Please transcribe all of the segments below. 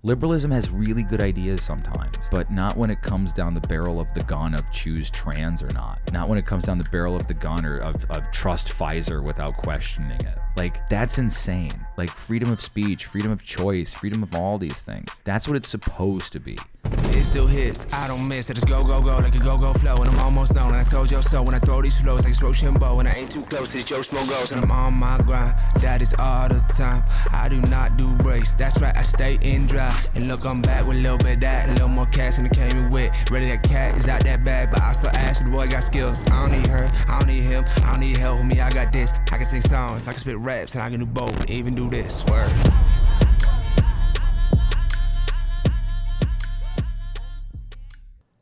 Liberalism has really good ideas sometimes, but not when it comes down the barrel of the gun of choose trans or not. Not when it comes down the barrel of the gun or of trust Pfizer without questioning it. Like, that's insane. Like, freedom of speech, freedom of choice, freedom of all these things. That's what it's supposed to be. It still hits, I don't miss it. Just go, go, go, like a go-go flow. And I'm almost done, and I told you so. When I throw these flows like it's Rochambeau, and I ain't too close, it's Joe Smo goes. And I'm on my grind, that is all the time. I do not do breaks, that's right, I stay in dry. And look, I'm back with a little bit of that, a little more cash than it came in with. Ready, that cat is out that bag, but I still ask you, the boy got skills. I don't need her, I don't need him, I don't need help with me, I got this. I can sing songs, I can spit raps, and I can do both, even do this, word.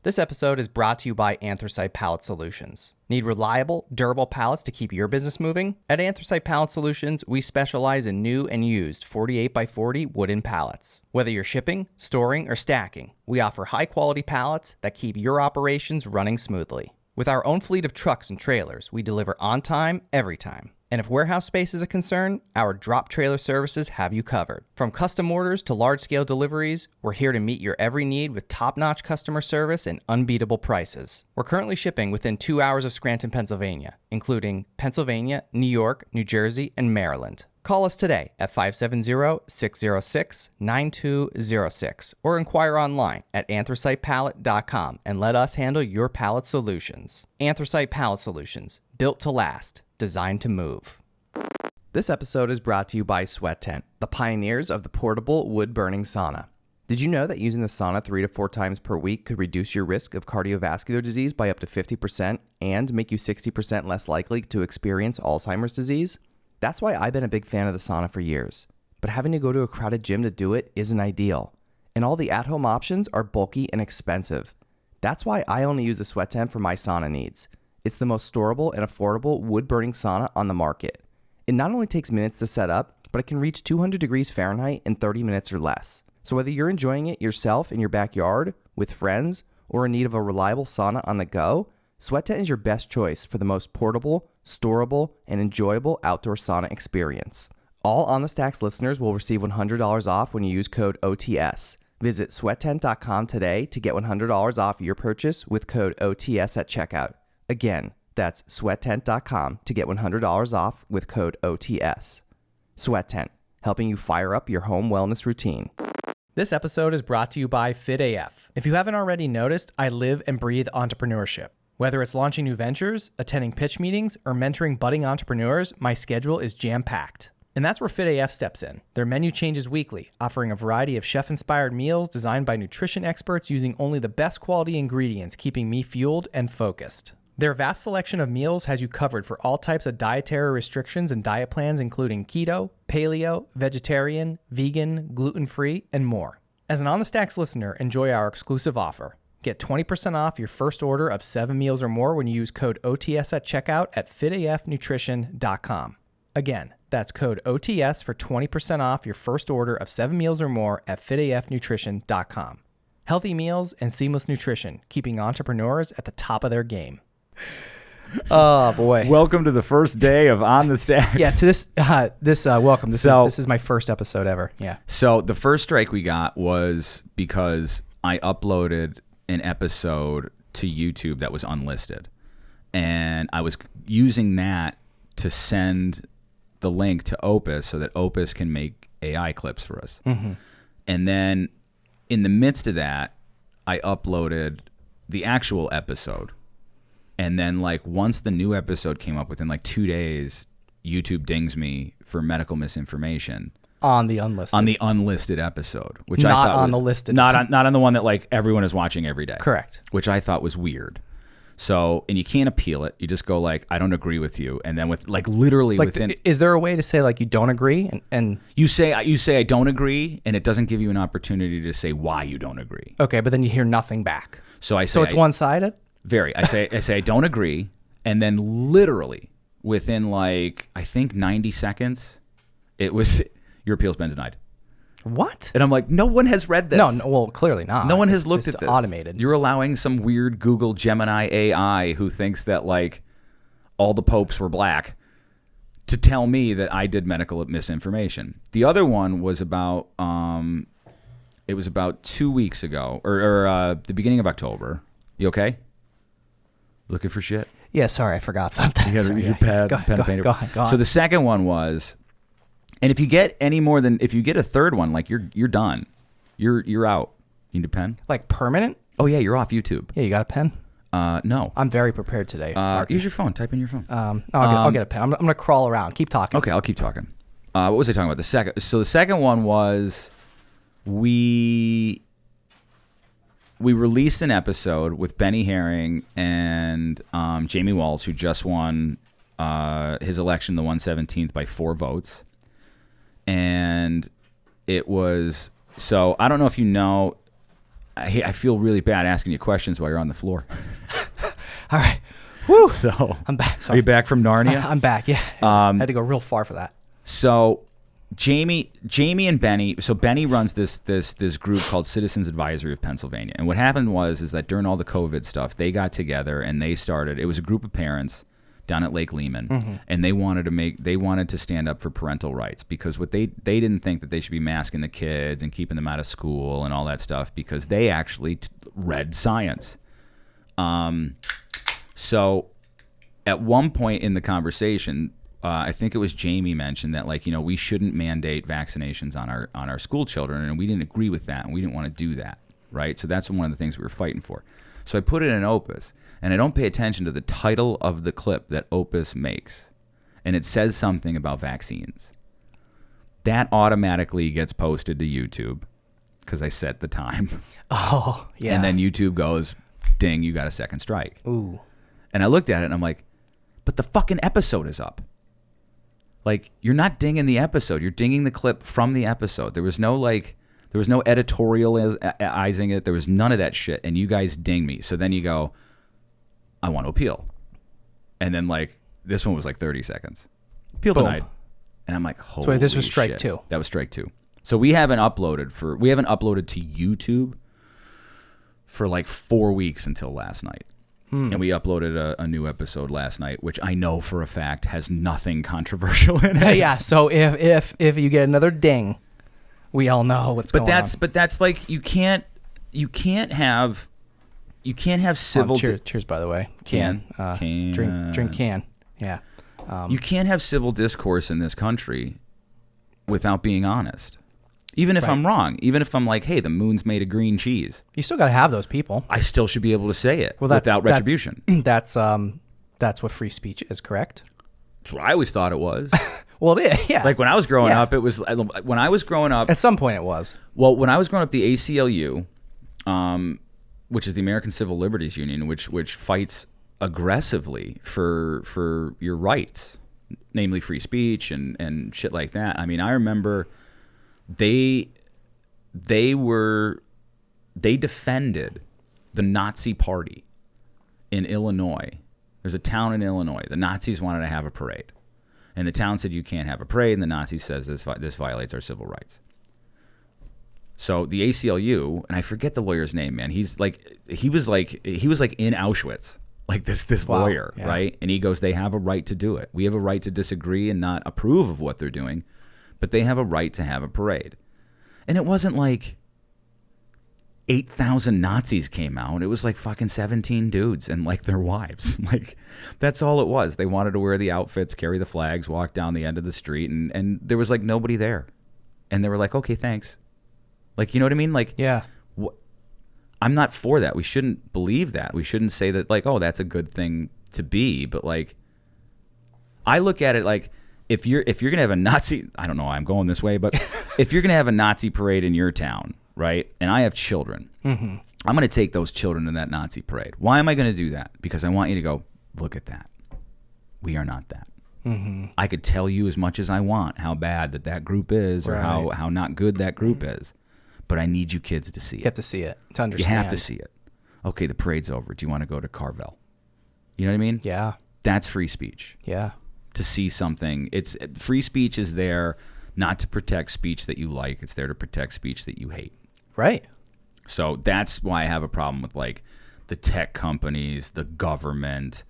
This episode is brought to you by Anthracite Pallet Solutions. Need reliable, durable pallets to keep your business moving? At Anthracite Pallet Solutions, we specialize in new and used 48x40 wooden pallets. Whether you're shipping, storing, or stacking, we offer high-quality pallets that keep your operations running smoothly. With our own fleet of trucks and trailers, we deliver on time, every time. And if warehouse space is a concern, our drop trailer services have you covered. From custom orders to large-scale deliveries, we're here to meet your every need with top-notch customer service and unbeatable prices. We're currently shipping within 2 hours of Scranton, Pennsylvania, including Pennsylvania, New York, New Jersey, and Maryland. Call us today at 570-606-9206 or inquire online at anthracitepallet.com and let us handle your pallet solutions. Anthracite Pallet Solutions, built to last. Designed to move. This episode is brought to you by Sweat Tent, the pioneers of the portable wood-burning sauna. Did you know that using the sauna 3 to 4 times per week could reduce your risk of cardiovascular disease by up to 50% and make you 60% less likely to experience Alzheimer's disease? That's why I've been a big fan of the sauna for years. But having to go to a crowded gym to do it isn't ideal. And all the at-home options are bulky and expensive. That's why I only use the Sweat Tent for my sauna needs. It's the most storable and affordable wood-burning sauna on the market. It not only takes minutes to set up, but it can reach 200 degrees Fahrenheit in 30 minutes or less. So whether you're enjoying it yourself in your backyard, with friends, or in need of a reliable sauna on the go, Sweat Tent is your best choice for the most portable, storable, and enjoyable outdoor sauna experience. All On The Stacks listeners will receive $100 off when you use code OTS. Visit sweattent.com today to get $100 off your purchase with code OTS at checkout. Again, that's sweattent.com to get $100 off with code OTS. Sweat Tent, helping you fire up your home wellness routine. This episode is brought to you by FitAF. If you haven't already noticed, I live and breathe entrepreneurship. Whether it's launching new ventures, attending pitch meetings, or mentoring budding entrepreneurs, my schedule is jam-packed. And that's where FitAF steps in. Their menu changes weekly, offering a variety of chef-inspired meals designed by nutrition experts using only the best quality ingredients, keeping me fueled and focused. Their vast selection of meals has you covered for all types of dietary restrictions and diet plans, including keto, paleo, vegetarian, vegan, gluten-free, and more. As an On The Stacks listener, enjoy our exclusive offer. Get 20% off your first order of 7 meals or more when you use code OTS at checkout at fitafnutrition.com. Again, that's code OTS for 20% off your first order of 7 meals or more at fitafnutrition.com. Healthy meals and seamless nutrition, keeping entrepreneurs at the top of their game. Oh boy! Welcome to the first day of On The Stacks. Yeah, to welcome. This is my first episode ever. Yeah. So the first strike we got was because I uploaded an episode to YouTube that was unlisted, and I was using that to send the link to Opus so that Opus can make AI clips for us. Mm-hmm. And then in the midst of that, I uploaded the actual episode. And then, like, once the new episode came up, within like 2 days, YouTube dings me for medical misinformation on the unlisted episode, which not I thought on was, the listed, not on the one that like everyone is watching every day. Correct. Which I thought was weird. So, and you can't appeal it. You just go like, I don't agree with you, and then with like literally like within. Is there a way to say like you don't agree and you say I don't agree, and it doesn't give you an opportunity to say why you don't agree. Okay, but then you hear nothing back. So it's one-sided. Very. I say I don't agree, and then literally within like I think 90 seconds, it was your appeal's been denied. What? And I'm like, no one has read this. No, well, clearly not. No one has looked at this. Automated. You're allowing some weird Google Gemini AI who thinks that like all the popes were black to tell me that I did medical misinformation. The other one was about It was about 2 weeks ago, or the beginning of October. You okay? Looking for shit? Yeah, sorry, I forgot something. You got your pen and paper. Go ahead. So the second one was, and if you get if you get a third one, like you're done. You're out. You need a pen? Like permanent? Oh yeah, you're off YouTube. Yeah, you got a pen? No. I'm very prepared today. Use your phone. Type in your phone. I'll get a pen. I'm going to crawl around. Keep talking. Okay, I'll keep talking. What was I talking about? The second one was we released an episode with Benny Herring and Jamie Walls, who just won his election, the 117th, by 4 votes. And it was, so I don't know if you know, I feel really bad asking you questions while you're on the floor. All right. Woo. So I'm back. Are Sorry. you back from Narnia? I'm back, yeah. I had to go real far for that. So Jamie and Benny, so Benny runs this group called Citizens Advisory of Pennsylvania. And what happened is that during all the COVID stuff, they got together and they started, it was a group of parents down at Lake Lehman, and they wanted to stand up for parental rights, because what they didn't think that they should be masking the kids and keeping them out of school and all that stuff, because they actually read science. So at one point in the conversation, I think it was Jamie mentioned that, like, we shouldn't mandate vaccinations on our school children, and we didn't agree with that, and we didn't want to do that, right? So that's one of the things we were fighting for. So I put it in Opus, and I don't pay attention to the title of the clip that Opus makes, and it says something about vaccines. That automatically gets posted to YouTube because I set the time. Oh, yeah. And then YouTube goes, ding, you got a second strike. Ooh. And I looked at it and I'm like, but the fucking episode is up. Like, you're not dinging the episode. You're dinging the clip from the episode. There was no editorializing it. There was none of that shit. And you guys ding me. So then you go, I want to appeal. And then, like, this one was like 30 seconds. Appeal denied. And I'm like, holy So this was strike shit. 2. That was strike 2. So we haven't uploaded to YouTube for like 4 weeks until last night. And we uploaded a new episode last night, which I know for a fact has nothing controversial in it. Yeah, so if you get another ding, we all know what's going on. But that's like, you can't have civil. Cheers, by the way. Can. Drink can. Yeah. You can't have civil discourse in this country without being honest. Even if I'm wrong, even if I'm like, hey, the moon's made of green cheese. You still got to have those people. I still should be able to say it without retribution. That's what free speech is, correct? That's what I always thought it was. Well, it is, yeah. Like when I was growing up, it was, when I was growing up. At some point it was. Well, when I was growing up, the ACLU, which is the American Civil Liberties Union, which fights aggressively for your rights, namely free speech and shit like that. I mean, I remember they defended the Nazi Party in Illinois. There's a town in Illinois. The Nazis wanted to have a parade, and the town said you can't have a parade, and the Nazi says this violates our civil rights. So the ACLU, and I forget the lawyer's name, man. He was like in Auschwitz, like this Wow, lawyer, yeah. right? And he goes, they have a right to do it. We have a right to disagree and not approve of what they're doing, but they have a right to have a parade. And it wasn't like 8,000 Nazis came out. It was like fucking 17 dudes and like their wives. Like, that's all it was. They wanted to wear the outfits, carry the flags, walk down the end of the street, and there was like nobody there. And they were like, okay, thanks. Like, you know what I mean? Like, yeah. I'm not for that. We shouldn't believe that. We shouldn't say that, like, oh, that's a good thing to be. But like, I look at it like, if you're gonna have a Nazi, I don't know why I'm going this way, but if you're gonna have a Nazi parade in your town, right? And I have children, I'm gonna take those children to that Nazi parade. Why am I gonna do that? Because I want you to go, look at that. We are not that. I could tell you as much as I want how bad that group is, or Right. how not good that group is, but I need you kids to see it. You have to see it to understand. You have to see it. Okay, the parade's over. Do you want to go to Carvel? You know what I mean? Yeah. That's free speech. Yeah. To see something. Free speech is there not to protect speech that you like. It's there to protect speech that you hate. Right. So that's why I have a problem with like the tech companies, the government,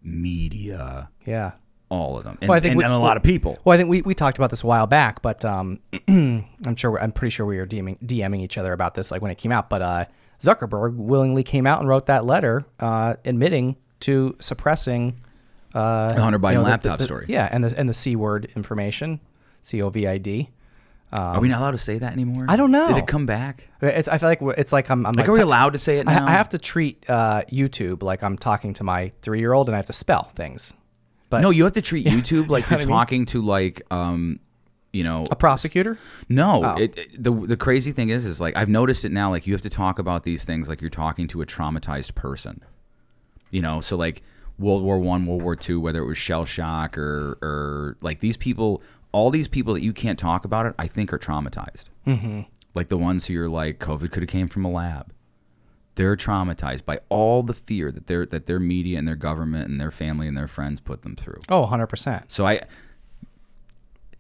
media, Yeah. all of them, and, Well, I think and a lot of people. Well, I think we talked about this a while back, but I'm pretty sure we were DMing each other about this like when it came out. But Zuckerberg willingly came out and wrote that letter admitting to suppressing the Hunter Biden laptop story. Yeah, and the C word information, COVID. Are we not allowed to say that anymore? I don't know. Did it come back? I feel like it's like I'm like, are we allowed to say it now? I have to treat YouTube like I'm talking to my 3-year-old, and I have to spell things. But no, you have to treat YouTube like you're You know what I mean? talking to like a prosecutor. No, the crazy thing is like I've noticed it now. Like you have to talk about these things like you're talking to a traumatized person. So like World War I, World War II, whether it was shell shock or like these people, all these people that you can't talk about it, I think are traumatized. Mm-hmm. Like the ones who you're like, COVID could have came from a lab. They're traumatized by all the fear that their media and their government and their family and their friends put them through. Oh, 100%. So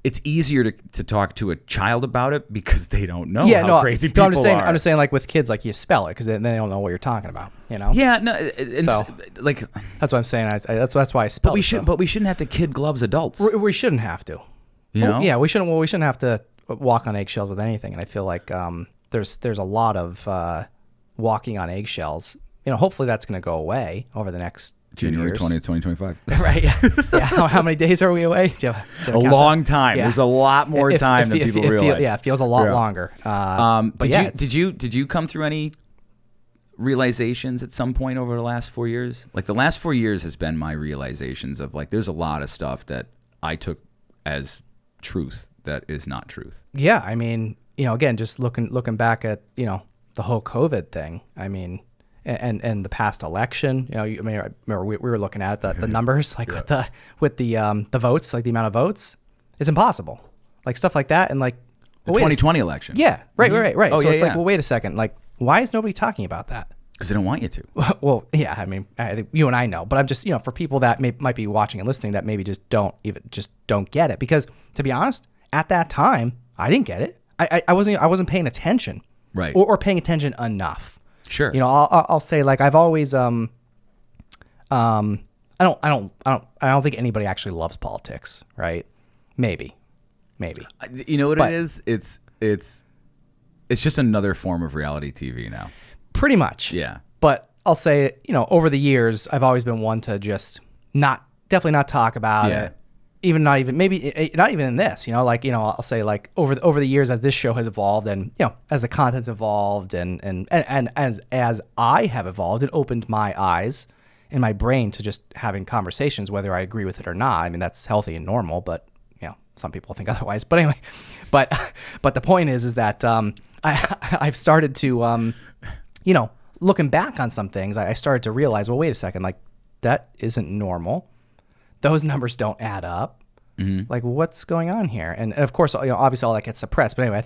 it's easier to talk to a child about it because they don't know how crazy people I'm just are. saying like with kids, like you spell it because they don't know what you're talking about. Yeah, no. So like that's what I'm saying. That's why I spell. But we shouldn't have to kid gloves adults. We shouldn't have to. Yeah, we shouldn't. Well, we shouldn't have to walk on eggshells with anything. And I feel like there's a lot of walking on eggshells. Hopefully that's going to go away over the next January 20th, 2025. Right. Yeah. How many days are we away? Do you have a long time. Yeah. There's a lot more time than people realize. It feels a lot longer. But did you come through any realizations at some point over the last 4 years? Like the last 4 years has been my realizations of like there's a lot of stuff that I took as truth that is not truth. Yeah, I mean, again, just looking back at the whole COVID thing. I mean, and the past election. I remember we were looking at the numbers like with the votes, like the amount of votes. It's impossible, like stuff like that, and like the 2020 election. Yeah, right. Oh, so yeah, it's like, well, wait a second, like why is nobody talking about that? Because they don't want you to. Well, yeah, I mean, I think you and I know, but I'm just for people that might be watching and listening that maybe just don't get it. Because to be honest, at that time, I didn't get it. I wasn't paying attention, right, or paying attention enough. Sure. I'll say like I've always I don't think anybody actually loves politics, right? Maybe. You know what it is? It's just another form of reality TV now. Pretty much. Yeah. But I'll say, over the years, I've always been one to just definitely not talk about it. Not even in this, I'll say like over the years as this show has evolved and, as the content's evolved and as I have evolved, it opened my eyes and my brain to just having conversations, whether I agree with it or not. I mean, that's healthy and normal, but some people think otherwise, but anyway, but the point is that, I've started to, looking back on some things, I started to realize, well, wait a second, like that isn't normal. Those numbers don't add up. Mm-hmm. Like what's going on here? And of course, obviously all that gets suppressed. But anyway,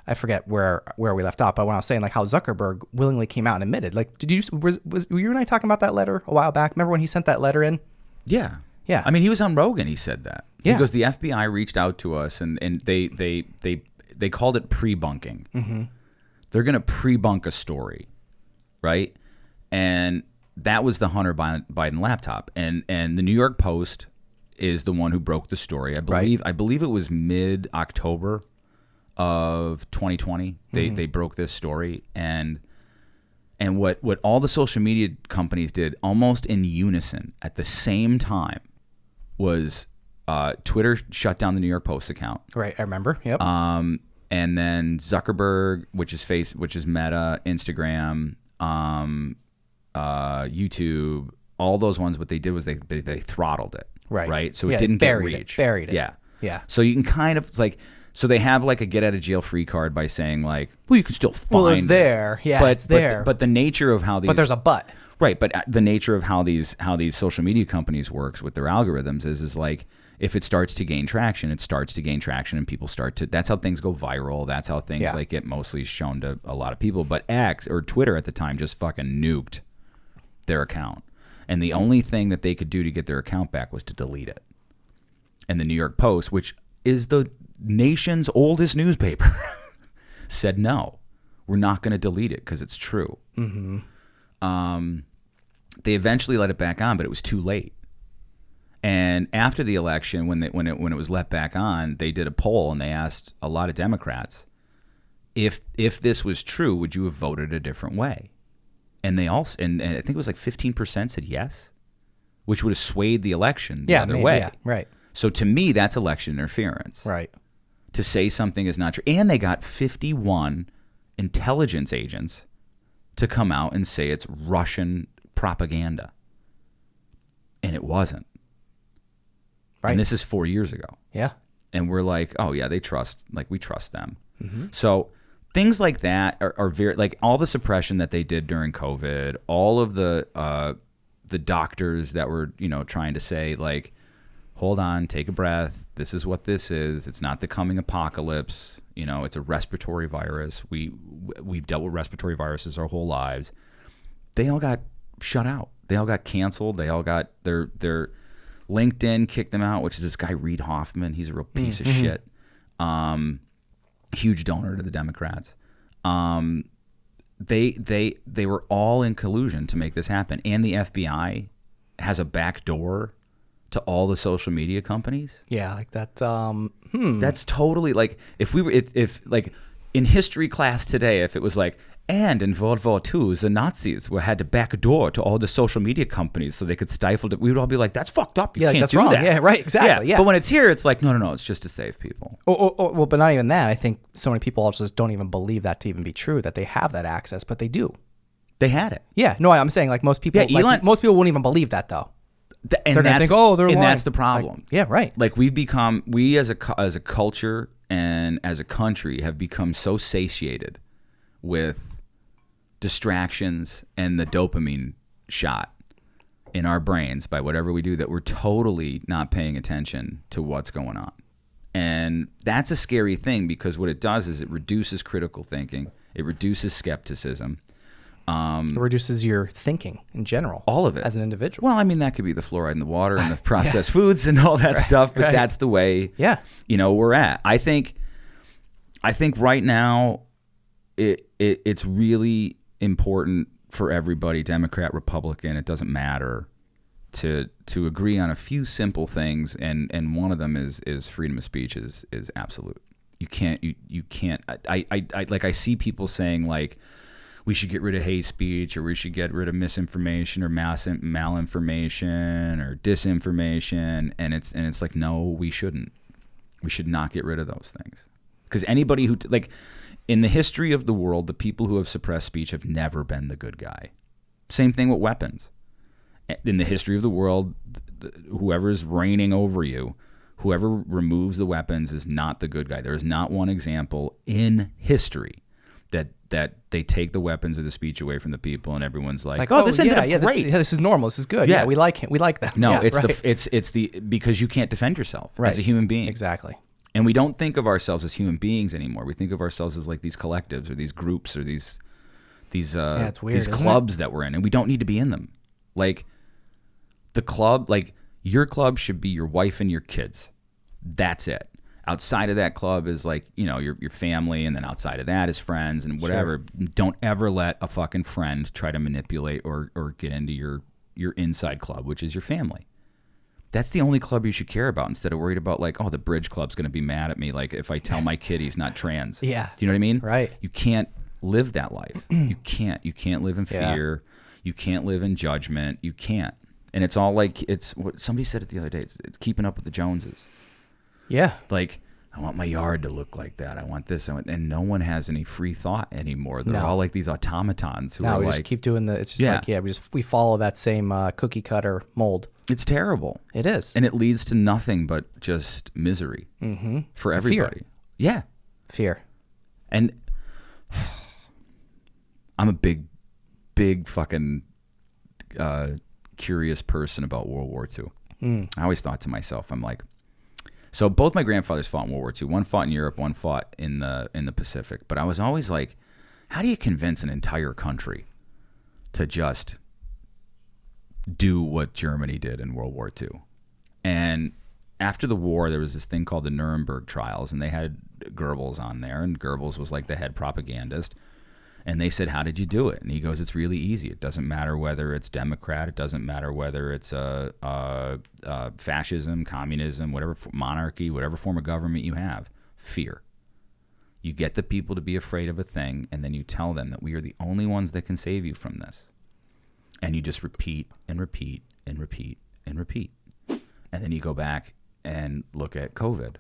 I forget where we left off. But when I was saying like how Zuckerberg willingly came out and admitted, like, was you and I talking about that letter a while back? Remember when he sent that letter in? Yeah. Yeah. I mean, he was on Rogan. He said that. Yeah. He goes, the FBI reached out to us and they called it pre-bunking. Mm-hmm. They're going to pre-bunk a story, right? And that was the Hunter Biden laptop. And the New York Post is the one who broke the story. I believe it was mid-October of 2020. They broke this story. And what all the social media companies did almost in unison at the same time was Twitter shut down the New York Post account. Right, I remember. Yep. And then Zuckerberg, which is Meta, Instagram, YouTube, all those ones. What they did was they throttled it. Right. So it didn't get reach. Buried it. Yeah. Yeah. So you can kind of like. So they have like a get out of jail free card by saying like, well, you can still find Well, it's there. Yeah, it's there. But the nature of how these. But there's a but. Right, but the nature of how these social media companies works with their algorithms is like if it starts to gain traction, and people start to. That's how things go viral. That's how things like get mostly shown to a lot of people. But X or Twitter at the time just fucking nuked their account, and the only thing that they could do to get their account back was to delete it. And the New York Post, which is the nation's oldest newspaper, said no, we're not going to delete it because it's true. Mm-hmm. They eventually let it back on, but it was too late. And after the election, when it was let back on, they did a poll and they asked a lot of Democrats, if this was true, would you have voted a different way? And they also, and I think it was like 15% said yes, which would have swayed the election the other way. Yeah, right. So to me, that's election interference. Right. To say something is not true. And they got 51 intelligence agents to come out and say it's Russian propaganda. And it wasn't. Right. And this is 4 years ago. Yeah. And we're like, oh yeah, we trust them. Mm-hmm. So things like that are very, like all the suppression that they did during COVID, all of the doctors that were, trying to say like, hold on, take a breath. This is what this is. It's not the coming apocalypse. It's a respiratory virus. We've dealt with respiratory viruses our whole lives. They all got shut out. They all got canceled. They all got their LinkedIn kicked them out, which is this guy Reid Hoffman. He's a real piece of shit. Huge donor to the Democrats. They were all in collusion to make this happen, and the FBI has a back door to all the social media companies. Yeah, like that. That's totally like if like in history class today, if it was like, and in World War II, the Nazis had to back door to all the social media companies so they could stifle it. We would all be like, that's fucked up. You can't that's do wrong. that. Yeah, right, exactly. Yeah. But when it's here, it's like, no, it's just to save people. Well, but not even that. I think so many people also just don't even believe that to even be true, that they have that access, but they do. They had it. Yeah, no, I'm saying like most people, most people won't even believe that though. And they're going to think, oh, they're lying. And that's the problem. Like, yeah, right. Like we as a culture and as a country have become so satiated with distractions and the dopamine shot in our brains by whatever we do that we're totally not paying attention to what's going on. And that's a scary thing because what it does is it reduces critical thinking. It reduces skepticism. It reduces your thinking in general. All of it. As an individual. Well, I mean, that could be the fluoride in the water and the processed foods and all that stuff, but that's the way we're at. I think right now it's really important for everybody, Democrat, Republican, it doesn't matter, to agree on a few simple things, and one of them is freedom of speech is absolute. You can't. I see people saying like, we should get rid of hate speech, or we should get rid of misinformation or malinformation or disinformation, and it's like, no, we shouldn't. We should not get rid of those things, because anybody who like in the history of the world, the people who have suppressed speech have never been the good guy. Same thing with weapons. In the history of the world, whoever is reigning over you, whoever removes the weapons is not the good guy. There is not one example in history that they take the weapons of the speech away from the people, and everyone's like, oh, this ended up great. This is normal. This is good. Yeah, we like him. We like that. No, yeah, it's the because you can't defend yourself as a human being. Exactly. And we don't think of ourselves as human beings anymore. We think of ourselves as like these collectives or these groups or these it's weird, these clubs that we're in, and we don't need to be in them. Like the club, like your club should be your wife and your kids. That's it. Outside of that club is like, your family, and then outside of that is friends and whatever. Sure. Don't ever let a fucking friend try to manipulate or get into your inside club, which is your family. That's the only club you should care about, instead of worried about like, oh, the bridge club's going to be mad at me like if I tell my kid he's not trans. Yeah. Do you know what I mean? Right. You can't live that life. You can't live in fear. You can't live in judgment. You can't. And it's all like, it's what somebody said it the other day. It's keeping up with the Joneses. Yeah. Like, I want my yard to look like that. I want this. And no one has any free thought anymore. They're all like these automatons who are we like, just keep doing it's just we follow that same cookie cutter mold. It's terrible. It is. And it leads to nothing but just misery for everybody. Fear. Yeah. Fear. And I'm a big fucking curious person about World War II. I always thought to myself, I'm like, so both my grandfathers fought in World War II. One fought in Europe, one fought in the Pacific. But I was always like, how do you convince an entire country to just do what Germany did in World War II? And after the war, there was this thing called the Nuremberg trials, and they had Goebbels on there, and Goebbels was like the head propagandist. And they said, how did you do it? And he goes, it's really easy. It doesn't matter whether it's Democrat. It doesn't matter whether it's fascism, communism, whatever monarchy, whatever form of government you have. Fear. You get the people to be afraid of a thing, and then you tell them that we are the only ones that can save you from this. And you just repeat and repeat and repeat and repeat. And then you go back and look at COVID.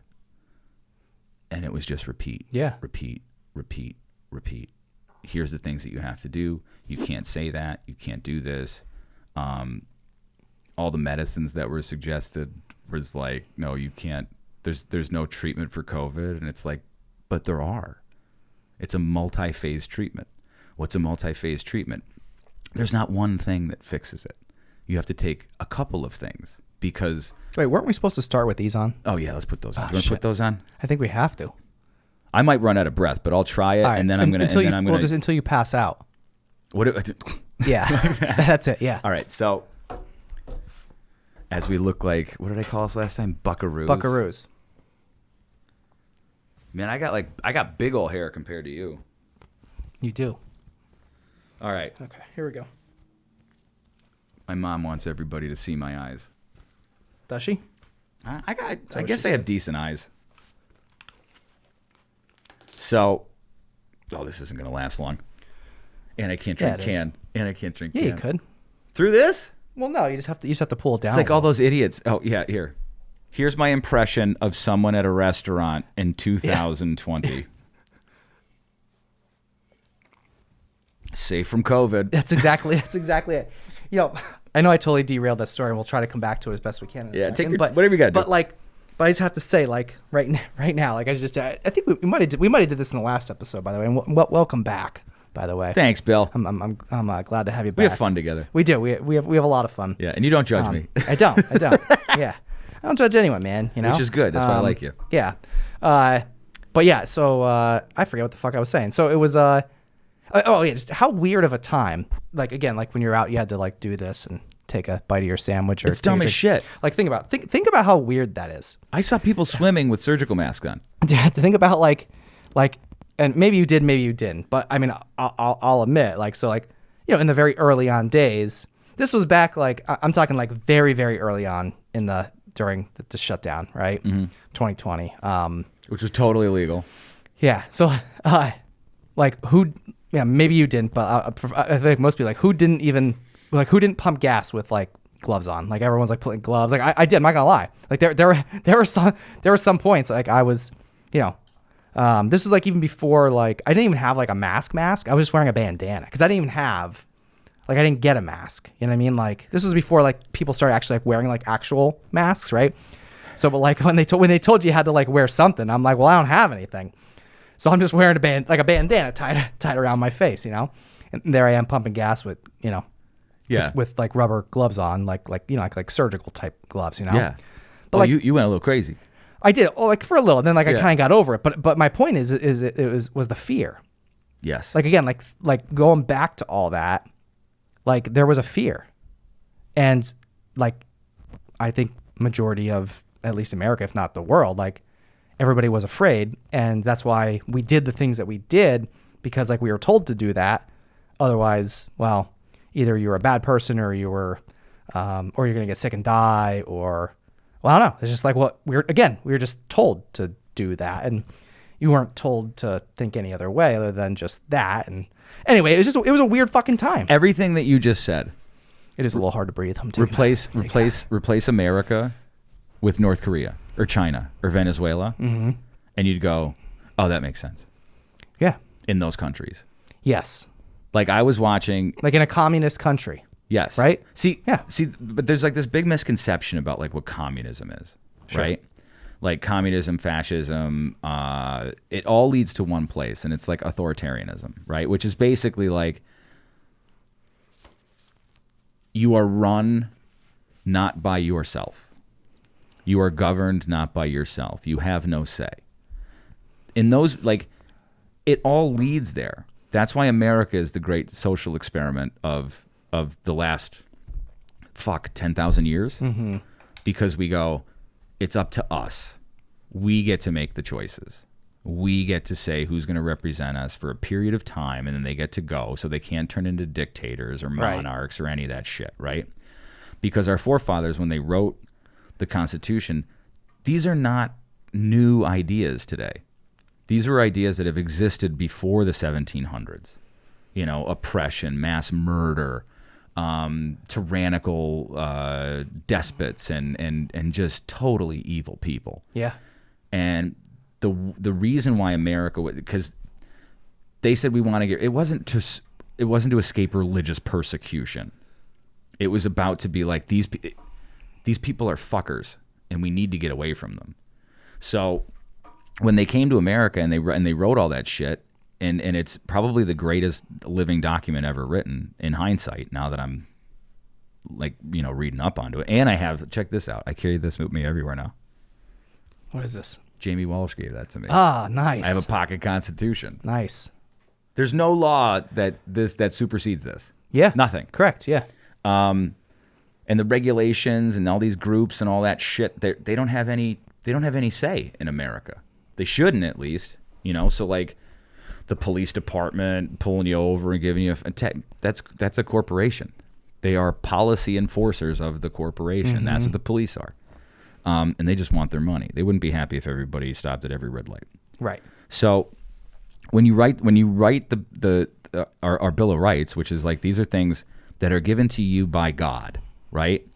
And it was just repeat, repeat, repeat, repeat. Here's the things that you have to do. You can't say that. You can't do this. All the medicines that were suggested was like, no, you can't. There's no treatment for COVID. And it's like, but there are. It's a multi-phase treatment. What's a multi-phase treatment? There's not one thing that fixes it. You have to take a couple of things because... Wait, weren't we supposed to start with these on? Oh, yeah, let's put those on. Do you want to put those on? I think we have to. I might run out of breath, but I'll try it, and then I'm gonna. Just until you pass out. Yeah, that's it. Yeah. All right. So, as we look like, what did I call us last time? Buckaroos. Buckaroos. Man, I got big old hair compared to you. You do. All right. Okay. Here we go. My mom wants everybody to see my eyes. Does she? I guess I have decent eyes. So, this isn't going to last long. And I can't drink can. And I can't drink can. Yeah, you could. Through this? Well, no, you just have to pull it down. It's like all those idiots. Oh, yeah, here. Here's my impression of someone at a restaurant in 2020. Yeah. Safe from COVID. That's exactly it. You know, I know I totally derailed that story, and we'll try to come back to it as best we can in a second. Take whatever you got to do. But I just have to say, like, right now, like, I think we might have did this in the last episode, by the way. And welcome back, by the way. Thanks, Bill. I'm glad to have you back. We have fun together. We do. We have a lot of fun. Yeah, and you don't judge me. I don't. Yeah, I don't judge anyone, man. You know, which is good. That's why I like you. Yeah. But yeah. So I forget what the fuck I was saying. So it was just how weird of a time. Like again, like when you're out, you had to like do this and take a bite of your sandwich. It's dumb as shit. Like think about how weird that is. I saw people swimming with surgical masks on. Yeah, to think about like, and maybe you did, maybe you didn't. But I mean, I'll admit, like, so like, you know, in the very early on days, this was back like I'm talking like very very early on during the shutdown, right? Mm-hmm. 2020, which was totally illegal. Yeah. So, like who? Yeah, maybe you didn't, but I think most people who didn't pump gas with like gloves on? Like everyone's like putting gloves. Like I did. I'm not gonna lie. Like there were some points like I was, you know, this was like even before like I didn't even have like a mask. I was just wearing a bandana because I didn't even have, like I didn't get a mask. You know what I mean? Like this was before like people started actually like wearing like actual masks, right? So, but like when they told you had to like wear something, I'm like, well, I don't have anything. So I'm just wearing a bandana tied around my face, you know, and there I am pumping gas with, you know, with like rubber gloves on, like you know, like surgical type gloves, you know. Yeah. But like, you went a little crazy. I did, like for a little, then like I kind of got over it. But my point is it was the fear. Yes. Like again, like going back to all that, like there was a fear, and like I think majority of at least America, if not the world, like. Everybody was afraid, and that's why we did the things that we did, because like we were told to do that. Otherwise, well, either you were a bad person or you were, or you're gonna get sick and die, or well, I don't know. It's just like we were just told to do that, and you weren't told to think any other way other than just that. And anyway, it was a weird fucking time. Everything that you just said. It is a little hard to breathe. Replace America with North Korea or China or Venezuela, mm-hmm. and you'd go, oh, that makes sense. Yeah. In those countries. Yes. Like I was watching. Like in a communist country. Yes. Right? See, but there's like this big misconception about like what communism is, sure. Right? Like communism, fascism, it all leads to one place, and it's like authoritarianism, right? Which is basically like you are run not by yourself. You are governed not by yourself. You have no say. In those, like, it all leads there. That's why America is the great social experiment of the last, 10,000 years. Mm-hmm. Because we go, it's up to us. We get to make the choices. we get to say who's going to represent us for a period of time, and then they get to go, so they can't turn into dictators or monarchs or any of that shit, right? Because our forefathers, when they wrote the Constitution, these are not new ideas today. These were ideas that have existed before the 1700s. You know, oppression, mass murder, tyrannical despots, and just totally evil people. Yeah. And the reason why America, because they said we want to get, it wasn't to escape religious persecution. It was about to be like, these people are fuckers, and we need to get away from them. So when they came to America and they wrote all that shit, and it's probably the greatest living document ever written in hindsight, now that I'm like, you know, reading up onto it. And I have, check this out, I carry this with me everywhere now. What is this? Jamie Walsh gave that to me. Ah, nice. I have a pocket constitution. Nice. There's no law that supersedes this. Yeah. Nothing. Correct. Yeah. And the regulations and all these groups and all that shit, they don't have any say in America. They shouldn't, at least, you know. So like the police department pulling you over and giving you that's a corporation. They are policy enforcers of the corporation. Mm-hmm. That's what the police are. And they just want their money. They wouldn't be happy if everybody stopped at every red light. Right. So when you write our Bill of Rights, which is like, these are things that are given to you by God, right?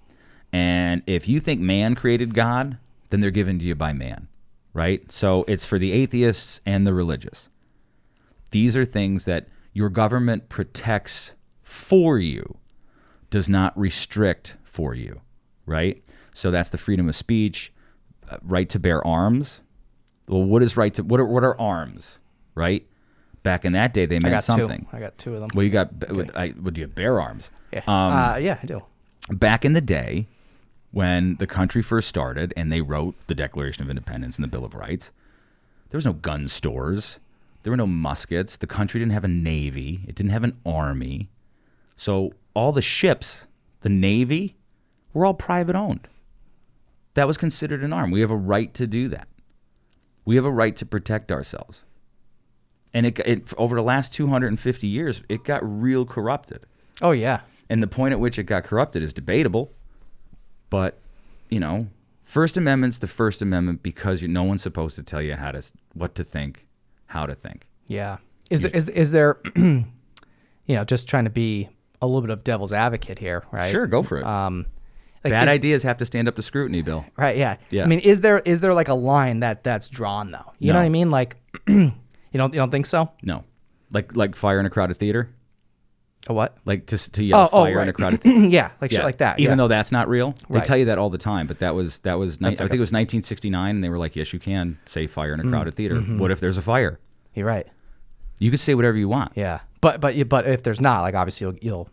And if you think man created God, then they're given to you by man, right? So it's for the atheists and the religious. These are things that your government protects for you, does not restrict for you, right? So that's the freedom of speech, right to bear arms. Well, what are arms, right? Back in that day, they meant something. I got two of them. Well, you got, okay. Would you have bear arms? Yeah. Yeah, I do. Back in the day, when the country first started and they wrote the Declaration of Independence and the Bill of Rights, there was no gun stores. There were no muskets. The country didn't have a navy. It didn't have an army. So all the ships, the Navy, were all private owned. That was considered an arm. We have a right to do that. We have a right to protect ourselves. And it over the last 250 years, it got real corrupted. Oh, yeah. And the point at which it got corrupted is debatable. But, you know, First Amendment's the First Amendment because no one's supposed to tell you what to think, how to think. Yeah. Is there you know, just trying to be a little bit of devil's advocate here, right? Sure, go for it. Like bad ideas have to stand up to scrutiny, Bill. Right, yeah. Yeah. I mean, is there like a line that's drawn, though? You know what I mean? Like, you don't think so? No. Like fire in a crowded theater? A what? Like to yell fire in a crowded theater? Yeah, like shit like that. Even though that's not real. They Right. tell you that all the time, but that was I think it was 1969, and they were like, yes, you can say fire in a crowded theater. Mm-hmm. What if there's a fire? You're right. You could say whatever you want. Yeah. But if there's not, like, obviously you'll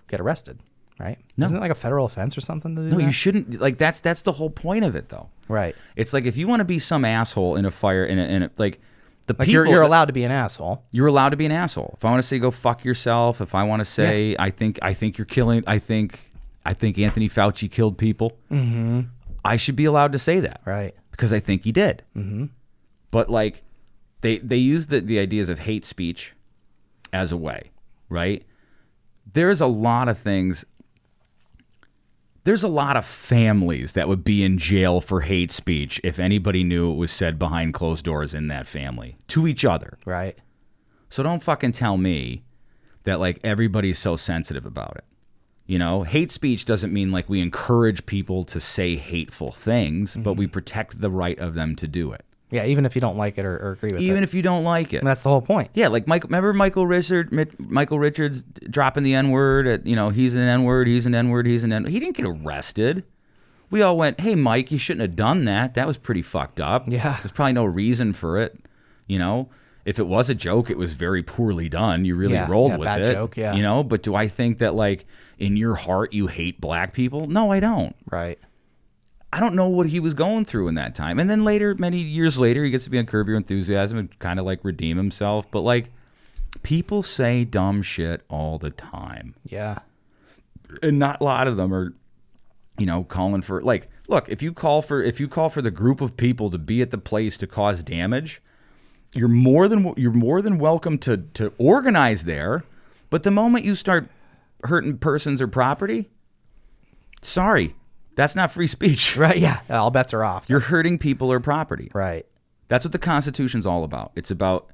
get arrested. Right? No. Isn't it like a federal offense or something to do No, that? you shouldn't. Like, that's the whole point of it, though. Right. It's like, if you want to be some asshole in a fire, like people, you're allowed to be an asshole. You're allowed to be an asshole. If I want to say go fuck yourself, if I want to say I think you're killing, I think Anthony Fauci killed people, mm-hmm. I should be allowed to say that, right? Because I think he did. Mm-hmm. But like, they use the ideas of hate speech as a way, right? There's a lot of things. There's a lot of families that would be in jail for hate speech if anybody knew it was said behind closed doors in that family to each other. Right. So don't fucking tell me that like everybody's so sensitive about it. You know, hate speech doesn't mean like we encourage people to say hateful things, mm-hmm. but we protect the right of them to do it. Yeah, even if you don't like it or agree with it. Even if you don't like it. And that's the whole point. Yeah, like remember Michael Richards dropping the N-word at, you know, he's an N-word, he's an N-word, he's an N-word. He didn't get arrested. We all went, hey, Mike, you shouldn't have done that. That was pretty fucked up. Yeah. There's probably no reason for it. You know, if it was a joke, it was very poorly done. You really rolled with bad it. Joke, yeah. You know, but do I think that like in your heart you hate black people? No, I don't. Right. I don't know what he was going through in that time. And then later, many years later, he gets to be on Curb Your Enthusiasm and kind of like redeem himself. But like, people say dumb shit all the time. Yeah. And not a lot of them are, you know, calling for like, look, if you call for the group of people to be at the place to cause damage, you're more than welcome to organize there, but the moment you start hurting persons or property, sorry, that's not free speech. Right? Yeah, all bets are off. You're hurting people or property. Right. That's what the Constitution's all about. It's about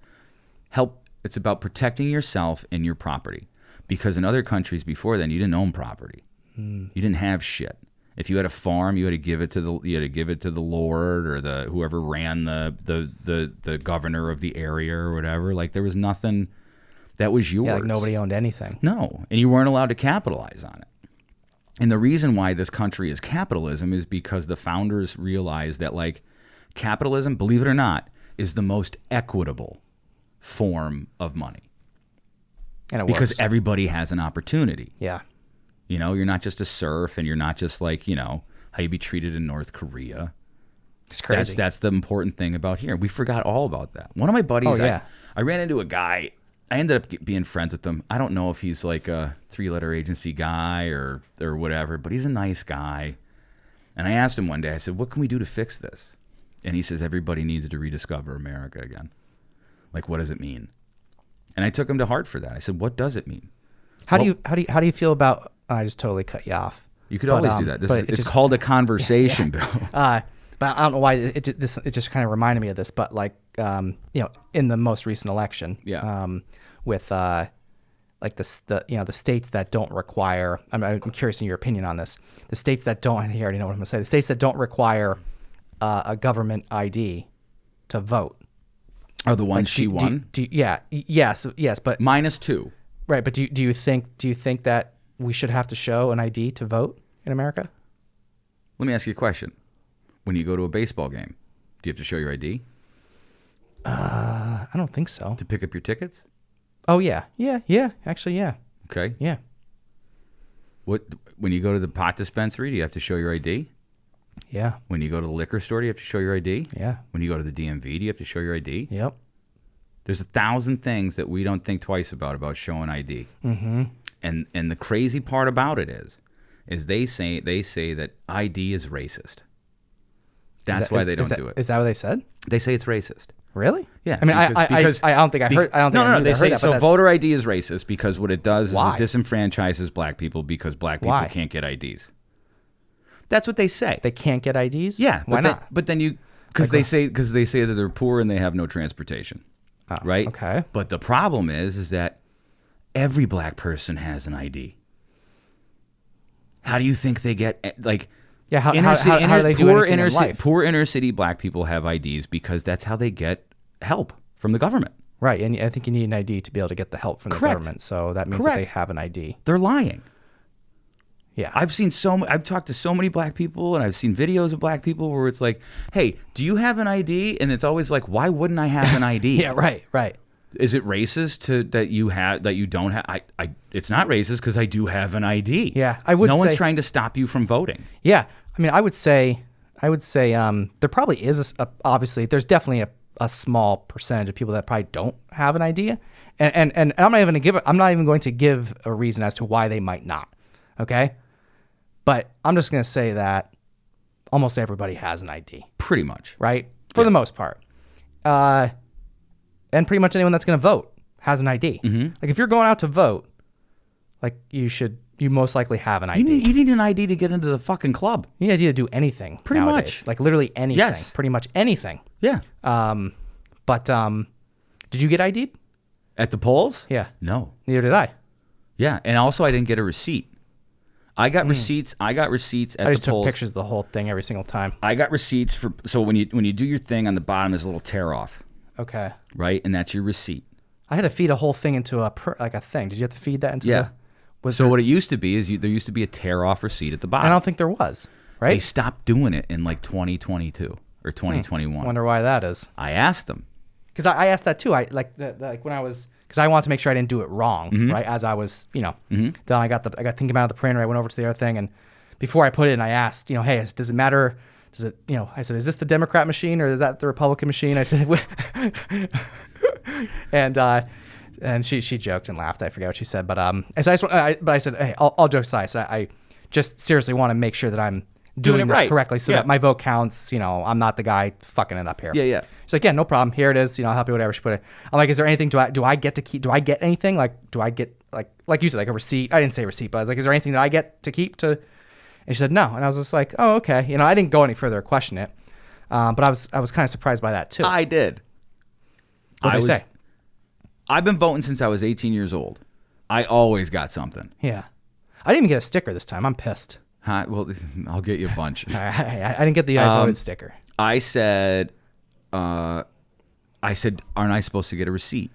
It's about protecting yourself and your property. Because in other countries before then, you didn't own property. You didn't have shit. If you had a farm, you had to give it to the lord or the whoever ran the governor of the area or whatever. Like there was nothing that was yours. Yeah, like nobody owned anything. No, and you weren't allowed to capitalize on it. And the reason why this country is capitalism is because the founders realized that like capitalism, believe it or not, is the most equitable form of money. And it because works. everybody has an opportunity. Yeah. You know, you're not just a serf, and you're not just like, you know, how you be treated in North Korea. It's crazy. That's the important thing about here. We forgot all about that. One of my buddies, yeah. I ran into a guy. I ended up being friends with him. I don't know if he's like a 3-letter agency guy or whatever, but he's a nice guy. And I asked him one day, I said, what can we do to fix this? And he says, everybody needs to rediscover America again. Like, what does it mean? And I took him to heart for that. I said, what does it mean? How do you feel about? I just totally cut you off. You could always do that. It's called a conversation, Bill. But I don't know why it just kind of reminded me of this. But like you know, in the most recent election, with like the states that don't require. I'm curious in your opinion on this. The states that don't. I think you already know what I'm going to say. The states that don't require a government ID to vote are the ones she won. Yes, but -2. Right, but do you think that we should have to show an ID to vote in America? Let me ask you a question. When you go to a baseball game, do you have to show your ID? I don't think so. To pick up your tickets? Oh yeah. Actually, yeah. Okay. Yeah. When you go to the pot dispensary, do you have to show your ID? Yeah. When you go to the liquor store, do you have to show your ID? Yeah. When you go to the DMV, do you have to show your ID? Yep. There's 1,000 things that we don't think twice about showing ID. Mm-hmm. And the crazy part about it is they say that ID is racist. That's why they don't do it. Is that what they said? They say it's racist. Really? Yeah. I mean, I don't think I heard. I don't think I knew they say heard that, so. But Voter ID is racist because what it does Why? is it disenfranchises black people because black people Why? can't get IDs. That's what they say. they can't get IDs. Yeah. Why not? But then you because they say that they're poor and they have no transportation. Oh, right? Okay. But the problem is that every black person has an ID. How do you think they get like? Yeah. How do they do anything in life? Poor inner city black people have IDs because that's how they get help from the government. Right, and I think you need an ID to be able to get the help from the Correct. government. So that means Correct. that they have an ID. They're lying. Yeah. I've talked to so many black people and I've seen videos of black people where it's like, hey, do you have an ID? And it's always like, why wouldn't I have an ID? Yeah. Right. Is it racist that you don't have? It's not racist because I do have an ID. Yeah, I would No one's say- trying to stop you from voting. Yeah. I mean, I would say there probably is obviously there's definitely a small percentage of people that probably don't have an idea, and I'm not even going to give a reason as to why they might not. Okay, but I'm just going to say that almost everybody has an ID, Pretty much. right? For the most part, and pretty much anyone that's going to vote has an ID. Mm-hmm. Like if you're going out to vote, like you most likely have an ID. You need an ID to get into the fucking club. You need an ID to do anything. Pretty nowadays. much. Like literally anything. Yes. Pretty much anything. Yeah. But did you get ID'd? At the polls? Yeah. No. Neither did I. Yeah, and also I didn't get a receipt. I got receipts. I got receipts at I just the polls. took pictures of the whole thing every single time. I got receipts for when you do your thing on the bottom, there's a little tear off, Okay. right? And that's your receipt. I had to feed a whole thing into a thing. Did you have to feed that into Yeah. the? So what it used to be is there used to be a tear off receipt at the bottom. I don't think there was. They Right. stopped doing it in like 2022 or 2021. I wonder why that is. I asked them. Because I asked that too. I like when I was because I wanted to make sure I didn't do it wrong, right? As I was, then I got thinking about the printer. I went over to the other thing, and before I put it in, I asked, hey, does it matter? Does it, I said, is this the Democrat machine or is that the Republican machine? I said, and she joked and laughed. I forget what she said, but I said, hey, all jokes aside, so I just seriously want to make sure that I'm doing this right. correctly so Yeah. that my vote counts. I'm not the guy fucking it up here. Yeah, yeah. She's like, yeah, no problem. Here it is. I'll help you whatever she put it. I'm like, is there anything? Do I get to keep? Do I get anything? Like, do I get like you said, like a receipt? I didn't say receipt, but I was like, is there anything that I get to keep to? And she said no. And I was just like, oh, okay. I didn't go any further or question it. But I was kind of surprised by that too. I did. What'd they say? I've been voting since I was 18 years old. I always got something. Yeah. I didn't even get a sticker this time. I'm pissed. Huh? Well, I'll get you a bunch. I didn't get the I voted sticker. I said, aren't I supposed to get a receipt?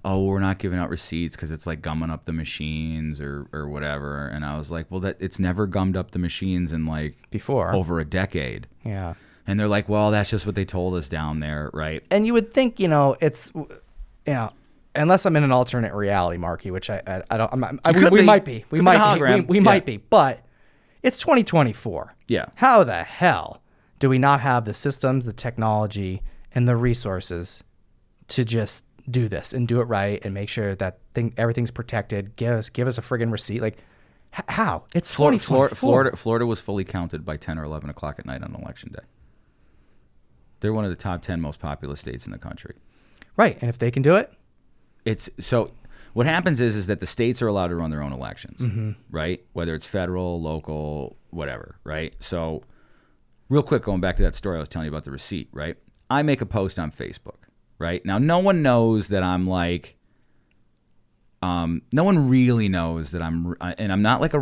Oh, we're not giving out receipts because it's like gumming up the machines or whatever. And I was like, well, it's never gummed up the machines in like Before. over a decade. Yeah. And they're like, well, that's just what they told us down there, right? And you would think, it's, unless I'm in an alternate reality, Markie, which I don't. We might be. We might be. But it's 2024. Yeah. How the hell do we not have the systems, the technology, and the resources to just do this and do it right and make sure that everything's protected? Give us a friggin' receipt. Like, how? It's Florida was fully counted by 10 or 11 o'clock at night on election day. They're one of the top 10 most populous states in the country. Right. And if they can do it? So what happens is that the states are allowed to run their own elections, right? Whether it's federal, local, whatever, right? So real quick, going back to that story I was telling you about the receipt, right? I make a post on Facebook, right? Now, no one knows that I'm like, no one really knows that I'm not like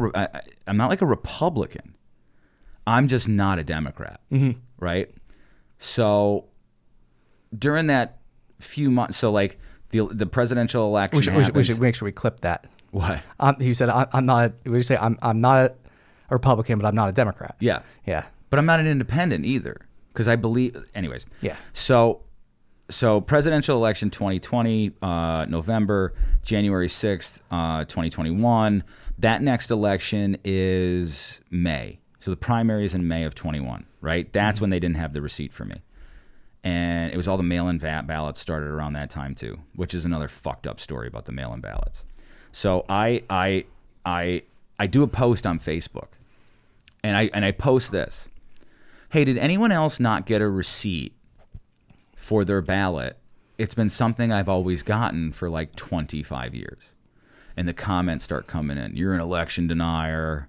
a Republican. I'm just not a Democrat, right? So during that few months, so like the presidential election, we should make sure we clip that. What? You said I'm not. What did you say? I'm not a Republican, but I'm not a Democrat. Yeah, yeah. But I'm not an independent either, because I believe. Anyways. Yeah. So presidential election 2020, November, January 6th, 2021. That next election is May. So the primary is in May of 21, right? That's when they didn't have the receipt for me. And it was all the mail-in ballots started around that time too, which is another fucked up story about the mail-in ballots. So I do a post on Facebook, and I post this. Hey, did anyone else not get a receipt for their ballot? It's been something I've always gotten for like 25 years. And the comments start coming in. You're an election denier.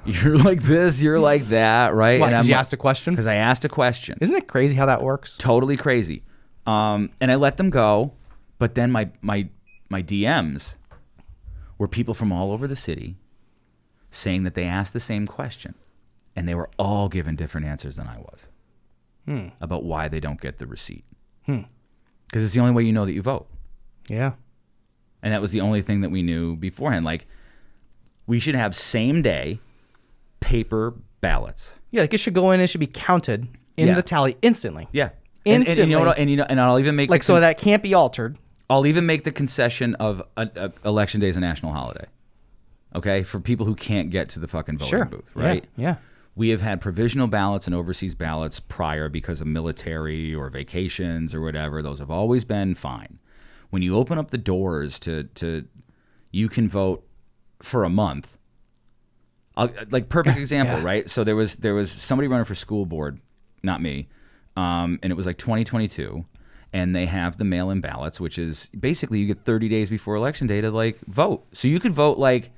You're like this, you're like that, right? Why, because you asked a question? Because I asked a question. Isn't it crazy how that works? Totally crazy. And I let them go, but then my DMs were people from all over the city saying that they asked the same question, and they were all given different answers than I was about why they don't get the receipt. Because it's the only way you know that you vote. Yeah. And that was the only thing that we knew beforehand. Like, we should have same day paper ballots. Yeah, like it should go in. It should be counted in the tally instantly. Yeah, instantly. And you know what? And I'll even make so that can't be altered. I'll even make the concession of election day is a national holiday. Okay, for people who can't get to the fucking voting booth, right? Yeah. We have had provisional ballots and overseas ballots prior because of military or vacations or whatever. Those have always been fine. When you open up the doors to you can vote for a month. Like perfect example, right? So there was somebody running for school board, not me, and it was like 2022, and they have the mail-in ballots, which is basically you get 30 days before election day to like vote. So you could vote like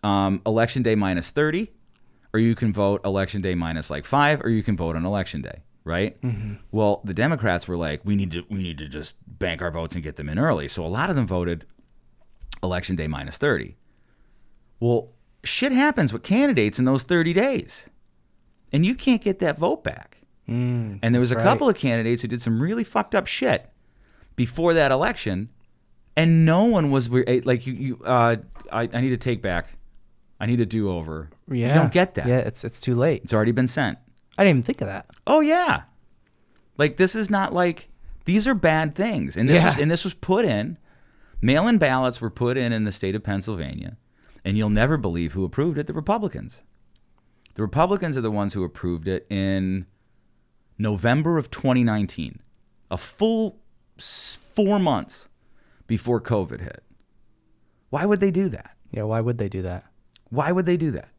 election day minus 30, or you can vote election day minus like 5, or you can vote on election day, right? Mm-hmm. Well, the Democrats were like, we need to just bank our votes and get them in early. So a lot of them voted election day minus 30. Well, shit happens with candidates in those 30 days, and you can't get that vote back. And there was a couple of candidates who did some really fucked up shit before that election, and no one was like, I need to take back. I need a do-over. Yeah. You don't get that. Yeah, it's too late. It's already been sent. I didn't even think of that. Oh, yeah. Like, this is not like, these are bad things. And this was put in, mail-in ballots were put in the state of Pennsylvania. And you'll never believe who approved it, the Republicans. The Republicans are the ones who approved it in November of 2019, a full 4 months before COVID hit. Why would they do that? Yeah, why would they do that? Why would they do that?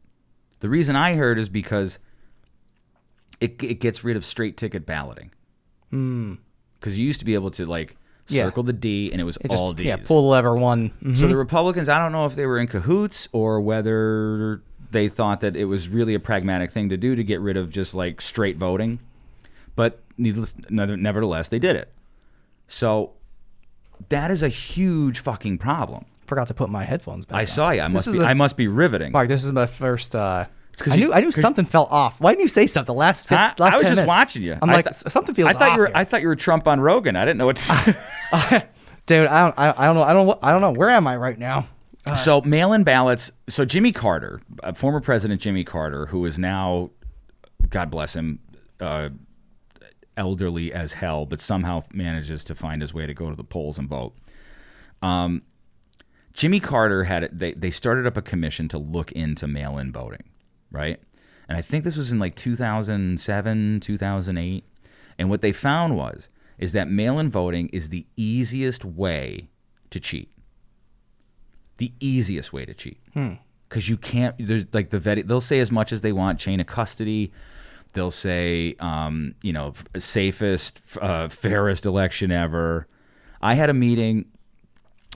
The reason I heard is because it gets rid of straight ticket balloting. Because you used to be able to like circle the D and it was all Ds. Yeah, pull the lever one. Mm-hmm. So the Republicans, I don't know if they were in cahoots or whether they thought that it was really a pragmatic thing to do to get rid of just like straight voting. But nevertheless, they did it. So that is a huge fucking problem. Forgot to put my headphones back. I saw you. I must be riveting. Mark, this is my first. I knew something fell off. Why didn't you say something? I was just minutes. watching you. I'm like, something feels off. I thought you were Trump on Rogan. I didn't know what to say. Dude, I don't know. Where am I right now? So mail-in ballots. So Jimmy Carter, former President Jimmy Carter, who is now, God bless him, elderly as hell, but somehow manages to find his way to go to the polls and vote. Jimmy Carter they started up a commission to look into mail-in voting, right? And I think this was in like 2007, 2008. And what they found is that mail-in voting is the easiest way to cheat. The easiest way to cheat. Because you can't, there's like they'll say as much as they want, chain of custody. They'll say, safest, fairest election ever. I had a meeting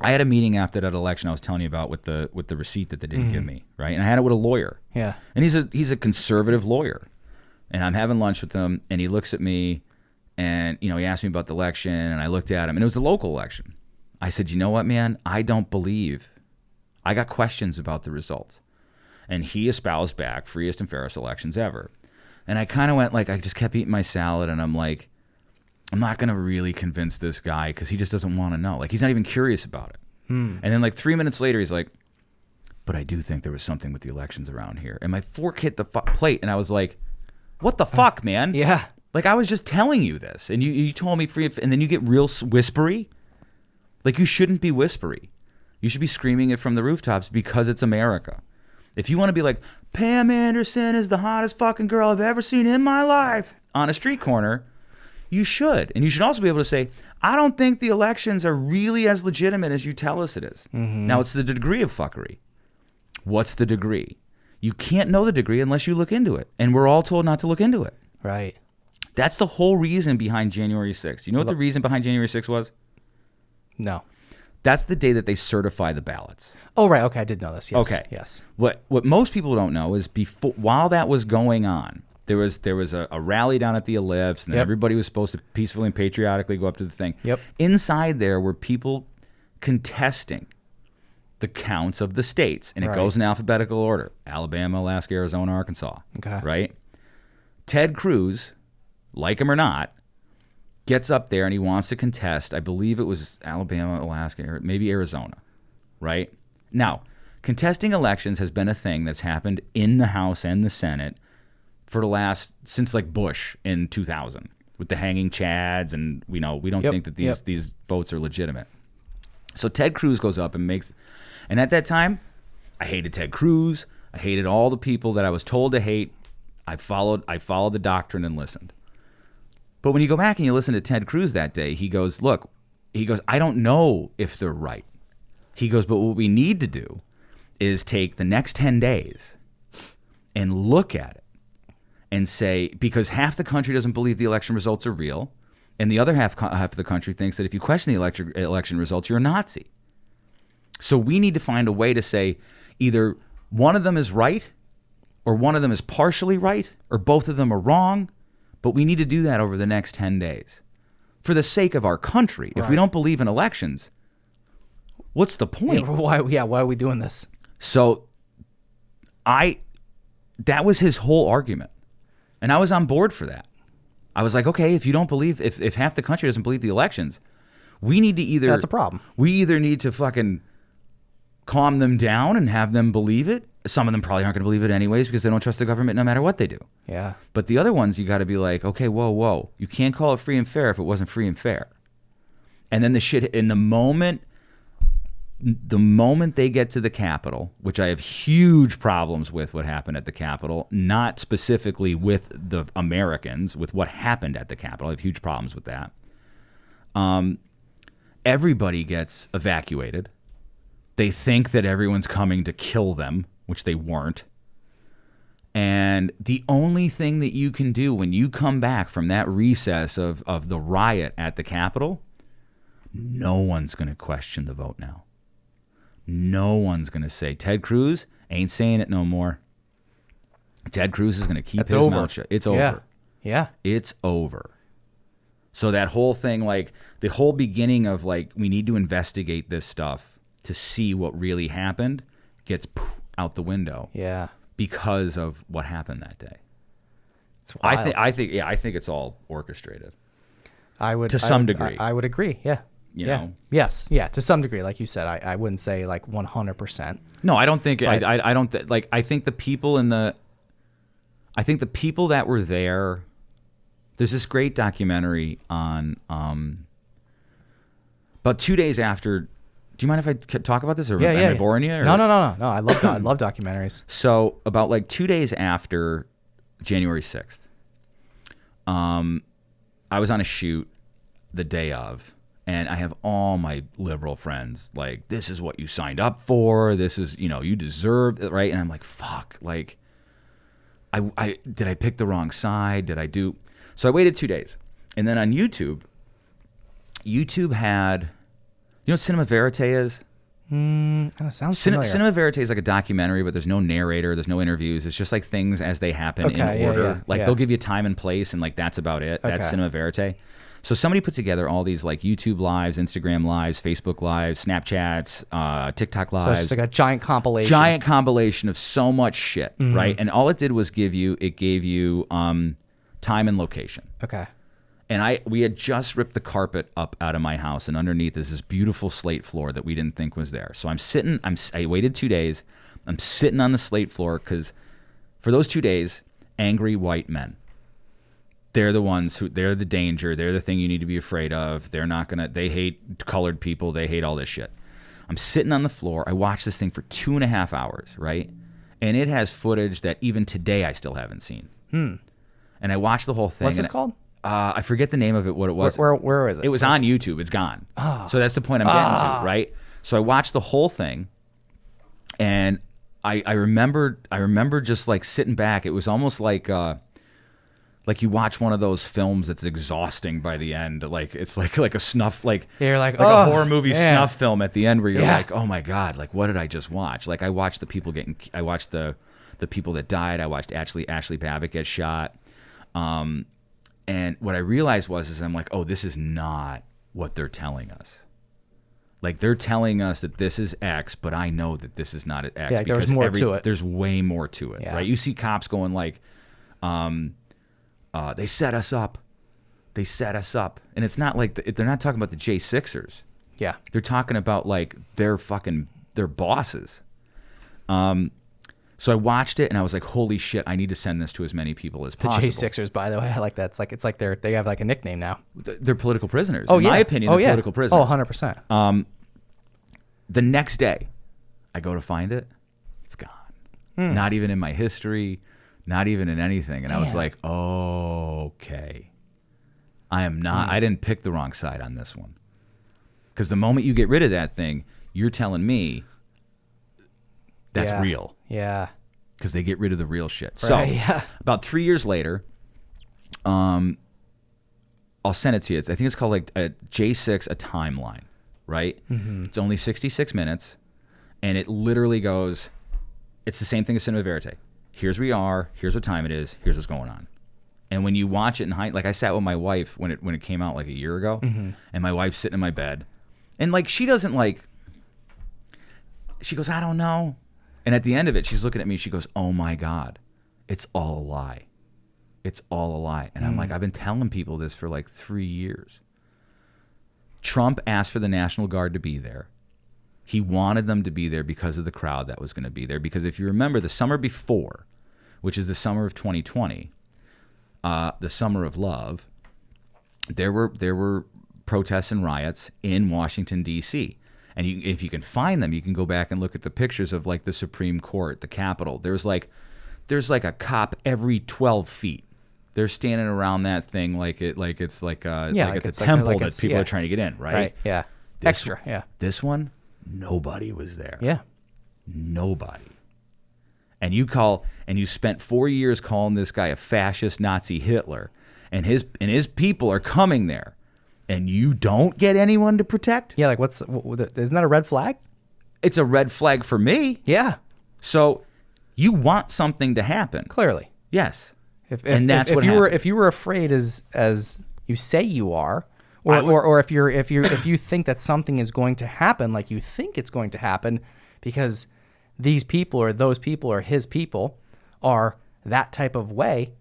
after that election I was telling you about with the receipt that they didn't give me, right? And I had it with a lawyer. Yeah. And he's a conservative lawyer. And I'm having lunch with him, and he looks at me, and he asked me about the election, and I looked at him, and it was the local election. I said, you know what, man? I got questions about the results. And he espoused back freest and fairest elections ever. And I kind of went like, I just kept eating my salad, and I'm like, I'm not going to really convince this guy because he just doesn't want to know. Like, he's not even curious about it. And then like 3 minutes later, he's like, but I do think there was something with the elections around here. And my fork hit the plate, and I was like, what the fuck, man? Yeah. Like, I was just telling you this, and you told me free, and then you get real whispery. Like, you shouldn't be whispery. You should be screaming it from the rooftops because it's America. If you want to be like, Pam Anderson is the hottest fucking girl I've ever seen in my life on a street corner, you should. And you should also be able to say, I don't think the elections are really as legitimate as you tell us it is. Now, it's the degree of fuckery. What's the degree? You can't know the degree unless you look into it. And we're all told not to look into it. Right. That's the whole reason behind January 6th. You know what the reason behind January 6th was? No. That's the day that they certify the ballots. Oh, right. Okay, I did know this. Yes. Okay. Yes. What most people don't know is while that was going on, there was a rally down at the Ellipse, and everybody was supposed to peacefully and patriotically go up to the thing. Yep. Inside there were people contesting the counts of the states, and it goes in alphabetical order: Alabama, Alaska, Arizona, Arkansas. Okay. Right. Ted Cruz, like him or not, gets up there and he wants to contest. I believe it was Alabama, Alaska, or maybe Arizona. Right. Now, contesting elections has been a thing that's happened in the House and the Senate for since like Bush in 2000 with the hanging chads, and we don't think that these votes are legitimate. So Ted Cruz goes up and and at that time, I hated Ted Cruz. I hated all the people that I was told to hate. I followed the doctrine and listened. But when you go back and you listen to Ted Cruz that day, he goes, I don't know if they're right. He goes, but what we need to do is take the next 10 days and look at it and say, because half the country doesn't believe the election results are real, and the other half of the country thinks that if you question the election results, you're a Nazi. So we need to find a way to say either one of them is right or one of them is partially right or both of them are wrong, but we need to do that over the next 10 days for the sake of our country. Right. If we don't believe in elections, what's the point? Why are we doing this? So that was his whole argument. And I was on board for that. I was like, okay, if you don't believe, if half the country doesn't believe the elections, we need to either... That's a problem. We either need to fucking calm them down and have them believe it. Some of them probably aren't going to believe it anyways because they don't trust the government no matter what they do. Yeah. But the other ones, you got to be like, okay, whoa. You can't call it free and fair if it wasn't free and fair. And then the moment they get to the Capitol, which I have huge problems with what happened at the Capitol, not specifically with the Americans, with what happened at the Capitol. I have huge problems with that. Everybody gets evacuated. They think that everyone's coming to kill them, which they weren't. And the only thing that you can do when you come back from that recess of the riot at the Capitol, no one's going to question the vote now. No one's going to say, Ted Cruz ain't saying it no more. Ted Cruz is going to keep his mouth shut. It's over. Yeah. It's over. So that whole thing, like the whole beginning of like, we need to investigate this stuff to see what really happened, gets out the window. Yeah. Because of what happened that day. It's wild. I think it's all orchestrated. To some degree. I would agree. Yeah. You know? Yes. Yeah. To some degree, like you said, I wouldn't say like 100%. No, I don't think. I don't like. I think the people I think the people that were there. There's this great documentary on. About 2 days after. Do you mind if I talk about this, or am I boring you? Or? No. I love documentaries. So about like 2 days after January 6th, I was on a shoot the day of, and I have all my liberal friends like, this is what you signed up for. This is, you deserve it, right? And I'm like, fuck, like, I did I pick the wrong side? Did I do? So I waited 2 days, and then on YouTube had. You know what Cinema Verite is? Sounds familiar. Cinema Verite is like a documentary, but there's no narrator, there's no interviews. It's just like things as they happen in order. They'll give you time and place, and like that's about it. That's Cinema Verite. So somebody put together all these like YouTube lives, Instagram lives, Facebook lives, Snapchats, TikTok lives. So it's just like a giant compilation. Giant compilation of so much shit, right? And all it did was gave you time and location. Okay. And we had just ripped the carpet up out of my house, and underneath is this beautiful slate floor that we didn't think was there. So I waited 2 days. I'm sitting on the slate floor because for those 2 days, angry white men. They're the ones they're the danger. They're the thing you need to be afraid of. They hate colored people. They hate all this shit. I'm sitting on the floor. I watched this thing for 2.5 hours, right? And it has footage that even today I still haven't seen. And I watched the whole thing. What's this called? I forget the name of it, what it was. Where is it? It was on YouTube. It's gone. Oh. So that's the point I'm getting to, right? So I watched the whole thing, and I remember just like sitting back. It was almost like you watch one of those films that's exhausting by the end. Like it's like a snuff, you're like a horror movie snuff film at the end where you're like, oh my god, like what did I just watch? Like I watched the people the people that died. I watched Ashley Babbitt get shot. And what I realized is I'm like, oh, this is not what they're telling us. Like they're telling us that this is X, but I know that this is not at X. Yeah, there's more to it. There's way more to it, right? You see cops going like, they set us up. They set us up. And it's not like, they're not talking about the JSixers. Yeah. They're talking about like their bosses. So I watched it and I was like, "Holy shit! I need to send this to as many people as possible." The JSixers, by the way, I like that. It's like they have like a nickname now. They're political prisoners. In my opinion, they're political prisoners. 100%. The next day, I go to find it. It's gone. Not even in my history. Not even in anything. And I was like, "Oh, okay. I am not. I didn't pick the wrong side on this one." Because the moment you get rid of that thing, you're telling me that's real. Yeah. Because they get rid of the real shit. Right, so about 3 years later, I'll send it to you. I think it's called like a JSix, a timeline, right? Mm-hmm. It's only 66 minutes, and it literally goes, it's the same thing as Cinema Verite. Here's where we are. Here's what time it is. Here's what's going on. And when you watch it in hindsight, like I sat with my wife when it came out like a year ago, and my wife's sitting in my bed, and like she doesn't like, she goes, I don't know. And at the end of it, she's looking at me. She goes, "Oh my God, it's all a lie. It's all a lie." And I'm like, I've been telling people this for like 3 years. Trump asked for the National Guard to be there. He wanted them to be there because of the crowd that was going to be there. Because if you remember the summer before, which is the summer of 2020, the summer of love, there were protests and riots in Washington, D.C., and if you can find them, you can go back and look at the pictures of like the Supreme Court, the Capitol. There's like a cop every 12 feet. They're standing around that thing like it's a temple that people are trying to get in, right? Right. Yeah. Extra. This one, nobody was there. Yeah. Nobody. and you spent 4 years calling this guy a fascist Nazi Hitler, and his people are coming there, and you don't get anyone to protect? Yeah, like isn't that a red flag? It's a red flag for me. Yeah. So you want something to happen. Clearly. Yes. And that's what happened. If you were afraid as you say you are, or if you think that something is going to happen like you think it's going to happen because these people or those people or his people are that type of way,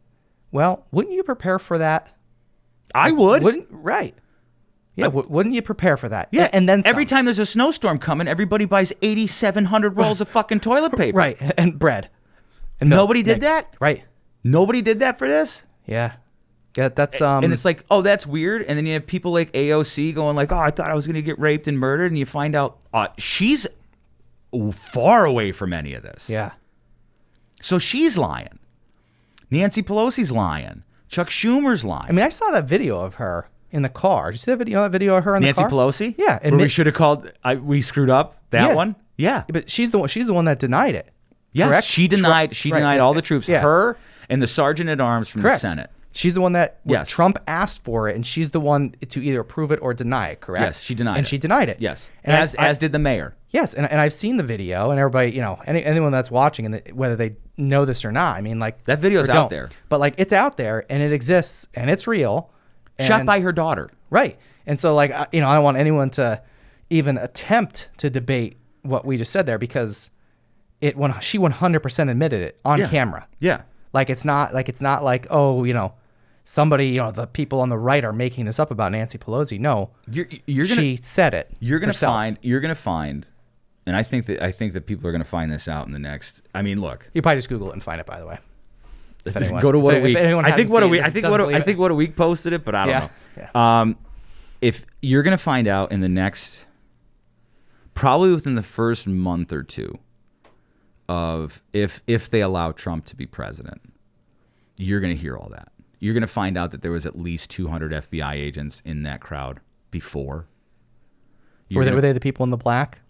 well, wouldn't you prepare for that? I would. Right. Yeah, wouldn't you prepare for that? Yeah, and then some. Every time there's a snowstorm coming, everybody buys 8,700 rolls of fucking toilet paper. Right, and bread. And nobody did that? Right. Nobody did that for this? Yeah. Yeah, that's and it's like, oh, that's weird. And then you have people like AOC going like, oh, I thought I was going to get raped and murdered, and you find out she's far away from any of this. Yeah. So she's lying. Nancy Pelosi's lying. Chuck Schumer's lying. I mean, I saw that video of her in the car. Did you see that video? That video of her in Nancy the car. Nancy Pelosi? Yeah. Where we should have called. We screwed up that one. Yeah. But she's the one that denied it. Yes. Correct? She denied all the troops. Yeah. Her and the sergeant at arms from the Senate. She's the one that yes. Trump asked for it, and she's the one to either approve it or deny it. Correct? Yes, she denied it. And she denied it. Yes. And as did the mayor. Yes, and I've seen the video, and everybody, anyone that's watching, and whether they know this or not, I mean, like that video's out there, but like it's out there and it exists and it's real. Shot by her daughter. Right. And so like I don't want anyone to even attempt to debate what we just said there because she 100% admitted it on camera. Yeah. Like it's not like oh somebody the people on the right are making this up about Nancy Pelosi. No, she said it. You're gonna find. And I think that people are going to find this out in the next. I mean, look. You probably just Google it and find it. By the way, go to What a Week. I think What a Week posted it, but I don't know. Yeah. If you're going to find out in the next, probably within the first month or two, of if they allow Trump to be president, you're going to hear all that. You're going to find out that there was at least 200 FBI agents in that crowd before. Were they the people in the black?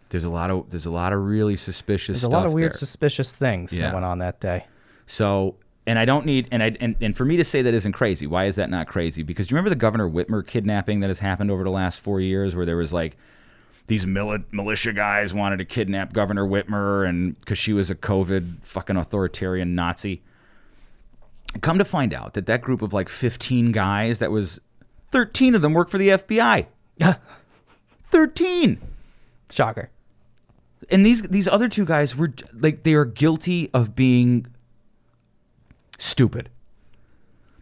There's a lot of really suspicious stuff. There's a lot of weird there. Suspicious things that went on that day. So, and I don't need and for me to say that isn't crazy. Why is that not crazy? Because you remember the Governor Whitmer kidnapping that has happened over the last 4 years, where there was like these militia guys wanted to kidnap Governor Whitmer and because she was a COVID fucking authoritarian Nazi. Come to find out that group of like 15 guys, that was 13 of them work for the FBI. 13. Shocker. And these other two guys were like, they are guilty of being stupid.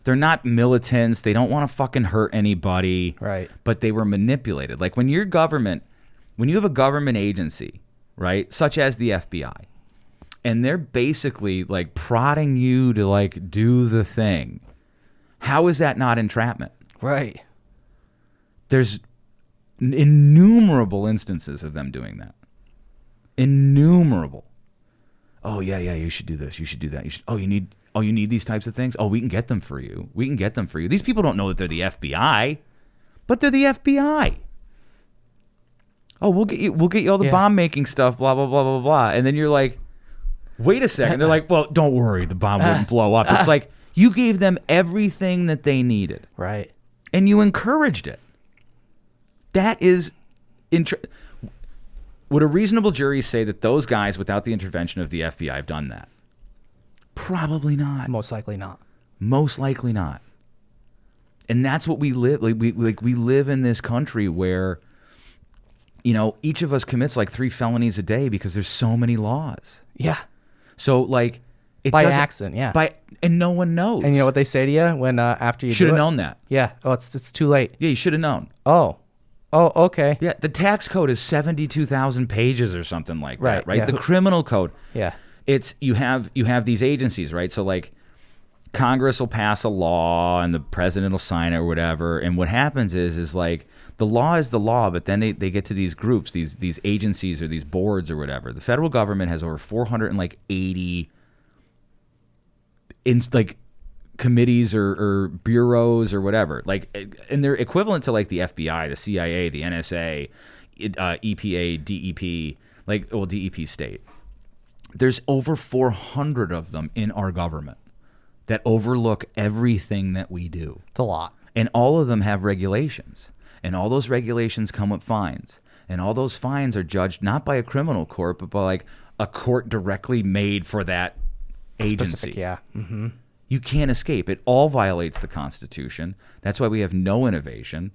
They're not militants. They don't want to fucking hurt anybody. Right. But they were manipulated. Like when you have a government agency, right, such as the FBI, and they're basically like prodding you to like do the thing, how is that not entrapment? Right. There's innumerable instances of them doing that. Innumerable. Oh yeah, you should do this. You should do that. You need these types of things. Oh, we can get them for you. These people don't know that they're the FBI, but they're the FBI. Oh, we'll get you all the bomb making stuff. Blah blah blah blah blah. And then you're like, wait a second. They're like, well, don't worry, the bomb wouldn't blow up. It's like you gave them everything that they needed, right? And you encouraged it. That is, would a reasonable jury say that those guys, without the intervention of the FBI, have done that? Probably not. Most likely not. Most likely not. And that's what we live. Like we live in this country where, each of us commits like 3 felonies a day because there's so many laws. Yeah. So like, by accident, yeah. And no one knows. And you know what they say to you when after you should have known that. Yeah. Oh, it's too late. Yeah, you should have known. Oh, okay. Yeah, the tax code is 72,000 pages or something like that, right? Yeah. The criminal code. Yeah. It's you have these agencies, right? So like Congress will pass a law and the president will sign it or whatever. And what happens is like the law is the law, but then they get to these groups, these agencies or these boards or whatever. The federal government has over 480 committees or bureaus or whatever, like, and they're equivalent to like the FBI, the CIA, the NSA, EPA, DEP, DEP state. There's over 400 of them in our government that overlook everything that we do. It's a lot. And all of them have regulations. And all those regulations come with fines. And all those fines are judged not by a criminal court, but by like a court directly made for that agency. Specific, yeah. Mm-hmm. You can't escape. It all violates the Constitution. That's why we have no innovation.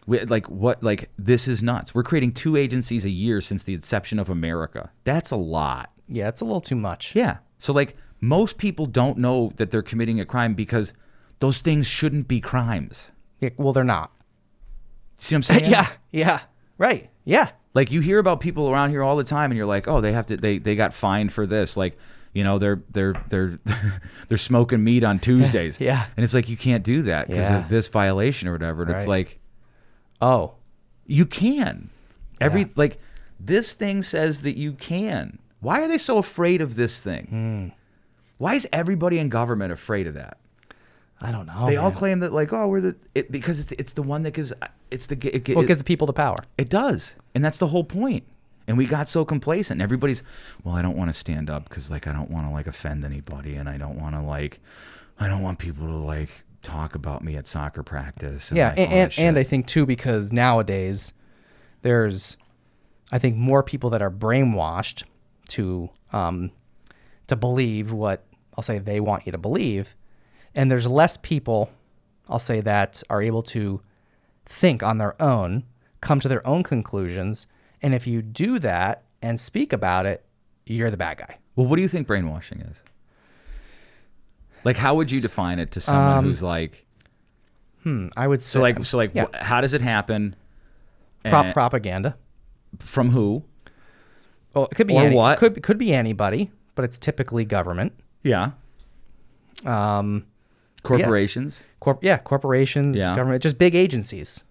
This is nuts. We're creating 2 agencies a year since the inception of America. That's a lot. Yeah, it's a little too much. Yeah. So like most people don't know that they're committing a crime because those things shouldn't be crimes. Yeah, well, they're not. See what I'm saying? Yeah. Right. Yeah. Like you hear about people around here all the time and you're like, oh, they got fined for this. Like, you know, they're smoking meat on Tuesdays. Yeah. And it's like you can't do that because of this violation or whatever. And it's like, oh, you can. Like this thing says that you can. Why are they so afraid of this thing? Why is everybody in government afraid of that? I don't know. They all claim that like, oh, because it's the one that gives it gives the people the power. It does, and that's the whole point. And we got so complacent. Everybody's, well, I don't want to stand up because like I don't want to like offend anybody, and I don't want people to like talk about me at soccer practice. And and I think too because nowadays there's, I think more people that are brainwashed to believe what I'll say they want you to believe. And there's less people, I'll say, that are able to think on their own, come to their own conclusions. And if you do that and speak about it, you're the bad guy. Well, what do you think brainwashing is? Like, how would you define it to someone who's like... I would say... How does it happen? Propaganda. From who? Well, it could be what? Could be anybody, but it's typically government. Yeah. Corporations. Corporations, government, just big agencies.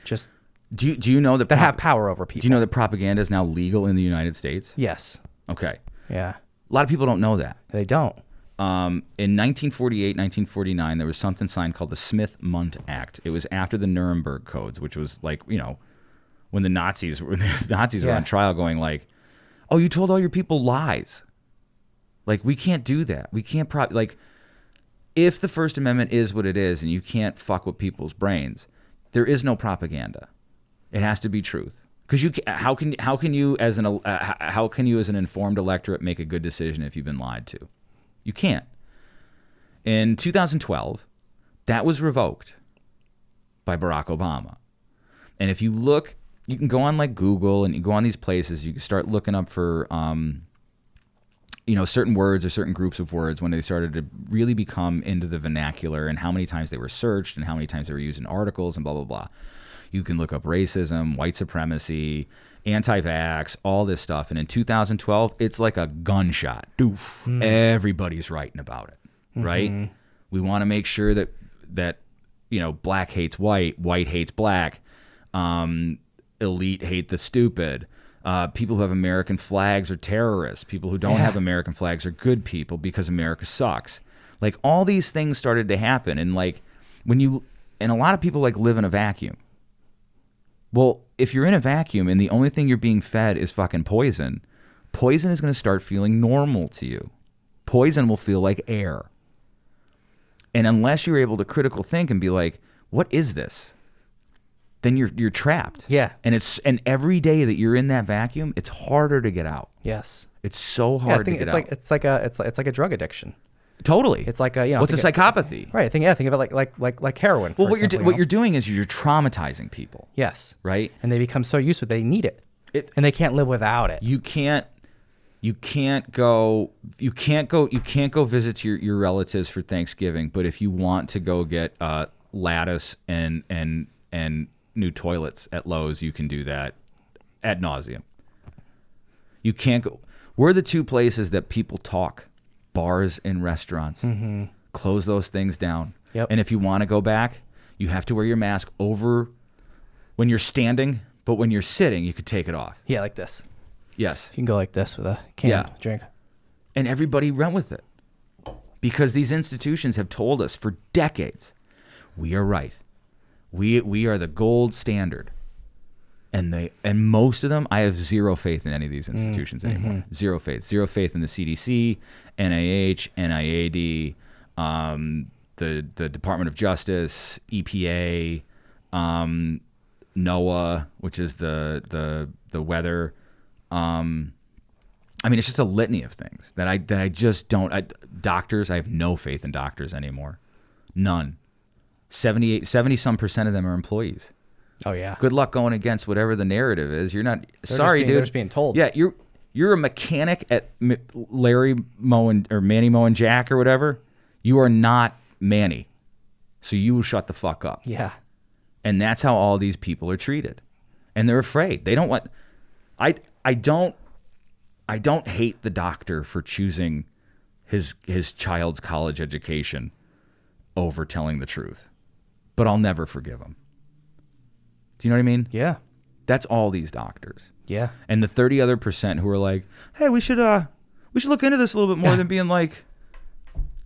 Just do you know that have power over people? Do you know that propaganda is now legal in the United States? Yes. Okay. Yeah. A lot of people don't know that. They don't. In 1948, 1949, there was something signed called the Smith-Mundt Act. It was after the Nuremberg Codes, which was like, you know, when the Nazis were on trial going like, oh, you told all your people lies. Like, we can't do that. We can't if the First Amendment is what it is and you can't fuck with people's brains, there is no propaganda. It has to be truth. Because how can you as an informed electorate make a good decision if you've been lied to? You can't. In 2012, that was revoked by Barack Obama. And if you look, you can go on like Google and you go on these places, you can start looking up for certain words or certain groups of words when they started to really become into the vernacular and how many times they were searched and how many times they were used in articles and blah, blah, blah. You can look up racism, white supremacy, anti-vax, all this stuff. And in 2012, it's like a gunshot. Doof. Everybody's writing about it, right? We want to make sure that black hates white, white hates black, elite hate the stupid. People who have American flags are terrorists. People who don't have American flags are good people because America sucks. Like all these things started to happen, and like and a lot of people like live in a vacuum. Well, if you're in a vacuum and the only thing you're being fed is fucking poison is going to start feeling normal to you. Poison will feel like air. And unless you're able to critical think and be like, what is this? Then you're trapped. Yeah. And every day that you're in that vacuum, it's harder to get out. Yes. It's so hard to get out. It's like a drug addiction. Totally. It's like a what's a psychopathy? Right. Think of it like heroin. Well, what you're doing is you're traumatizing people. Yes. Right. And they become so used to it, they need it. And they can't live without it. You can't go visit your relatives for Thanksgiving, but if you want to go get lattice and new toilets at Lowe's, you can do that ad nauseum. You can't go. We're the two places that people talk. Bars and restaurants. Close those things down. Yep. And if you want to go back, you have to wear your mask over when you're standing, but when you're sitting, you could take it off. Yeah, like this. Yes. You can go like this with a can drink. And everybody went with it. Because these institutions have told us for decades, we are right. We are the gold standard. And most of them, I have zero faith in any of these institutions anymore. Zero faith. Zero faith in the CDC, NIH, NIAID, the Department of Justice, EPA, NOAA, which is the weather. I mean, it's just a litany of things that I just don't. Doctors, I have no faith in doctors anymore. None. 70-some% of them are employees. Oh yeah. Good luck going against whatever the narrative is. You're not. Dude. They're just being told. Yeah, you're a mechanic at Larry mowing or Manny mowing Jack or whatever. You are not Manny, so you will shut the fuck up. Yeah. And that's how all these people are treated, and they're afraid. They don't want. I don't hate the doctor for choosing his child's college education over telling the truth, but I'll never forgive him. Do you know what I mean? Yeah. That's all these doctors. Yeah. And the 30 other % who are like, hey, we should look into this a little bit more than being like,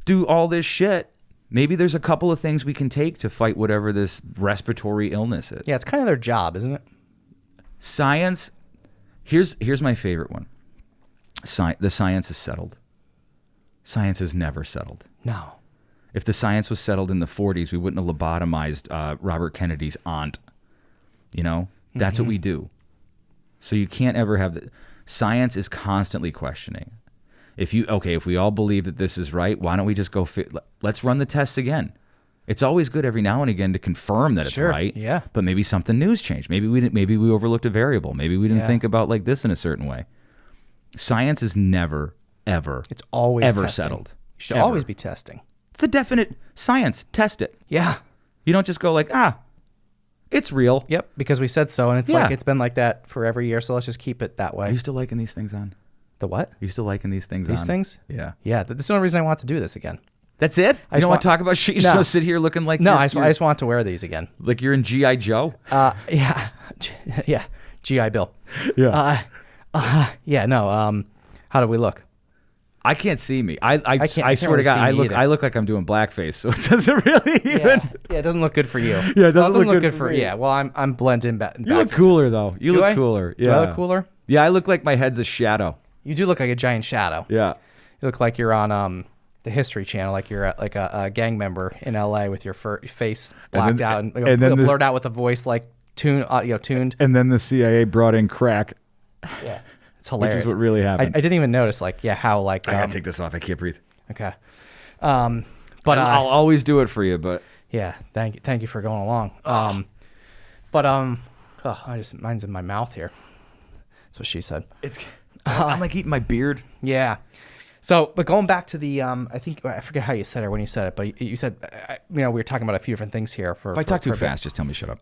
do all this shit. Maybe there's a couple of things we can take to fight whatever this respiratory illness is. Yeah, it's kind of their job, isn't it? Science. Here's my favorite one. The science is settled. Science is never settled. No. If the science was settled in the 40s, we wouldn't have lobotomized Robert Kennedy's aunt. You know, that's what we do. So you can't ever have science is constantly questioning. If we all believe that this is right, why don't we just go let's run the tests again. It's always good every now and again to confirm that it's right. Yeah. But maybe something new's changed. Maybe we overlooked a variable. Maybe we didn't think about like this in a certain way. Science is never, ever, it's always ever testing. settled. You should Ever. always be testing. The definite science. Test it. Yeah. You don't just go like, it's real. Yep, because we said so, and it's Yeah. like it's been like that for every year, so let's just keep it that way. Are you still liking these things on? The what? Are you still liking these things These on? things? Yeah. Yeah, that's the only reason I want to do this again. That's it? You don't want to talk about shit? You're No. supposed to sit here looking like No, you're, I just want to wear these again. like you're in G.I. Joe? Yeah. Yeah. G.I. Bill. Yeah. Yeah, no, how do we look? I can't see me. I can't swear to really God, see me either. I look like I'm doing blackface, so it doesn't really even. Yeah, it doesn't look good for you. Yeah, it doesn't look good for for me. yeah. Well, I'm blending back. You look cooler though. You Do look I? cooler. Yeah. Do I look cooler? Yeah, I look like my head's a shadow. You do look like a giant shadow. Yeah. You look like you're on the History Channel, like you're like a gang member in L.A. with your face blacked out and then blurred out with a voice like tuned. And then the CIA brought in crack. Yeah, it's hilarious. Which is what really happened. I didn't even notice, how I gotta take this off. I can't breathe. Okay. But I'll always do it for you, but yeah, thank you for going along. Mine's in my mouth here. That's what she said. I'm like eating my beard. Yeah. So, but going back to the, I forget how you said it when you said it, but you said, we were talking about a few different things here. If I talk too fast, just tell me shut up.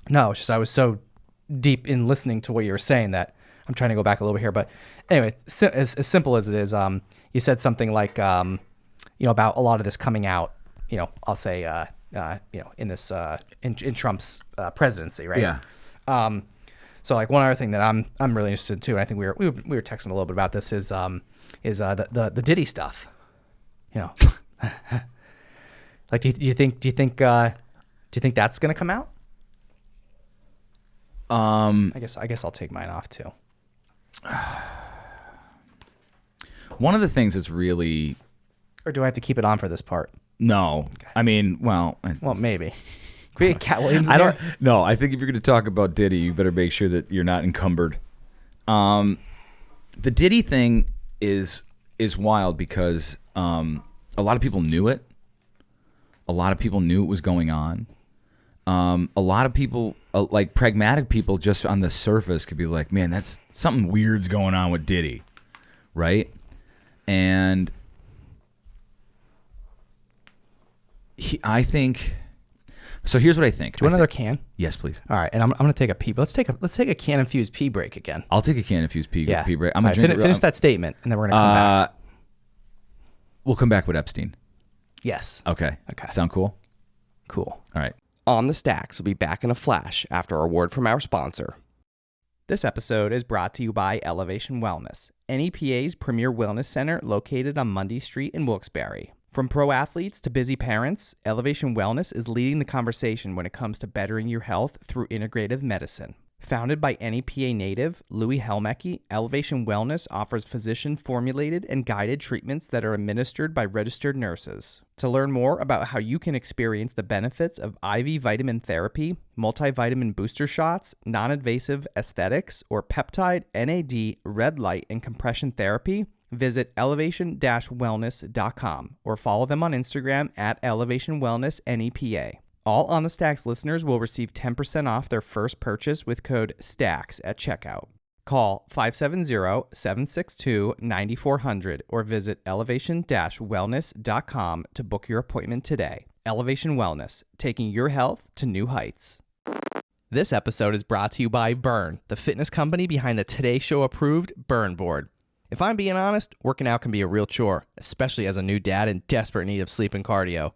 No, it's just I was so deep in listening to what you were saying that I'm trying to go back a little bit here. But anyway, as simple as it is, you said something like, about a lot of this coming out, I'll say, in this, in Trump's presidency, right? Yeah. So like one other thing that I'm really interested in too, and I think we were texting a little bit about this is the Diddy stuff. Like, do you think that's gonna come out? I guess I'll take mine off too. One of the things that's really, or do I have to keep it on for this part? no, okay. I mean, well, Maybe. Can we get Cat Williams in I don't. there? No, I think if you're going to talk about Diddy, you better make sure that you're not encumbered. The Diddy thing is wild because a lot of people knew it. A lot of people knew it was going on. A lot of people, like pragmatic people, just on the surface could be like, "Man, that's something weird's going on with Diddy," right? And I think. So here's what I think. Do you want another can? Yes, please. All right, and I'm gonna take a pee. Let's take a can infused pee break again. I'll take a can infused pee break. I'm gonna finish that statement, and then we're gonna come back. We'll come back with Epstein. Yes. Okay. Okay. Sound cool? Cool. All right. On the Stacks will be back in a flash after a word from our sponsor. This episode is brought to you by Elevation Wellness, NEPA's premier wellness center located on Mundy Street in Wilkes-Barre. From pro athletes to busy parents, Elevation Wellness is leading the conversation when it comes to bettering your health through integrative medicine. Founded by NEPA native Louis Helmecke, Elevation Wellness offers physician-formulated and guided treatments that are administered by registered nurses. To learn more about how you can experience the benefits of IV vitamin therapy, multivitamin booster shots, non-invasive aesthetics, or peptide, NAD, red light, and compression therapy, visit elevation-wellness.com or follow them on Instagram at Elevation Wellness NEPA. All On the Stacks listeners will receive 10% off their first purchase with code STACKS at checkout. Call 570-762-9400 or visit elevation-wellness.com to book your appointment today. Elevation Wellness, taking your health to new heights. This episode is brought to you by Burn, the fitness company behind the Today Show approved Burn board. If I'm being honest, working out can be a real chore, especially as a new dad in desperate need of sleep and cardio.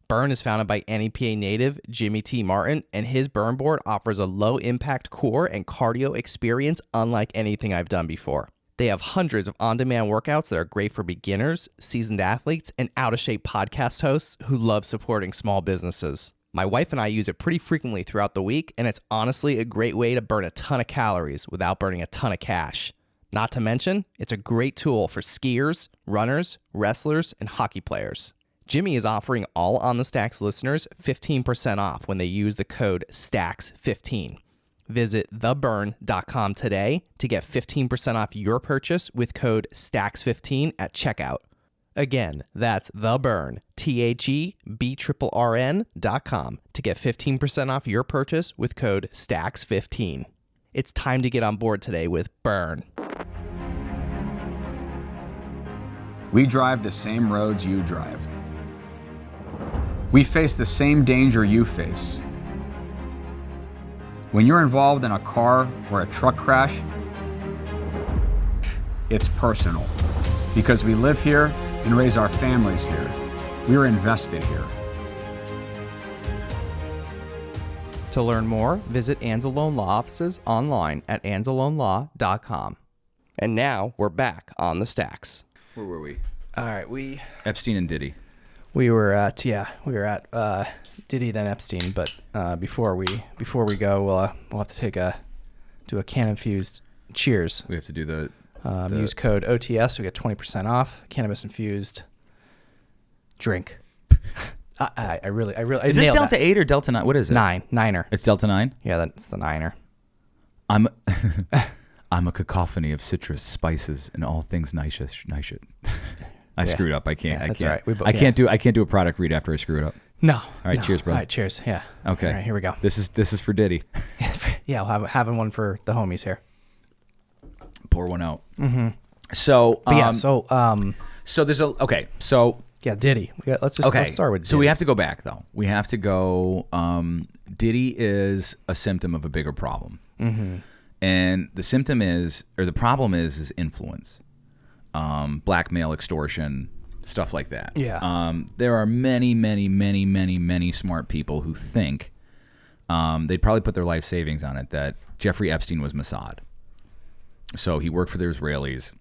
Burn is founded by NEPA native Jimmy T. Martin, and his Burn board offers a low-impact core and cardio experience unlike anything I've done before. They have hundreds of on-demand workouts that are great for beginners, seasoned athletes, and out-of-shape podcast hosts who love supporting small businesses. My wife and I use it pretty frequently throughout the week, and it's honestly a great way to burn a ton of calories without burning a ton of cash. Not to mention, it's a great tool for skiers, runners, wrestlers, and hockey players. Jimmy is offering all On the Stacks listeners 15% off when they use the code STACKS15. Visit theburn.com today to get 15% off your purchase with code STACKS15 at checkout. Again, that's theburn, THEBRRN.com to get 15% off your purchase with code STACKS15. It's time to get on board today with Burn. We drive the same roads you drive. We face the same danger you face. When you're involved in a car or a truck crash, it's personal. Because we live here and raise our families here. We're invested here. To learn more, visit Anzalone Law offices online at anzalonelaw.com. And now we're back on the stacks. Where were we? All right, Epstein and Diddy. We were at Diddy then Epstein, but before we go, we'll have to do a can infused cheers. We have to do the use code OTS. We get 20% off cannabis infused drink. I really is this Delta 8 or Delta 9? What is it? Niner. It's Delta 9? Yeah, that's the Niner. I'm a cacophony of citrus, spices, and all things nice. I screwed up. I can't. That's I can't. all right. I can't do a product read after I screw it up. No. All right. Cheers, bro. All right. Cheers. Yeah. Okay. All right. Here we go. This is for Diddy. Yeah, we'll having one for the homies here. Pour one out. Mm-hmm. So, so there's yeah, Diddy. Let's start with Diddy. So we have to go back though. We have to go. Diddy is a symptom of a bigger problem, and the problem is influence. Blackmail, extortion, stuff like that. Yeah. There are many smart people who think they'd probably put their life savings on it that Jeffrey Epstein was Mossad. So he worked for the Israelis,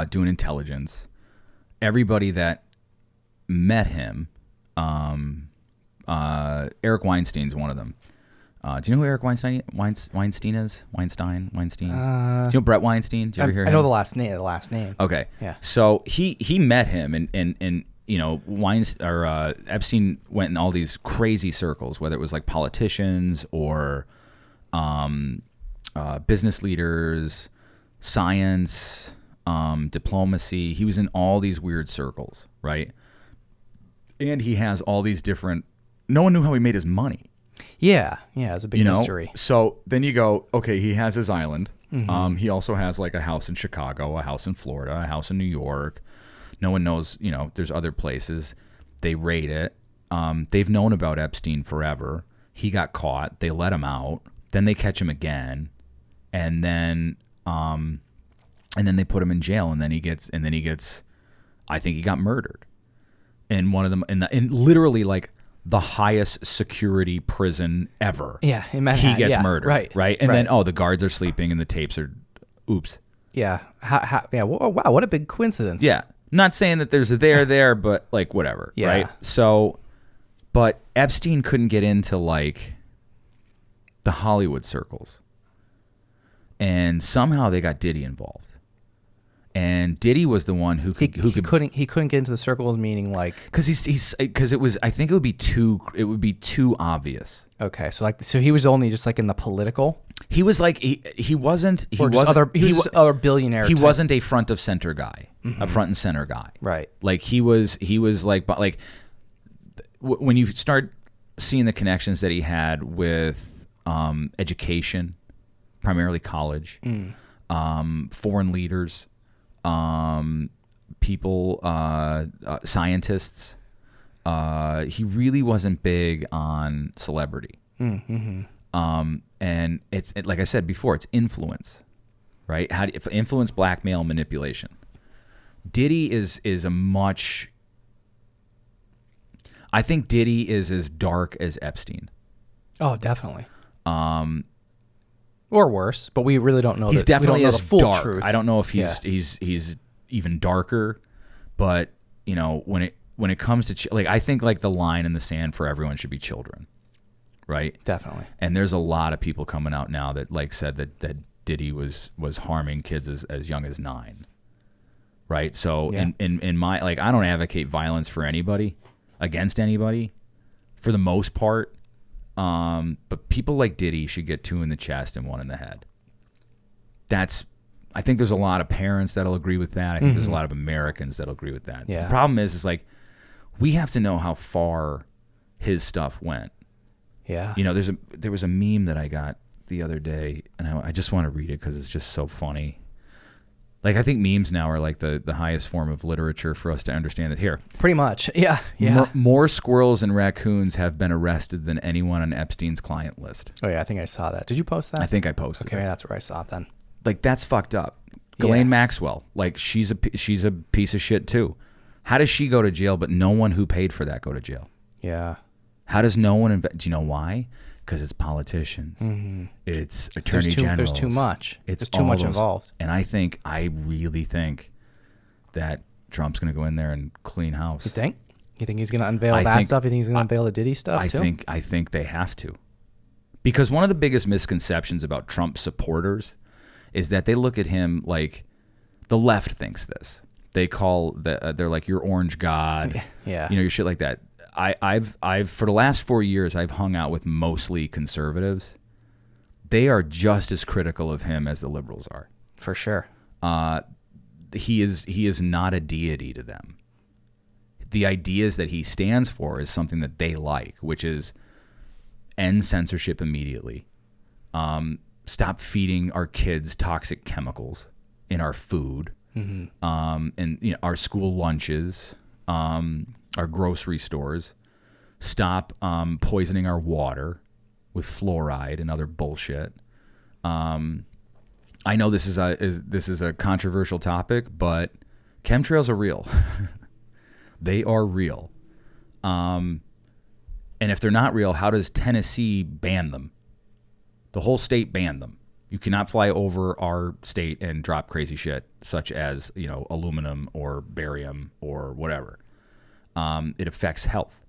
doing intelligence. Everybody that met him, Eric Weinstein's one of them. Do you know who Eric Weinstein is? Weinstein? Do you know Brett Weinstein? Did you ever hear him? I know the last name. Okay. Yeah. So he met him and you know, Epstein went in all these crazy circles, whether it was like politicians or business leaders, science, diplomacy. He was in all these weird circles, right? And he has all these different. No one knew how he made his money. Yeah, it's a big mystery. So then you go, okay, he has his island. He also has like a house in Chicago, a house in Florida, a house in New York. No one knows, you know, there's other places. They raid it. They've known about Epstein forever. He got caught. They let him out. Then they catch him again. And then they put him in jail. And then he gets, I think he got murdered. In one of them, in literally like the highest security prison ever. Yeah, in Manhattan. He gets murdered. Right. And then, the guards are sleeping and the tapes are, oops. Yeah. Yeah. Wow. What a big coincidence. Yeah. Not saying that there's a there, but like whatever. Yeah. Right. So, but Epstein couldn't get into like the Hollywood circles. and somehow they got Diddy involved. And Diddy was the one who he couldn't get into the circles, meaning like because it was, I think it would be too obvious. Okay, so he was only just like in the political. He was like he wasn't other billionaire. He type. wasn't a front of center guy, a front and center guy. Right. Like he was like, but like when you start seeing the connections that he had with education, primarily college, foreign leaders, people, scientists. He really wasn't big on celebrity. And it's like I said before, it's influence, right? How do you influence, blackmail, manipulation? Diddy is a much. I think Diddy is as dark as Epstein. Oh, definitely. Or worse, but we really don't know. He's definitely the full dark. truth. I don't know if he's even darker, but you know when it comes to like I think like the line in the sand for everyone should be children, right? Definitely. And there's a lot of people coming out now that like said that Diddy was harming kids as young as 9, right? So in my like I don't advocate violence for anybody, against anybody, for the most part. But people like Diddy should get 2 in the chest and 1 in the head. I think there's a lot of parents that'll agree with that. I think there's a lot of Americans that'll agree with that. Yeah. The problem is like, we have to know how far his stuff went. Yeah. You know, there was a meme that I got the other day, and I just want to read it because it's just so funny. Like, I think memes now are like the highest form of literature for us to understand it. Here. Pretty much. Yeah. Yeah. More squirrels and raccoons have been arrested than anyone on Epstein's client list. Oh, yeah. I think I saw that. Did you post that? I think I posted Okay, it. that's where I saw it then. Like, that's fucked up. Ghislaine Maxwell, like, she's a piece of shit, too. How does she go to jail, but no one who paid for that go to jail? Yeah. How does no one do you know why? Because it's politicians. It's attorney generals. There's too much. There's too much involved. And I really think that Trump's going to go in there and clean house. You think? You think he's going to unveil stuff? You think he's going to unveil the Diddy stuff too? I think they have to. Because one of the biggest misconceptions about Trump supporters is that they look at him like the left thinks this. They call they're like your orange god. Yeah. You know, your shit like that. I've for the last 4 years I've hung out with mostly conservatives. They are just as critical of him as the liberals are. For sure. He is not a deity to them. The ideas that he stands for is something that they like, which is end censorship immediately. Stop feeding our kids toxic chemicals in our food, and our school lunches, our grocery stores. Stop poisoning our water with fluoride and other bullshit. I know this is a controversial topic, but chemtrails are real. They are real. And if they're not real, how does Tennessee ban them? The whole state banned them. You cannot fly over our state and drop crazy shit, such as aluminum or barium or whatever. It affects health,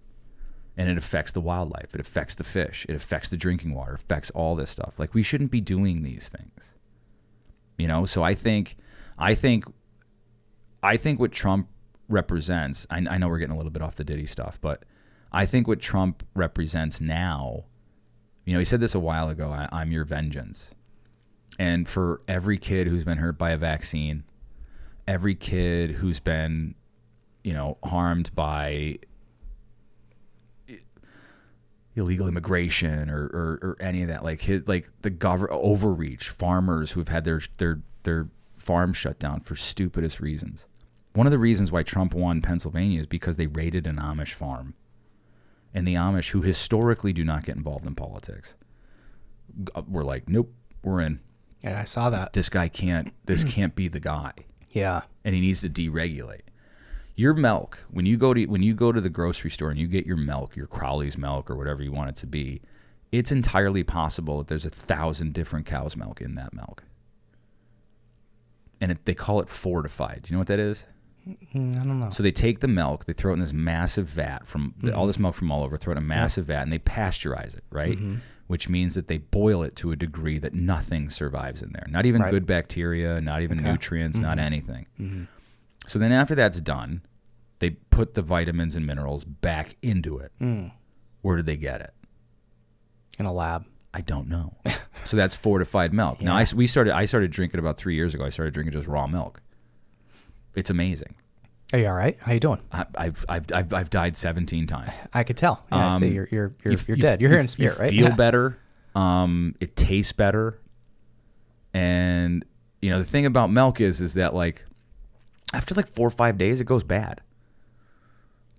and it affects the wildlife. It affects the fish. It affects the drinking water. It affects all this stuff. Like, we shouldn't be doing these things. So I think what Trump represents. I know we're getting a little bit off the Diddy stuff, but I think what Trump represents now. He said this a while ago. I'm your vengeance. And for every kid who's been hurt by a vaccine, every kid who's been, harmed by illegal immigration or any of that, the overreach, farmers who've had their farms shut down for stupidest reasons. One of the reasons why Trump won Pennsylvania is because they raided an Amish farm. And the Amish, who historically do not get involved in politics, were like, nope, we're in. Yeah, I saw that. This can't be the guy. Yeah. And he needs to deregulate. Your milk, when you go to the grocery store and you get your milk, your Crowley's milk or whatever you want it to be, it's entirely possible that there's 1,000 different cow's milk in that milk. And they call it fortified. Do you know what that is? I don't know. So they take the milk, they throw it in this massive vat all this milk from all over, throw it in a massive vat, and they pasteurize it, right? which means that they boil it to a degree that nothing survives in there. Not even good bacteria, not even nutrients, not anything. So then after that's done, they put the vitamins and minerals back into it. Where did they get it? In a lab. I don't know. So that's fortified milk. Now I started drinking about 3 years ago. I started drinking just raw milk. It's amazing. Are you all right? How you doing? I've died 17 times. I could tell. Yeah, so you're dead. You're here in spirit, right? You feel better. It tastes better. And the thing about milk is that like after like 4 or 5 days, it goes bad.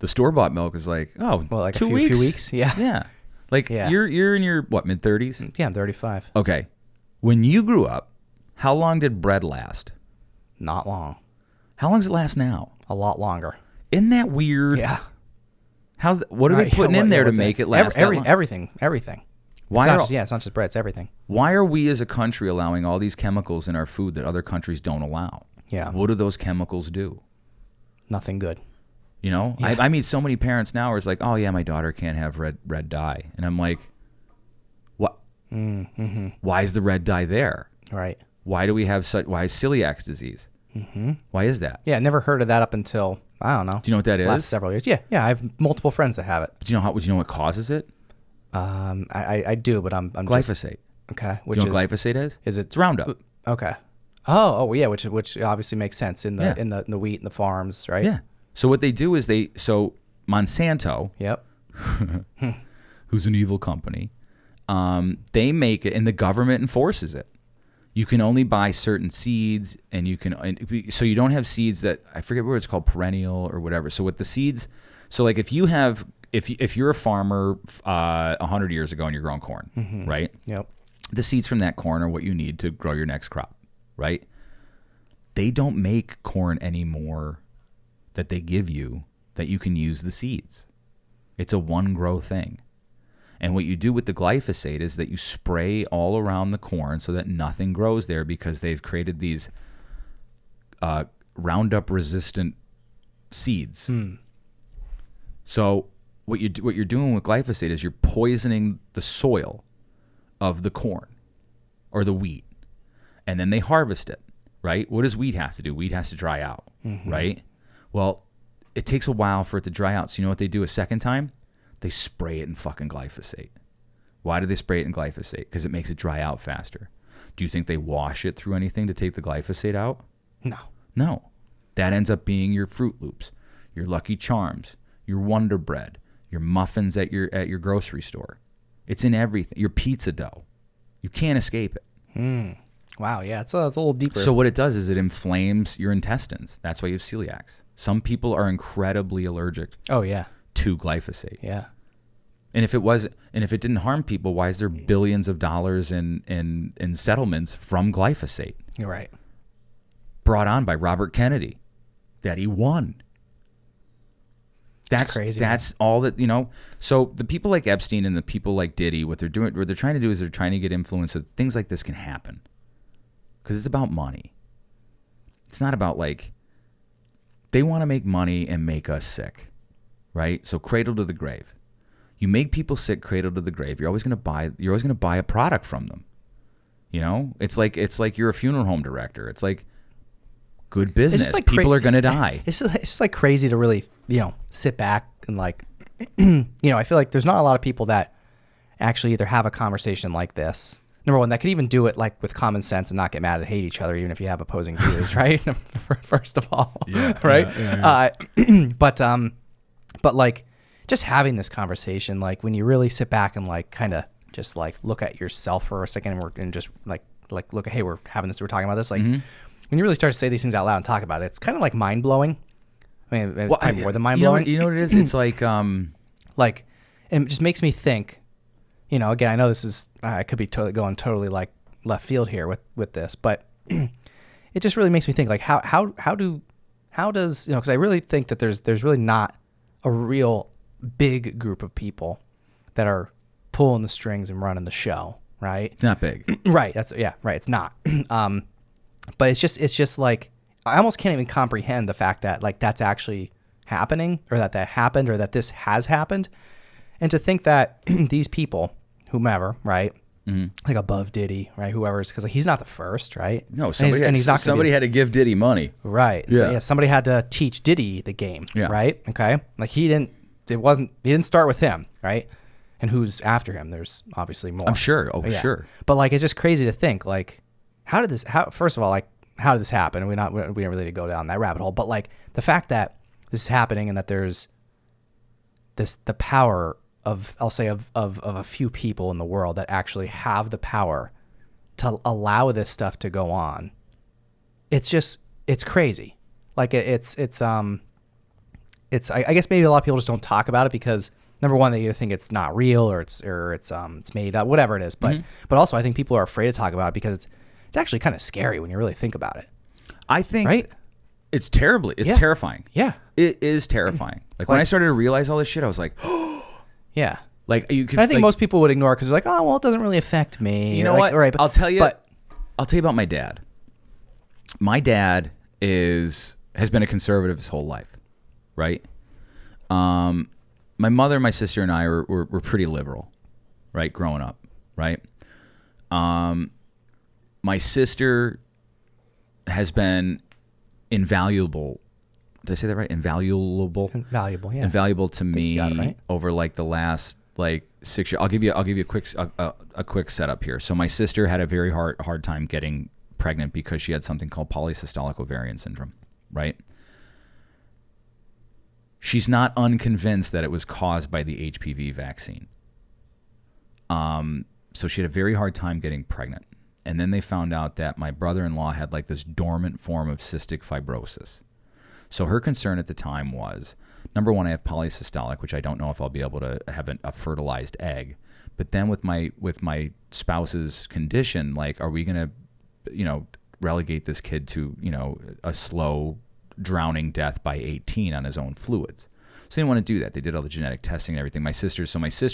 The store-bought milk is like, like 2 weeks? A few weeks? Yeah. Yeah. Like you're in your mid-30s? Yeah, I'm 35. Okay. When you grew up, how long did bread last? Not long. How long does it last now? A lot longer. Isn't that weird? Yeah. What are they putting in there to make it last that long? Everything. Why it's not just bread, it's everything. Why are we as a country allowing all these chemicals in our food that other countries don't allow? Yeah. What do those chemicals do? Nothing good. Yeah. I meet so many parents now where it's like, oh yeah, my daughter can't have red dye. And I'm like, what? Mm-hmm. Why is the red dye there? Right. Why do we have why is celiac disease? Mm-hmm. Why is that? Yeah, I never heard of that up until, I don't know. Do you know what that is? Last several years. Yeah, I have multiple friends that have it. But do you know what causes it? I do, but I'm glyphosate. Okay. Do you know what glyphosate is? It's Roundup. Okay. Oh yeah, which obviously makes sense in the wheat and the farms, right? Yeah. So what they do is Monsanto, yep, who's an evil company, they make it and the government enforces it. You can only buy certain seeds, and so you don't have seeds that I forget what it's called, perennial or whatever. So with the seeds, so like if you're a farmer 100 years ago and you're growing corn, right? Yep. The seeds from that corn are what you need to grow your next crop, right? They don't make corn anymore that they give you that you can use the seeds. It's a one grow thing. And what you do with the glyphosate is that you spray all around the corn so that nothing grows there because they've created these Roundup resistant seeds. So what you're doing with glyphosate is you're poisoning the soil of the corn or the wheat. And then they harvest it, right? What does wheat have to do? Wheat has to dry out, right? Well, it takes a while for it to dry out. So you know what they do a second time? They spray it in fucking glyphosate. Why do they spray it in glyphosate? Because it makes it dry out faster. Do you think they wash it through anything to take the glyphosate out? No. That ends up being your Fruit Loops, your Lucky Charms, your Wonder Bread, your muffins at your grocery store. It's in everything. Your pizza dough. You can't escape it. Wow, yeah, it's a little deeper. So what it does is it inflames your intestines. That's why you have celiacs. Some people are incredibly allergic. Oh yeah. To glyphosate. Yeah. And if it didn't harm people, why is there billions of dollars in settlements from glyphosate? You're right. Brought on by Robert Kennedy, that he won. That's crazy. That's all that, So the people like Epstein and the people like Diddy, what they're trying to do is they're trying to get influence so things like this can happen. Because it's about money. It's not about they want to make money and make us sick, right? So cradle to the grave. You make people sick, cradle to the grave. You're always going to buy a product from them. It's like you're a funeral home director. It's like good business. People are going to die. It's just like crazy to really, sit back and I feel like there's not a lot of people that actually either have a conversation like this. Number one, that could even do it with common sense and not get mad and hate each other, even if you have opposing views, right? First of all, right? Yeah. But just having this conversation, when you really sit back and kind of just look at yourself for a second and just look at, hey, we're having this, we're talking about this. When you really start to say these things out loud and talk about it, it's kind of mind blowing. I mean, it's probably more than mind blowing. You know what it is? It's and it just makes me think. Again, I know this is I could be going totally left field here with this, but it just really makes me think how does because I really think that there's really not a real big group of people that are pulling the strings and running the show, right? It's not big, right? Right. It's not, but it's just I almost can't even comprehend the fact that that's actually happening, or that happened, or that this has happened, and to think that these people whomever, right? Like above Diddy, right? Whoever's, because like, he's not the first, right? No, somebody had to give Diddy money. Right. Yeah. So, somebody had to teach Diddy the game, Yeah. right? Okay. Like he didn't start with him, right? And who's after him? There's obviously more. I'm sure. Oh, Yeah. sure. But like, it's just crazy to think, like, first of all, like, how did this happen? We don't really need to go down that rabbit hole, but like the fact that this is happening and that there's the power of, I'll say, of a few people in the world that actually have the power to allow this stuff to go on. It's crazy. Like I guess maybe a lot of people just don't talk about it because number one, they either think it's not real or it's made up, whatever it is. But also I think people are afraid to talk about it because it's actually kind of scary when you really think about it. I think right? It's terrifying. Yeah. It is terrifying. Like when I started to realize all this shit, I was like, yeah. Like you could. And I think most people would ignore it because they're like, oh, well, it doesn't really affect me. You know like, what? All right, I'll tell you about my dad. My dad has been a conservative his whole life, right? My mother, my sister, and I were pretty liberal, right, growing up, right? My sister has been invaluable. Did I say that right? Invaluable, yeah. Invaluable to me right. over like the last 6 years. I'll give you a quick setup here. So my sister had a very hard time getting pregnant because she had something called polycystic ovarian syndrome, right? She's not unconvinced that it was caused by the HPV vaccine. So she had a very hard time getting pregnant. And then they found out that my brother-in-law had like this dormant form of cystic fibrosis. So her concern at the time was, number one, I have polycystic, which I don't know if I'll be able to have a fertilized egg. But then with my spouse's condition, like, are we going to, relegate this kid to, a slow drowning death by 18 on his own fluids? So they didn't want to do that. They did all the genetic testing and everything. My sister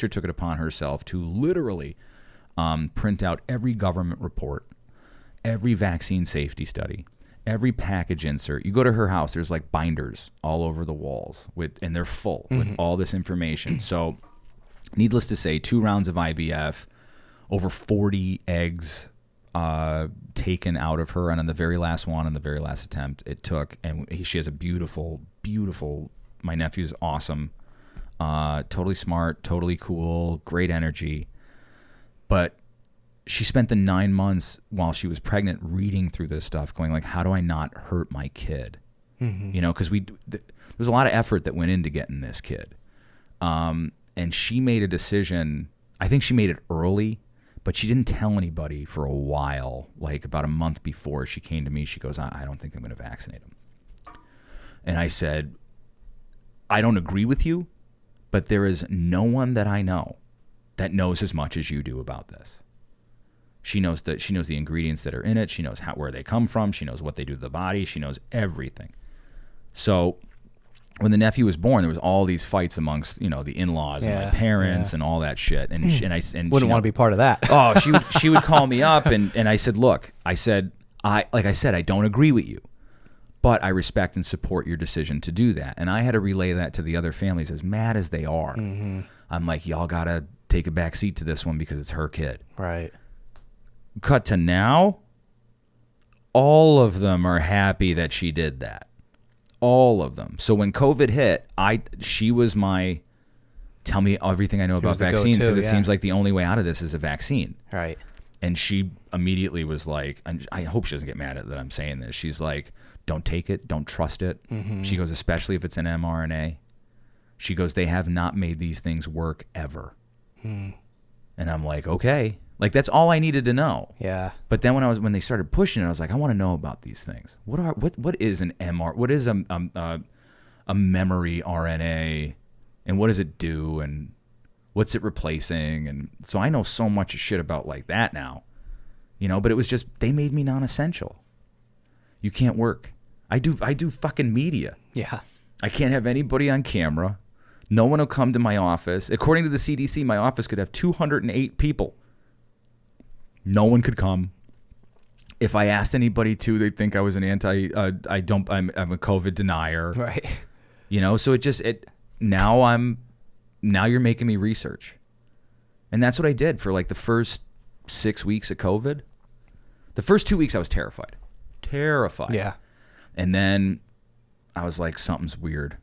took it upon herself to literally print out every government report, every vaccine safety study, every package insert. You go to her house, there's like binders all over the walls and they're full with all this information. So needless to say, 2 rounds of IVF, over 40 eggs taken out of her. And on the very last one, on the very last attempt it took, and she has a beautiful, my nephew's awesome, totally smart, totally cool, great energy. But she spent the 9 months while she was pregnant reading through this stuff, going like, how do I not hurt my kid? Because there's a lot of effort that went into getting this kid. And she made a decision. I think she made it early, but she didn't tell anybody for a while, like about a month before she came to me. She goes, I don't think I'm going to vaccinate him. And I said, I don't agree with you, but there is no one that I know that knows as much as you do about this. She knows the ingredients that are in it. She knows where they come from. She knows what they do to the body. She knows everything. So when the nephew was born, there was all these fights amongst, the in-laws and my parents and all that shit. And wouldn't want to be part of that. Oh, she would call me up and I said, look, I don't agree with you, but I respect and support your decision to do that. And I had to relay that to the other families, as mad as they are. I'm like, y'all gotta take a back seat to this one because it's her kid. Right. Cut to now, all of them are happy that she did that. All of them. So when COVID hit, she was my tell me everything I know about vaccines, because it seems like the only way out of this is a vaccine. Right. And she immediately was like, and I hope she doesn't get mad at that I'm saying this. She's like, don't take it. Don't trust it. She goes, especially if it's an mRNA. She goes, they have not made these things work ever. And I'm like, okay. Like, that's all I needed to know. Yeah. But then when they started pushing it, I was like, I want to know about these things. What is an mR? What is a memory RNA, and what does it do, and what's it replacing? And so I know so much shit about like that now, But it was just, they made me non-essential. You can't work. I do fucking media. Yeah. I can't have anybody on camera. No one will come to my office. According to the CDC, my office could have 208 people. No one could come. If I asked anybody to, they'd think I was an I'm a COVID denier. Right. So now you're making me research. And that's what I did for like the first 6 weeks of COVID. The first 2 weeks I was terrified. Yeah. And then I was like, something's weird.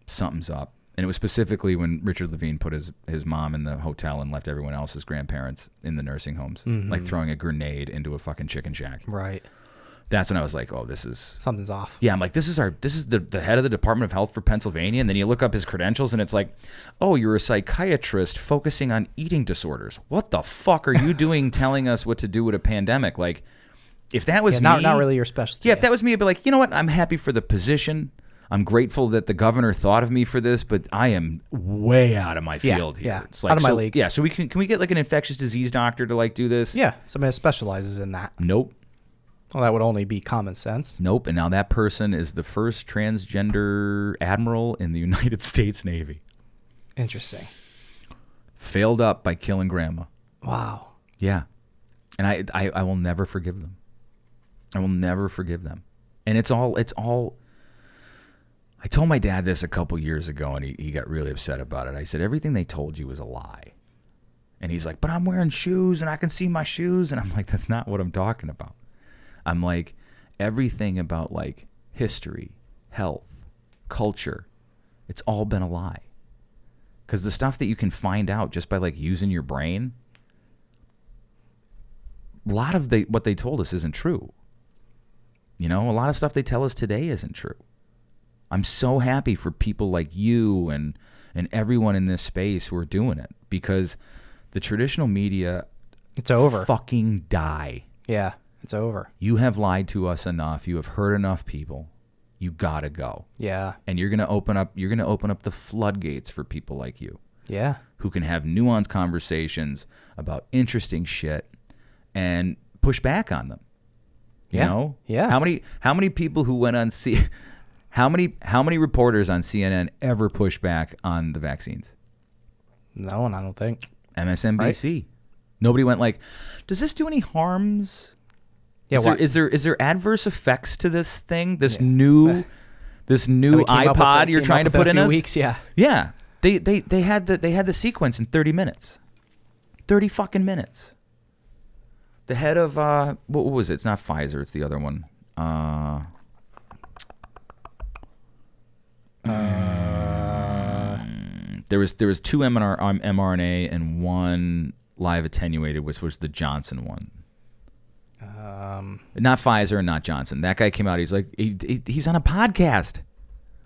Something's up. And it was specifically when Richard Levine put his mom in the hotel and left everyone else's grandparents in the nursing homes, like throwing a grenade into a fucking chicken shack. Right. That's when I was like, oh, this is... Something's off. Yeah, I'm like, this is the head of the Department of Health for Pennsylvania. And then you look up his credentials and it's like, oh, you're a psychiatrist focusing on eating disorders. What the fuck are you doing telling us what to do with a pandemic? Like, if that was me... Not really your specialty. Yeah, if that was me, I'd be like, you know what? I'm happy for the position. I'm grateful that the governor thought of me for this, but I am way out of my field here. Yeah, It's like, out of my league. Yeah, so can we get like an infectious disease doctor to like do this? Yeah, somebody that specializes in that. Nope. Well, that would only be common sense. Nope. And now that person is the first transgender admiral in the United States Navy. Interesting. Failed up by killing grandma. Wow. Yeah. And I will never forgive them. I will never forgive them. And it's all I told my dad this a couple years ago, and he got really upset about it. I said, everything they told you was a lie. And he's like, but I'm wearing shoes, and I can see my shoes. And I'm like, that's not what I'm talking about. I'm like, everything about, like, history, health, culture, it's all been a lie. Because the stuff that you can find out just by, like, using your brain, a lot of what they told us isn't true. You know, a lot of stuff they tell us today isn't true. I'm so happy for people like you and everyone in this space who are doing it, because the traditional media, it's over. Fucking die. Yeah, it's over. You have lied to us enough. You have hurt enough people. You gotta go. Yeah. And you're gonna open up the floodgates for people like you. Yeah. Who can have nuanced conversations about interesting shit and push back on them. You know? Yeah. How many people who went on How many reporters on CNN ever pushed back on the vaccines? No one, I don't think. MSNBC. Right? Nobody went like, does this do any harms? Yeah. Is there adverse effects to this thing? This new iPod you're trying to put in us? Weeks, yeah. Yeah. They had the sequence in 30 minutes. 30 fucking minutes. The head of what was it? It's not Pfizer. It's the other one. There was two mRNA and one live attenuated, which was the Johnson one. Not Pfizer and not Johnson. That guy came out. He's like, he's on a podcast.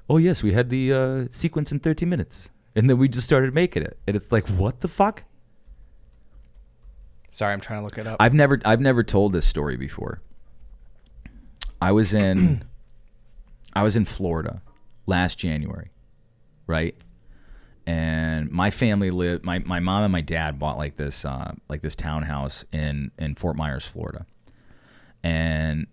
Oh yes, we had the sequence in 30 minutes, and then we just started making it. And it's like, what the fuck? Sorry, I'm trying to look it up. I've never told this story before. I was in Florida last January, right? And my family lived. My mom and my dad bought like this townhouse in Fort Myers, Florida, and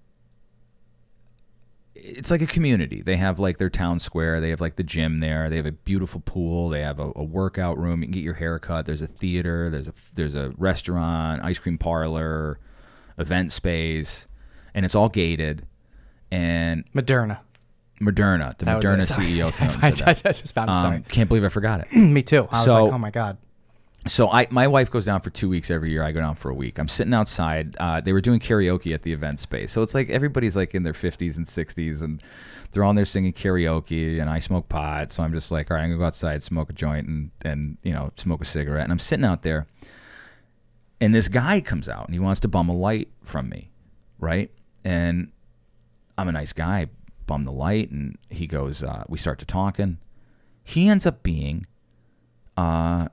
it's like a community. They have like their town square. They have like the gym there. They have a beautiful pool. They have a workout room. You can get your hair cut. There's a theater. There's a restaurant, ice cream parlor, event space, and it's all gated. And Moderna, the Moderna CEO came out and said that. I just found it. Sorry. Can't believe I forgot it. Me too. I was like, oh my God. So my wife goes down for 2 weeks every year. I go down for a week. I'm sitting outside. They were doing karaoke at the event space. So it's like everybody's like in their 50s and 60s, and they're all in there singing karaoke, and I smoke pot. So I'm just like, all right, I'm going to go outside, smoke a joint, and smoke a cigarette. And I'm sitting out there, and this guy comes out, and he wants to bum a light from me, right? And I'm a nice guy, bum the light, and he goes, we start to talking. He ends up being a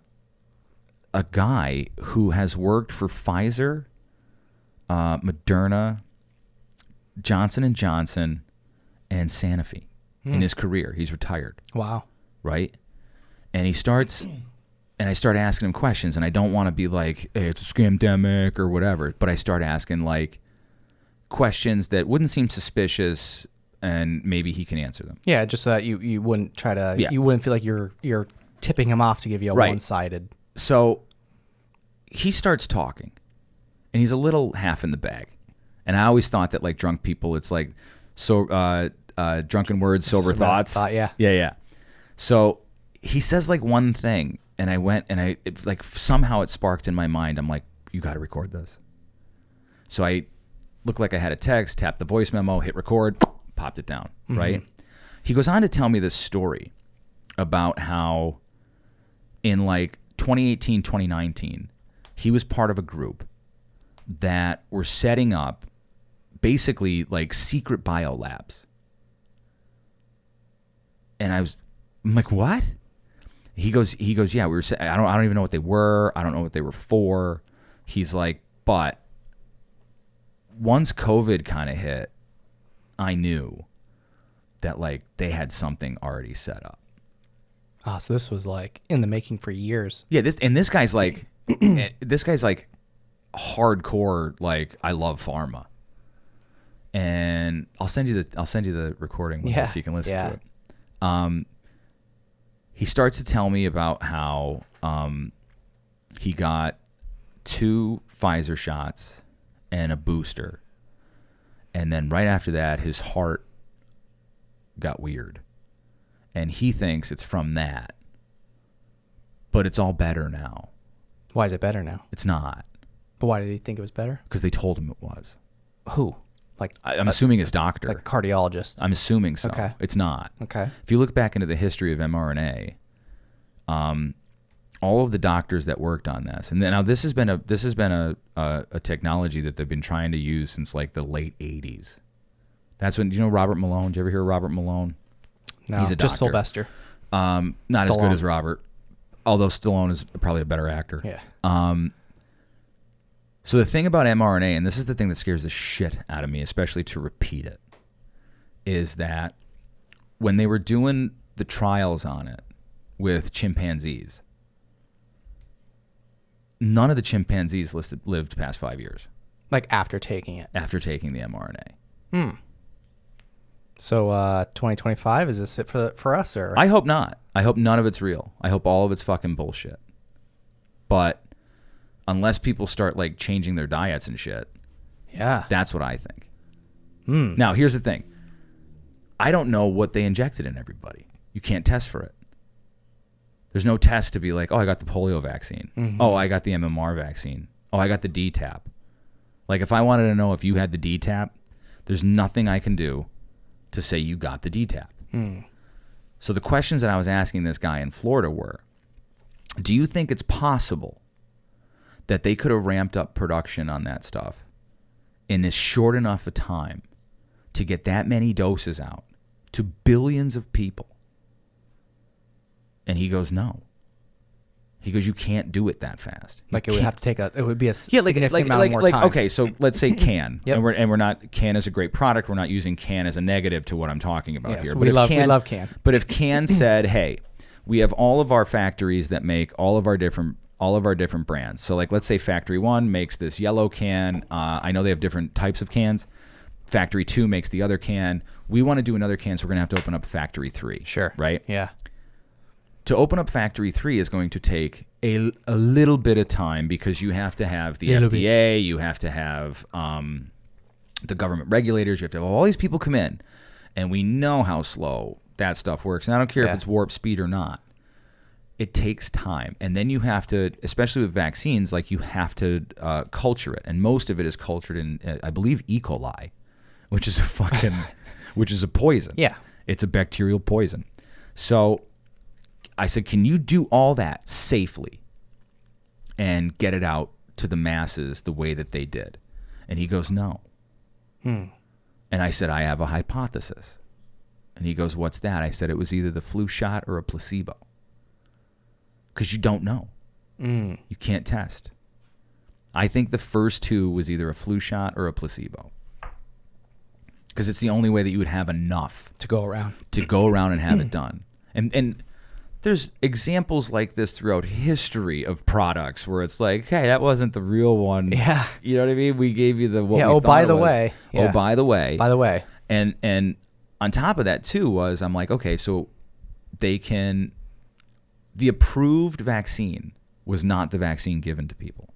guy who has worked for Pfizer, Moderna, Johnson & Johnson, and Sanofi in his career. He's retired. Wow. Right? And he starts, and I start asking him questions, and I don't want to be like, hey, it's a scamdemic or whatever, but I start asking like questions that wouldn't seem suspicious, and maybe he can answer them. Yeah, just so that you wouldn't try to, you wouldn't feel like you're tipping him off to give you a one-sided. So he starts talking, and he's a little half in the bag. And I always thought that like drunk people, it's like drunken words, sober thoughts. Yeah. Yeah. So he says like one thing, And I went and like somehow it sparked in my mind. I'm like, you got to record this. So I looked like I had a text, tapped the voice memo, hit record, popped it down, right? He goes on to tell me this story about how in like 2018, 2019, he was part of a group that were setting up basically like secret biolabs. And I'm like, what? He goes, yeah, we were, I don't even know what they were. I don't know what they were for. He's like, but once COVID kind of hit, I knew that like they had something already set up. Oh, so this was like in the making for years. Yeah, this guy's like, this guy's like hardcore. Like, I love pharma, and I'll send you the recording with this so you can listen to it. He starts to tell me about how he got 2 Pfizer shots and a booster, and then right after that, his heart got weird. And he thinks it's from that. But it's all better now. Why is it better now? It's not. But why did he think it was better? Because they told him it was. Who? Like I'm assuming his doctor. Like a cardiologist. I'm assuming so. Okay. It's not. Okay. If you look back into the history of mRNA, all of the doctors that worked on this, and now this has been a technology that they've been trying to use since like the late 80s. That's when, do you know Robert Malone? Did you ever hear of Robert Malone? No, he's a just doctor. Sylvester. Not Stallone. as good as Robert, although Stallone is probably a better actor. Yeah. So the thing about mRNA, and this is the thing that scares the shit out of me, especially to repeat it, is that when they were doing the trials on it with chimpanzees, none of the chimpanzees lived past 5 years. Like after taking it. After taking the mRNA. So 2025, is this it for us? Or I hope not. I hope none of it's real. I hope all of it's fucking bullshit. But unless people start like changing their diets and shit, yeah, that's what I think. Now, here's the thing. I don't know what they injected in everybody. You can't test for it. There's no test to be like, oh, I got the polio vaccine. Oh, I got the MMR vaccine. Oh, I got the DTaP. Like, if I wanted to know if you had the DTaP, there's nothing I can do to say you got the DTaP. So the questions that I was asking this guy in Florida were, do you think it's possible that they could have ramped up production on that stuff in as short enough a time to get that many doses out to billions of people? And he goes, no. He goes, you can't do it that fast. Like it would have to take it would be a significant amount more time. Okay, so let's say can. Yep. And we're not, can is a great product. We're not using can as a negative to what I'm talking about here. So But we if love can. But if can said, hey, we have all of our factories that make all of our different brands. So like, let's say Factory 1 makes this yellow can. I know they have different types of cans. Factory 2 makes the other can. We want to do another can, so we're going to have to open up Factory 3. Sure. Right? Yeah. To open up Factory 3 is going to take a little bit of time because you have to have the FDA, you have to have the government regulators, you have to have all these people come in. And we know how slow that stuff works. And I don't care if it's warp speed or not. It takes time. And then you have to, especially with vaccines, like you have to culture it. And most of it is cultured in, I believe, E. coli, which is which is a poison. Yeah. It's a bacterial poison. So I said, can you do all that safely and get it out to the masses the way that they did? And he goes, no. And I said, I have a hypothesis. And he goes, what's that? I said, it was either the flu shot or a placebo. Because you don't know. You can't test. I think the first 2 was either a flu shot or a placebo. Because it's the only way that you would have enough To go around and have it done. And there's examples like this throughout history of products where it's like, hey, that wasn't the real one. Yeah. You know what I mean? We gave you the what Yeah, we oh, thought by it the was. way. Yeah. Oh, by the way. By the way. And on top of that too was, I'm like, okay, so the approved vaccine was not the vaccine given to people.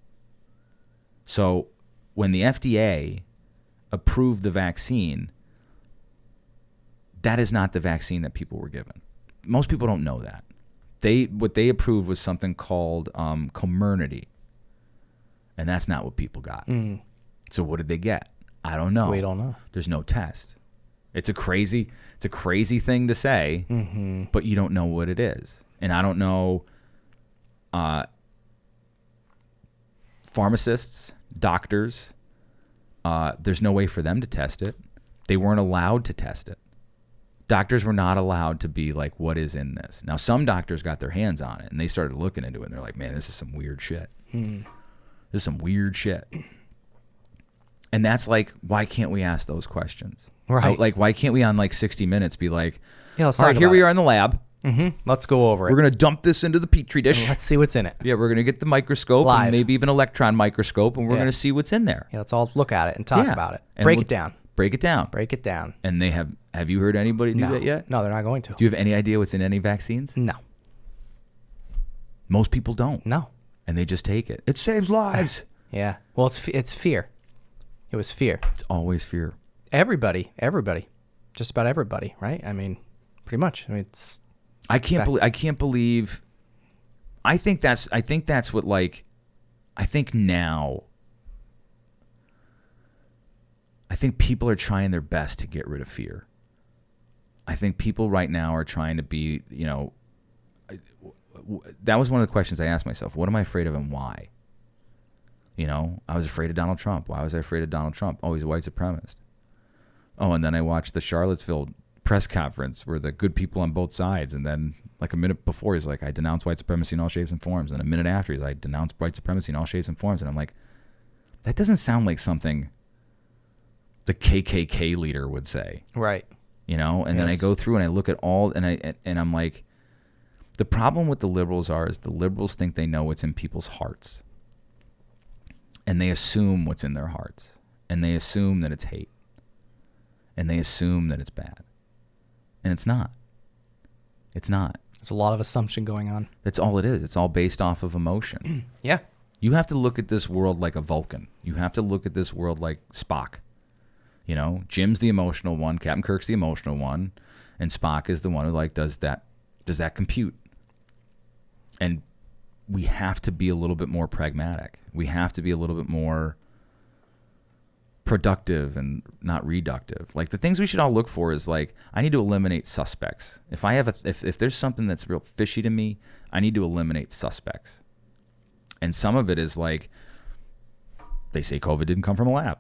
So when the FDA approved the vaccine, that is not the vaccine that people were given. Most people don't know that. what they approved was something called community, and that's not what people got. So what did they get? I don't know. We don't know. There's no test. It's a crazy thing to say, but you don't know what it is. And I don't know. Pharmacists, doctors, there's no way for them to test it. They weren't allowed to test it. Doctors were not allowed to be like, what is in this? Now, some doctors got their hands on it, and they started looking into it, and they're like, man, this is some weird shit. This is some weird shit. And that's like, why can't we ask those questions? Right. Like, why can't we on like 60 Minutes be like, Yeah, let's all talk right, here about we it. are in the lab. Let's go over it. We're going to dump this into the Petri dish. Let's see what's in it. Yeah, we're going to get the microscope Live. and maybe even electron microscope, and we're Yeah. going to see what's in there. Yeah, let's all look at it and talk Yeah. about it. And Break we'll it down. Break it down. Break it down. And they have you heard anybody do No. that yet? No, they're not going to. Do you have any idea what's in any vaccines? No. Most people don't. No. And they just take it. It saves lives. Yeah. Well, it's fear. It was fear. It's always fear. Everybody. Just about everybody, right? I mean, pretty much. I mean, it's I can't believe I think that's what, like, I think now I think people are trying their best to get rid of fear. I think people right now are trying to be, that was one of the questions I asked myself. What am I afraid of and why? I was afraid of Donald Trump. Why was I afraid of Donald Trump? Oh, he's a white supremacist. Oh, and then I watched the Charlottesville press conference where the good people on both sides, and then like a minute before he's like, I denounce white supremacy in all shapes and forms, and a minute after he's like, I denounce white supremacy in all shapes and forms, and I'm like, that doesn't sound like something the KKK leader would say. right. And then I go through and I look at all, and I'm like, the problem with the liberals is the liberals think they know what's in people's hearts, and they assume what's in their hearts, and they assume that it's hate, and they assume that it's bad, and it's not. It's not. There's a lot of assumption going on. That's all it is. It's all based off of emotion. Yeah. You have to look at this world like a Vulcan. You have to look at this world like Spock. Jim's the emotional one, Captain Kirk's the emotional one, and Spock is the one who like does that compute. And we have to be a little bit more pragmatic. We have to be a little bit more productive and not reductive. Like, the things we should all look for is like, I need to eliminate suspects. If I have if there's something that's real fishy to me, I need to eliminate suspects. And some of it is like, they say COVID didn't come from a lab.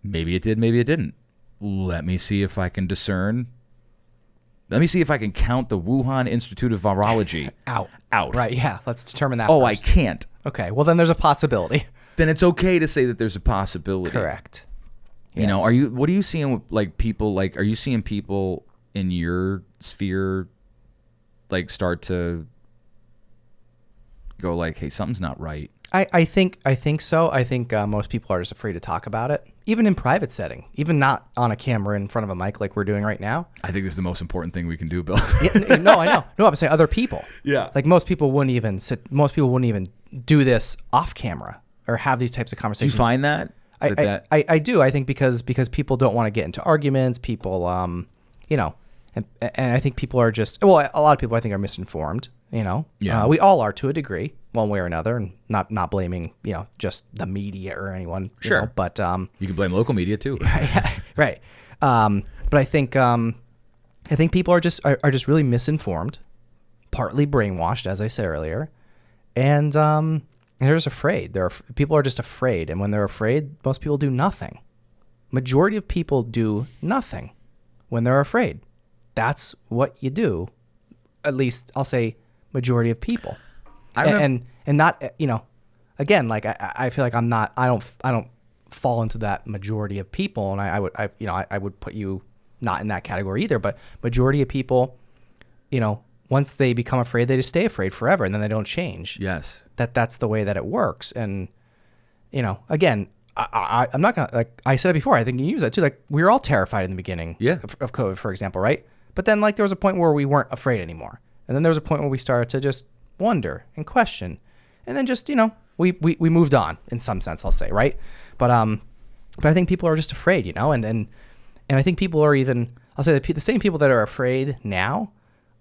Maybe it did, maybe it didn't. Let me see if I can discern. Let me see if I can count the Wuhan Institute of Virology Out. out. Right. Yeah. Let's determine that. Oh, first. I can't. Okay. Well, then there's a possibility. Then it's okay to say that there's a possibility. Correct. What Yes. are you seeing with like people, like, are you seeing people in your sphere like start to go like, hey, something's not right? I think so. I think most people are just afraid to talk about it, even in private setting, even not on a camera in front of a mic like we're doing right now. I think this is the most important thing we can do, Bill. No, I know. No, I'm saying other people. Yeah. Like most people wouldn't even do this off camera or have these types of Do you conversations. find that? I do. I think because people don't want to get into arguments. People, and I think people are just, well, a lot of people I think are misinformed. Yeah. We all are to a degree, one way or another, and not blaming just the media or anyone. Sure. But You can blame local media too. right. But I think people are just really misinformed, partly brainwashed, as I said earlier, and they're just afraid. People are just afraid, and when they're afraid, most people do nothing. Majority of people do nothing when they're afraid. That's what you do. At least I'll say majority of people. And not again, like I feel like I don't fall into that majority of people, and I would put you not in that category either. But majority of people, once they become afraid, they just stay afraid forever, and then they don't change. Yes. That's the way that it works. And again, I'm not gonna, like I said it before, I think you use that too. Like, we were all terrified in the beginning of COVID, for example, right? But then like there was a point where we weren't afraid anymore, and then there was a point where we started to just wonder and question, and then just we moved on in some sense, I'll say, right? But I think people are just afraid, and I think people are even, I'll say the same people that are afraid now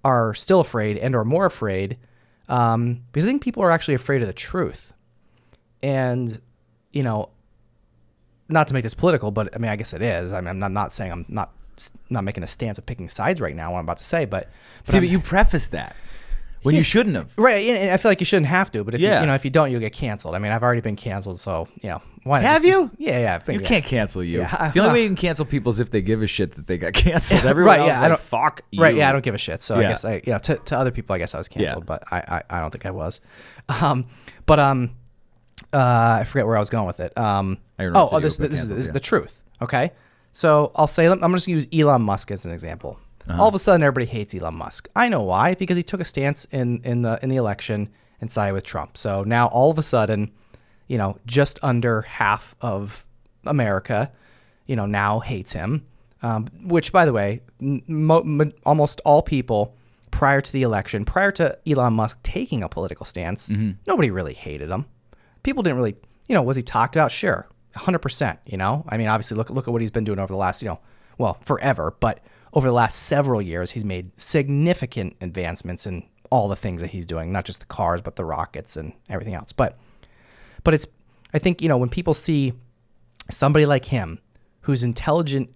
are still afraid and are more afraid because I think people are actually afraid of the truth. And, you know, not to make this political, but I mean, I guess it is. I mean, I'm not saying I'm not making a stance of picking sides right now, what I'm about to say, but you prefaced that when you shouldn't have. Right, and I feel like you shouldn't have to, but if Yeah. you know, if you don't, you'll get canceled. I mean, I've already been canceled, so, you know, why not? Have you? Yeah, I've been, You yeah. can't cancel you. Yeah. The only way you can cancel people is if they give a shit that they got canceled. Everyone Right, else yeah, is I like, don't- fuck you. Right, yeah, I don't give a shit. So I Yeah. guess to other people, I guess I was canceled, Yeah. but I don't think I was. I forget where I was going with it. interrupted This you, but is canceled, the truth. Okay, so I'll say I'm just gonna use Elon Musk as an example. All of a sudden, everybody hates Elon Musk. I know why, because he took a stance in the election and sided with Trump. So now all of a sudden, you know, just under half of America, you know, now hates him. Which, by the way, almost all people prior to the election, prior to Elon Musk taking a political stance, nobody really hated him. People didn't really, you know, was he talked about? Sure, 100%. You know, I mean, obviously, look at what he's been doing over the last, you know, well, forever, but over the last several years, he's made significant advancements in all the things that he's doing, not just the cars, but the rockets and everything else. But it's, I think, you know, when people see somebody like him, who's intelligent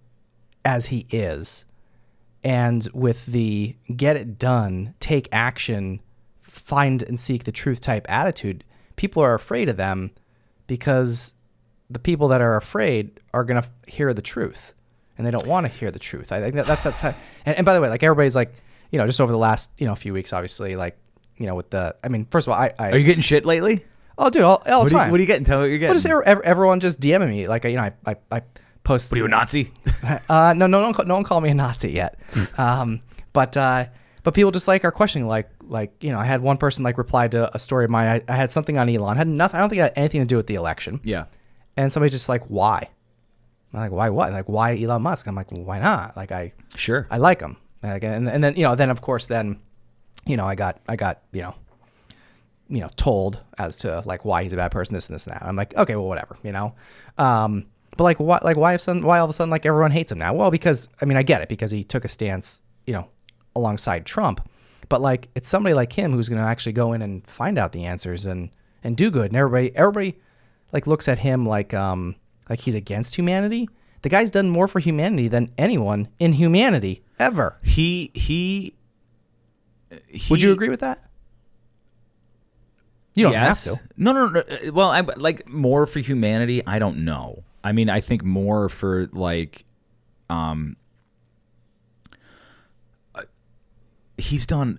as he is, and with the get it done, take action, find and seek the truth type attitude, people are afraid of them because the people that are afraid are going to hear the truth, and they don't want to hear the truth. I think that's how, and by the way, like everybody's like, you know, just over the last, you know, few weeks, obviously, like, you know, with the, I mean, first of all, Are you getting shit lately? oh, dude, all the time. What are you getting? Tell me what you're getting. Well, just everyone just DMing me, like, you know, I post. What are you, a Nazi? No one called me a Nazi yet. But people just like are questioning, like, you know, I had one person like reply to a story of mine. I had something on Elon, had nothing. I don't think it had anything to do with the election. Yeah. And somebody just like, why? I'm like, why what? Like, why Elon Musk? I'm like, well, why not? Like, I like him. Like, and then, you know, then of course, then, you know, I got, you know, told as to like why he's a bad person, this and this and that. I'm like, okay, well, whatever, you know. But like, why all of a sudden, like everyone hates him now? Well, because, I mean, I get it, because he took a stance, you know, alongside Trump, but like, it's somebody like him who's going to actually go in and find out the answers and do good. And everybody like looks at him like he's against humanity. The guy's done more for humanity than anyone in humanity ever. He Would you agree with that? You don't yes. have to. No. Well, I like more for humanity. I don't know. I mean, I think more for like, he's done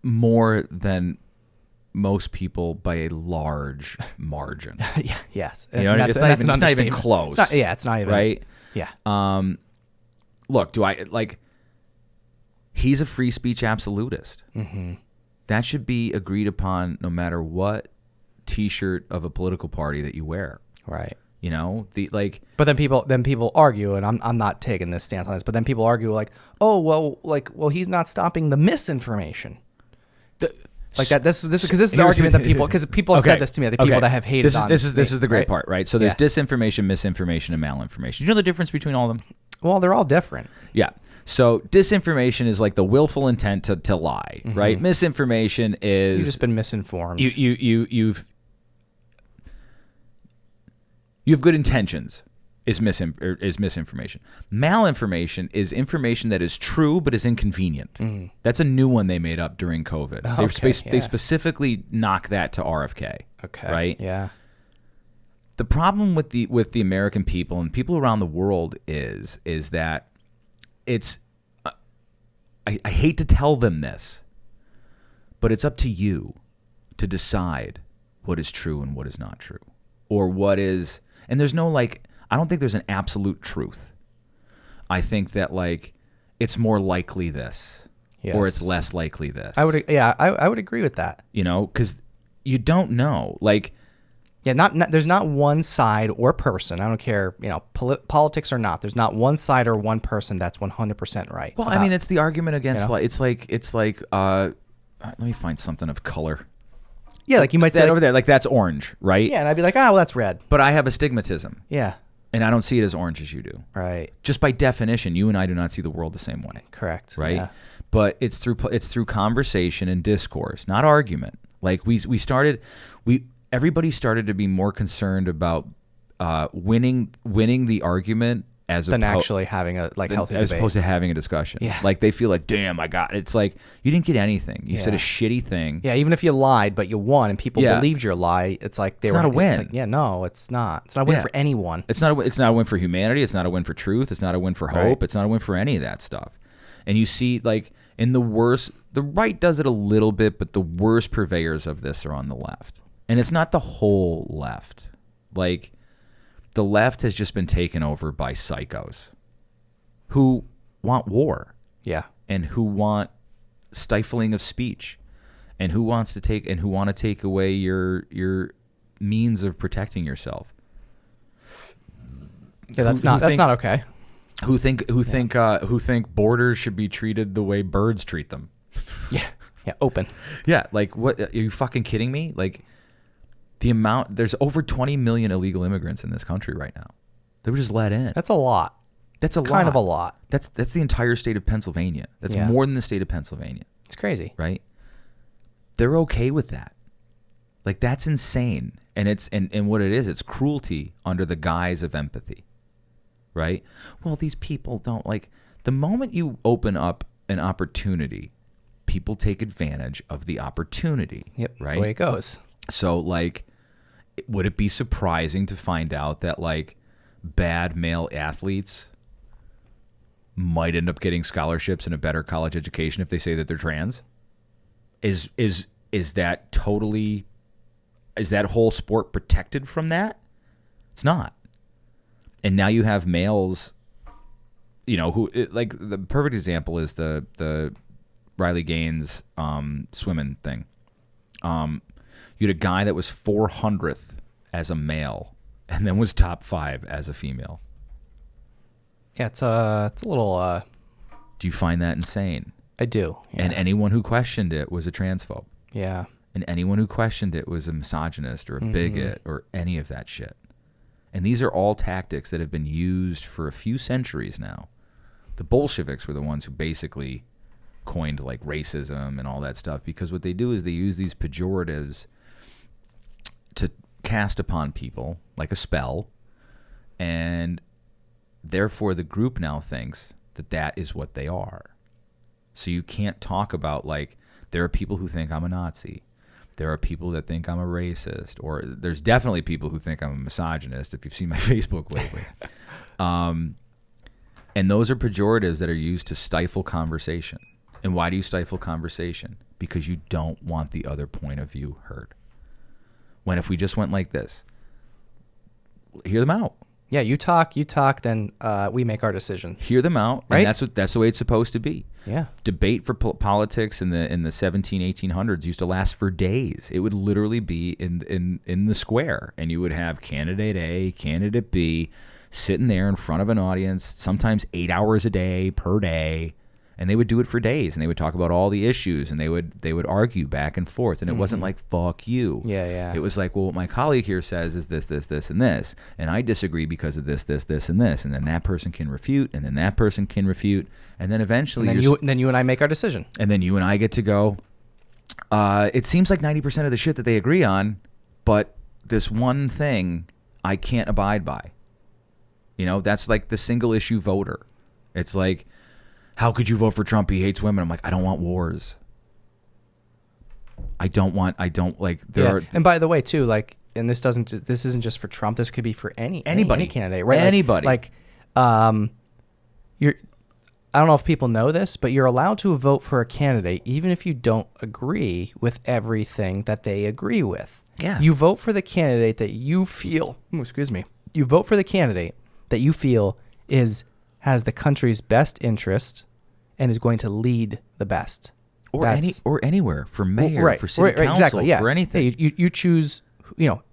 more than most people by a large margin. Yeah. Yes. You know, it's not even close. It's not even right. Yeah. Look, he's a free speech absolutist. Mm-hmm. That should be agreed upon no matter what T-shirt of a political party that you wear. Right. You know, But then people argue, and I'm not taking this stance on this. But then people argue like, oh well, he's not stopping the misinformation. Like that. This is because this is the argument that people have said this to me. The people that have hated this is the great right? part, right? So there's disinformation, misinformation, and malinformation. You know the difference between all of them? Well, they're all different. Yeah. So disinformation is like the willful intent to lie, right? Misinformation is You've just been misinformed. You have good intentions. Is misinformation. Malinformation is information that is true but is inconvenient. That's a new one they made up during COVID. They specifically knock that to RFK. Okay. Right? Yeah. The problem with the American people and people around the world is that it's I hate to tell them this, but it's up to you to decide what is true and what is not true, or what is, and there's no like, I don't think there's an absolute truth. I think that like it's more likely this, or it's less likely this. I would agree with that. You know, because you don't know. Like, yeah, there's not one side or person. I don't care, you know, politics or not. There's not one side or one person that's 100% right. Well, I mean, it's the argument against, you know? It's like let me find something of color. Yeah, like you might say that over there, like that's orange, right? Yeah, and I'd be like, well, that's red. But I have astigmatism. Yeah. And I don't see it as orange as you do. Right. Just by definition, you and I do not see the world the same way. Correct. Right? Yeah. but it's through conversation and discourse, not argument. Like everybody started to be more concerned about winning the argument than actually having a healthy as debate. opposed to having a discussion. Yeah. Like they feel like, damn, I got it. It's like you didn't get anything. You said a shitty thing. Yeah, even if you lied but you won and people believed your lie, it's like not a win. It's like, yeah, no, it's not. It's not a win for anyone. It's not a win for humanity. It's not a win for truth. It's not a win for hope. Right. It's not a win for any of that stuff. And you see, like, in the right does it a little bit, but the worst purveyors of this are on the left. And it's not the whole left. Like, the left has just been taken over by psychos who want war. Yeah. And who want stifling of speech, and who want to take away your means of protecting yourself. Yeah, that's not okay. Who think borders should be treated the way birds treat them? Yeah, open. Yeah, like what? Are you fucking kidding me? Like there's over 20 million illegal immigrants in this country right now. They were just let in. That's a lot. That's kind of a lot. That's the entire state of Pennsylvania. That's more than the state of Pennsylvania. It's crazy, right? They're okay with that. Like that's insane, and and what it is, it's cruelty under the guise of empathy, right? Well, these people don't like. The moment you open up an opportunity, people take advantage of the opportunity. Yep, that's right? the way it goes. So, like, would it be surprising to find out that like bad male athletes might end up getting scholarships and a better college education if they say that they're trans? Is that whole sport protected from that? It's not. And now you have males, who like the perfect example is the Riley Gaines swimming thing. You had a guy that was 400th as a male and then was top 5 as a female. Yeah, it's a little. Do you find that insane? I do. Yeah. And anyone who questioned it was a transphobe. Yeah. And anyone who questioned it was a misogynist or a bigot or any of that shit. And these are all tactics that have been used for a few centuries now. The Bolsheviks were the ones who basically coined like racism and all that stuff, because what they do is they use these pejoratives to cast upon people like a spell, and therefore the group now thinks that is what they are. So you can't talk about, like, there are people who think I'm a Nazi. There are people that think I'm a racist. Or there's definitely people who think I'm a misogynist, if you've seen my Facebook lately. And those are pejoratives that are used to stifle conversation. And why do you stifle conversation? Because you don't want the other point of view heard. When if we just went like this, hear them out. Yeah, you talk, then we make our decision. Hear them out, right? And that's the way it's supposed to be. Yeah. Debate for politics in the 1800s used to last for days. It would literally be in the square, and you would have candidate A, candidate B, sitting there in front of an audience, sometimes 8 hours a day per day, and they would do it for days, and they would talk about all the issues, and they would argue back and forth, and it wasn't like, fuck you. Yeah. It was like, well, what my colleague here says is this, and this, and I disagree because of this, and this, and then that person can refute, and then that person can refute, and then eventually then you and I make our decision. And then you and I get to go, it seems like 90% of the shit that they agree on, but this one thing I can't abide by. That's like the single issue voter. It's like, how could you vote for Trump? He hates women. I'm like, I don't want wars. And by the way, too, like, and this isn't just for Trump. This could be for anybody, any candidate, right? Anybody. I don't know if people know this, but you're allowed to vote for a candidate even if you don't agree with everything that they agree with. Yeah. You vote for the candidate that you feel. You vote for the candidate that you feel has the country's best interest and is going to lead the best. Or anywhere, for mayor, for city council, exactly, yeah. For anything. Hey, you choose,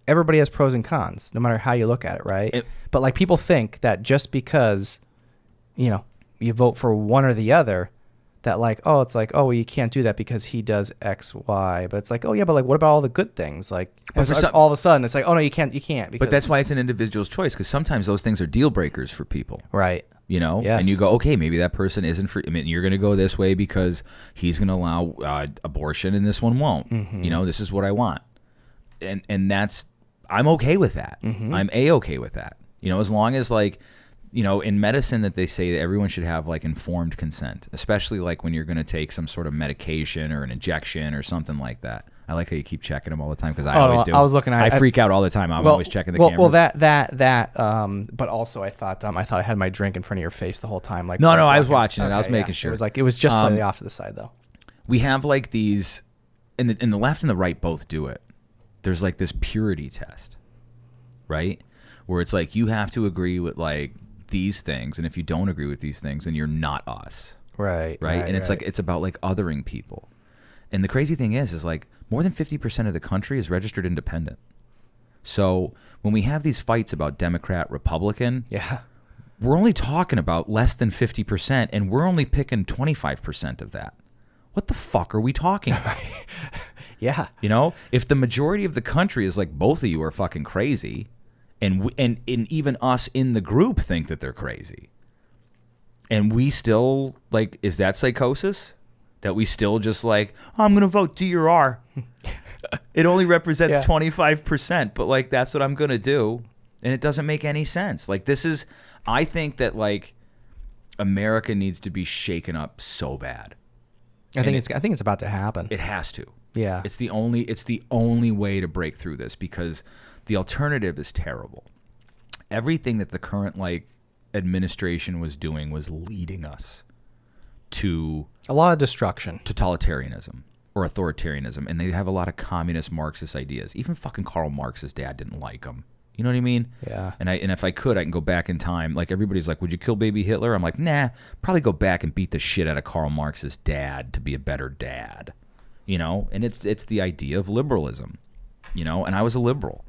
everybody has pros and cons, no matter how you look at it, right? But like, people think that just because, you vote for one or the other, that like, oh, it's like, oh, well, you can't do that because he does X, Y. But it's like, oh yeah, but like, what about all the good things? Like, But for like, some- all of a sudden, it's like, oh no, you can't because, But that's why it's an individual's choice, because sometimes those things are deal breakers for people. right. You know, Yes. and you go, okay, maybe that person isn't for. I mean, you're going to go this way because he's going to allow abortion, and this one won't. You know, this is what I want, and that's I'm okay with that. I'm okay with that. You know, as long as like, you know, in medicine that they say that everyone should have like informed consent, especially like when you're going to take some sort of medication or an injection or something like that. I like how you keep checking them all the time because I always do. I was looking at. I freak out all the time. I'm always checking the cameras. Well, that. But also, I thought I had my drink in front of your face the whole time. Like, No, like I was walking. watching it. I was Okay, making yeah. sure. It was just slightly off to the side though. We have like these, and the left and the right both do it. There's like this purity test, right? Where it's like you have to agree with like these things, and if you don't agree with these things, then you're not us, Right. and it's like it's about like othering people. And the crazy thing is like more than 50% of the country is registered independent. So when we have these fights about Democrat, Republican, yeah. we're only talking about less than 50%, and we're only picking 25% of that. What the fuck are we talking about? Yeah. You know, if the majority of the country is like both of you are fucking crazy, and even us in the group think that they're crazy, and we still like, is that psychosis? That we still just like, oh, I'm gonna vote D or R. It only represents 25%, but like that's what I'm gonna do, and it doesn't make any sense. Like this is, I think that like America needs to be shaken up so bad. I think it's about to happen. It has to. Yeah. It's the only way to break through this, because the alternative is terrible. Everything that the current like administration was doing was leading us to a lot of destruction. totalitarianism or authoritarianism, and they have a lot of communist Marxist ideas. Even fucking Karl Marx's dad didn't like them. You know what I mean? Yeah. And if I could, I can go back in time. Like everybody's like, would you kill baby Hitler? I'm like, nah, probably go back and beat the shit out of Karl Marx's dad to be a better dad. You know? And it's the idea of liberalism. You know? And I was a liberal.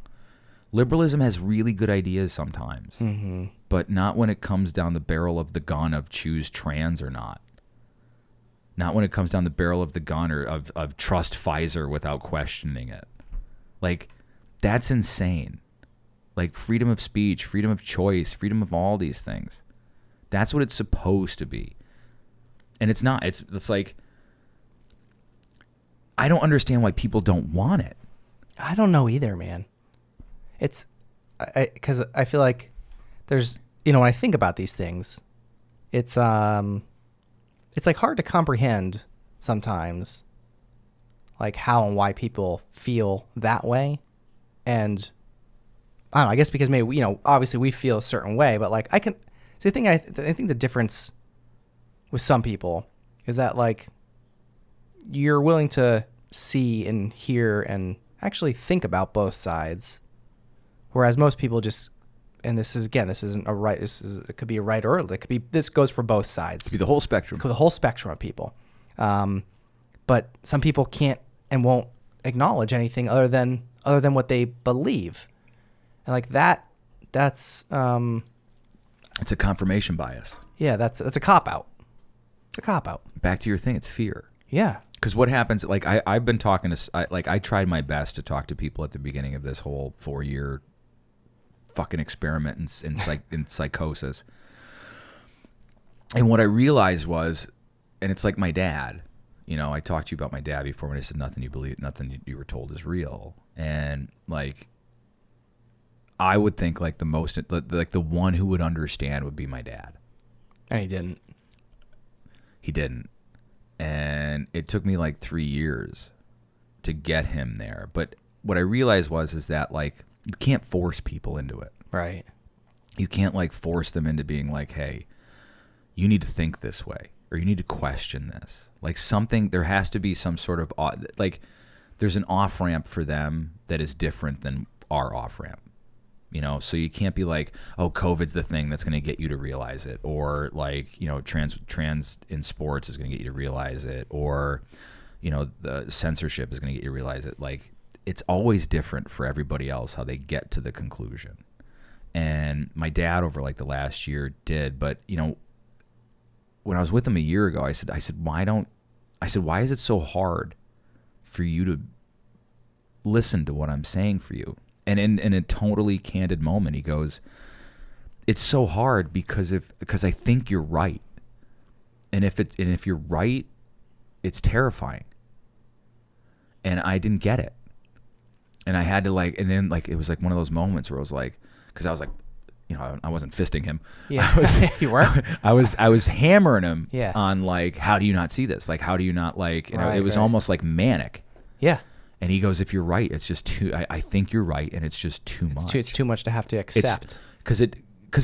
Liberalism has really good ideas sometimes, but not when it comes down the barrel of the gun of choose trans or not. Not when it comes down the barrel of the gun or of trust Pfizer without questioning it. Like, that's insane. Like freedom of speech, freedom of choice, freedom of all these things. That's what it's supposed to be. And it's not. It's like, I don't understand why people don't want it. I don't know either, man. It's because I feel like there's, you know, when I think about these things, it's like hard to comprehend sometimes, like how and why people feel that way. And I don't know, I guess because maybe, you know, obviously we feel a certain way, but like I think the difference with some people is that like you're willing to see and hear and actually think about both sides, whereas most people just, and this isn't a right, it could be a right or it could be, this goes for both sides. It could be the whole spectrum. The whole spectrum of people. But some people can't and won't acknowledge anything other than what they believe. And like that's It's a confirmation bias. yeah, that's a cop out. It's a cop out. Back to your thing, it's fear. Yeah. Because what happens, like I've been talking to, I tried my best to talk to people at the beginning of this whole 4-year fucking experiment in psychosis. And what I realized was, and it's like my dad, you know, I talked to you about my dad before when I said nothing you were told is real. And like, I would think like the one who would understand would be my dad. And he didn't. He didn't. And it took me like 3 years to get him there. But what I realized is that like you can't force people into it. Right. You can't like force them into being like, hey, you need to think this way or you need to question this. Like something, there has to be some sort of like there's an off ramp for them that is different than our off ramp. You know, so you can't be like, oh, COVID's the thing that's going to get you to realize it, or like, you know, trans in sports is going to get you to realize it, or, you know, the censorship is going to get you to realize it. Like, it's always different for everybody else how they get to the conclusion. And my dad over like the last year did, but you know, when I was with him a year ago, I said, why is it so hard for you to listen to what I'm saying for you? And in a totally candid moment, he goes, it's so hard because I think you're right. And if you're right, it's terrifying. And I didn't get it. And I had to it was like one of those moments where I was like, because I was like, I wasn't fisting him. Yeah, you were. I was hammering him Yeah. on like, how do you not see this? Like, how do you not Right, it was almost like manic. Yeah. And he goes, if you're right, it's just too, I think you're right. And it's just too much. It's too much to have to accept. Because it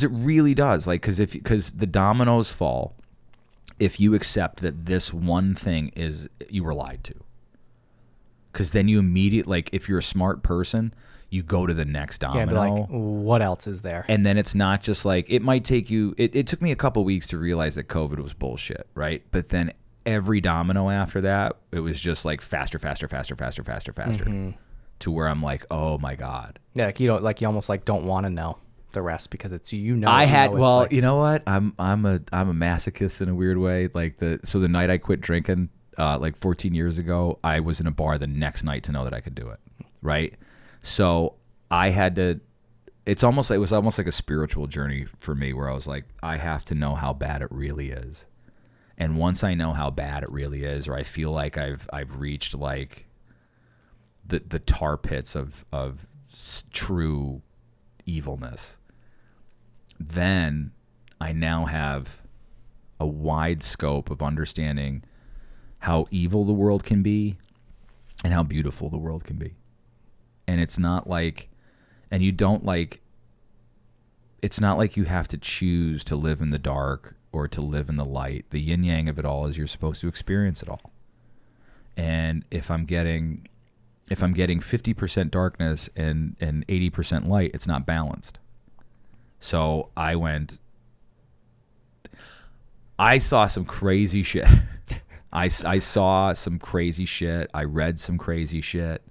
really does. Like, because the dominoes fall if you accept that this one thing is, you were lied to. Because then you immediately, like, if you're a smart person, you go to the next domino. Yeah, but like, what else is there? And then it's not just like, it might take you, it took me a couple weeks to realize that COVID was bullshit, right? But then every domino after that, it was just like faster, to where I'm like, oh my God. Yeah, like you almost like don't want to know the rest because it's you know. You know what? I'm a masochist in a weird way. Like the night I quit drinking, like 14 years ago, I was in a bar the next night to know that I could do it, right? So I had to. It was almost like a spiritual journey for me, where I was like, I have to know how bad it really is, and once I know how bad it really is, or I feel like I've reached like the tar pits of true evilness, then I now have a wide scope of understanding how evil the world can be and how beautiful the world can be. And it's not like, and you don't like, it's not like you have to choose to live in the dark or to live in the light. The yin yang of it all is you're supposed to experience it all. And if I'm getting 50% darkness and 80% light, it's not balanced. So I saw some crazy shit. I saw some crazy shit. I read some crazy shit.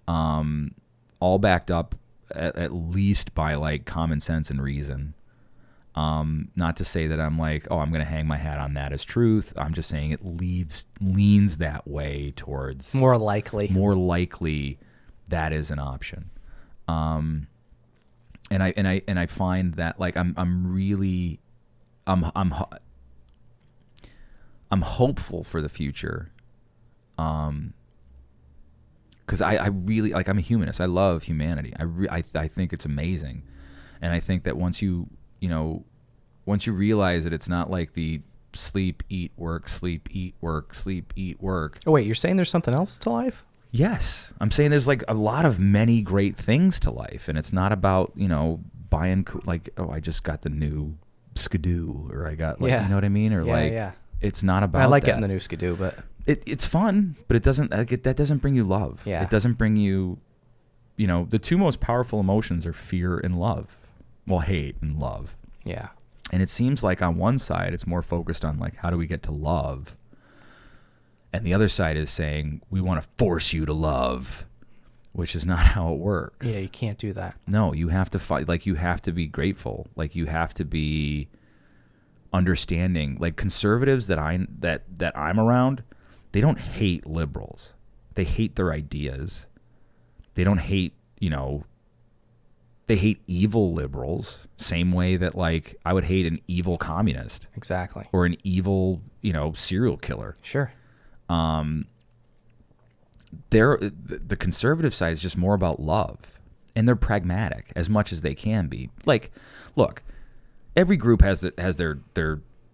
All backed up at least by like common sense and reason. Not to say that I'm like, I'm going to hang my hat on that as truth. I'm just saying it leans that way towards more likely that is an option. And I find that like I'm hopeful for the future. Because I really like, I'm a humanist. I love humanity. I think it's amazing, and I think that once you realize that it's not like the sleep, eat, work, sleep, eat, work, sleep, eat, work. Oh wait, you're saying there's something else to life? Yes, I'm saying there's like a lot of many great things to life, and it's not about buying like, I just got the new Skidoo, or I got like, you know what I mean, or it's not about. I like that. getting the new Skidoo, but. It's fun, but it doesn't. That doesn't bring you love. Yeah. It doesn't bring you. The two most powerful emotions are fear and love. Well, hate and love. Yeah. And it seems like on one side it's more focused on like, how do we get to love, and the other side is saying we want to force you to love, which is not how it works. Yeah, you can't do that. No, you have to fight. Like, you have to be grateful. Like, you have to be understanding. Like, conservatives that I'm around. They don't hate liberals. They hate their ideas. They don't hate, they hate evil liberals. Same way that like I would hate an evil communist. Exactly. Or an evil, serial killer. Sure. The conservative side is just more about love, and they're pragmatic as much as they can be. Like, look, every group has their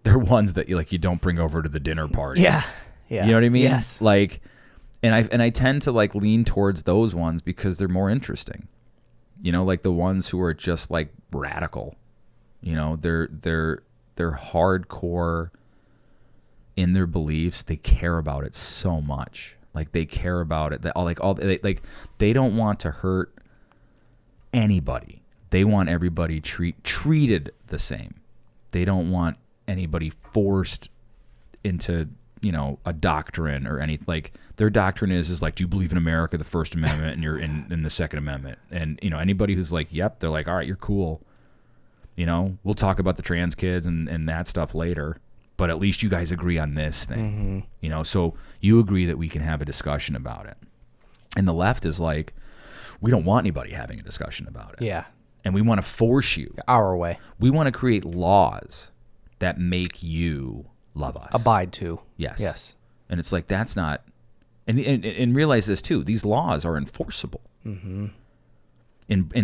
ones that you don't bring over to the dinner party. Yeah. Yeah. You know what I mean? Yes. Like, and I tend to like lean towards those ones because they're more interesting. Like the ones who are just like radical. They're hardcore in their beliefs. They care about it so much. Like, they care about it that they don't want to hurt anybody. They want everybody treated the same. They don't want anybody forced into a doctrine or any, like, their doctrine is like, do you believe in America, the First Amendment, and you're in the Second Amendment? And anybody who's like, yep, they're like, all right, you're cool. We'll talk about the trans kids and that stuff later. but at least you guys agree on this thing. You know, so you agree that we can have a discussion about it. And the left is like, we don't want anybody having a discussion about it. Yeah. And we want to force you. Our way. We want to create laws that make you love us. Abide to. Yes. Yes. And it's like, that's not, and realize this too, these laws are enforceable. In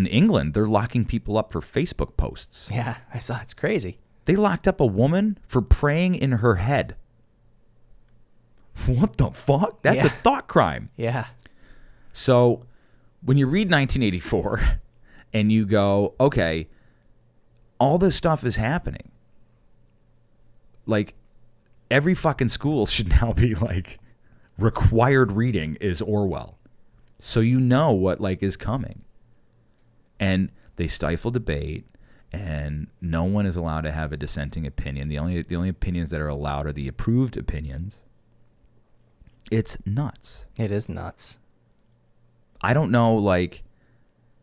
England, they're locking people up for Facebook posts. Yeah, I saw. It's crazy. They locked up a woman for praying in her head. What the fuck? That's a thought crime. Yeah. So when you read 1984 and you go, okay, all this stuff is happening. Like, every fucking school should now be like, required reading is Orwell. So you know what like is coming. And they stifle debate, and no one is allowed to have a dissenting opinion. The only opinions that are allowed are the approved opinions. It's nuts. It is nuts. I don't know, like,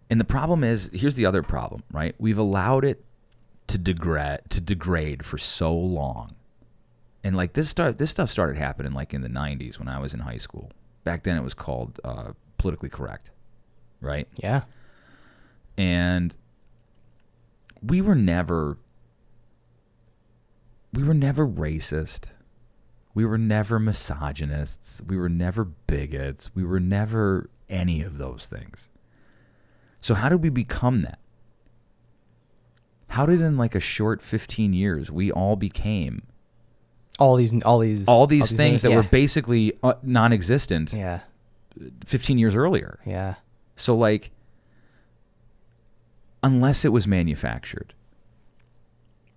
and the problem is, here's the other problem, right? We've allowed it to degrade for so long. And like this stuff started happening like in the 90s when I was in high school. Back then it was called politically correct, right? Yeah. And we were never racist. We were never misogynists. We were never bigots. We were never any of those things. So how did we become that? How did in like a short 15 years we all became all these things that were basically non-existent 15 years earlier? Yeah. So like, unless it was manufactured,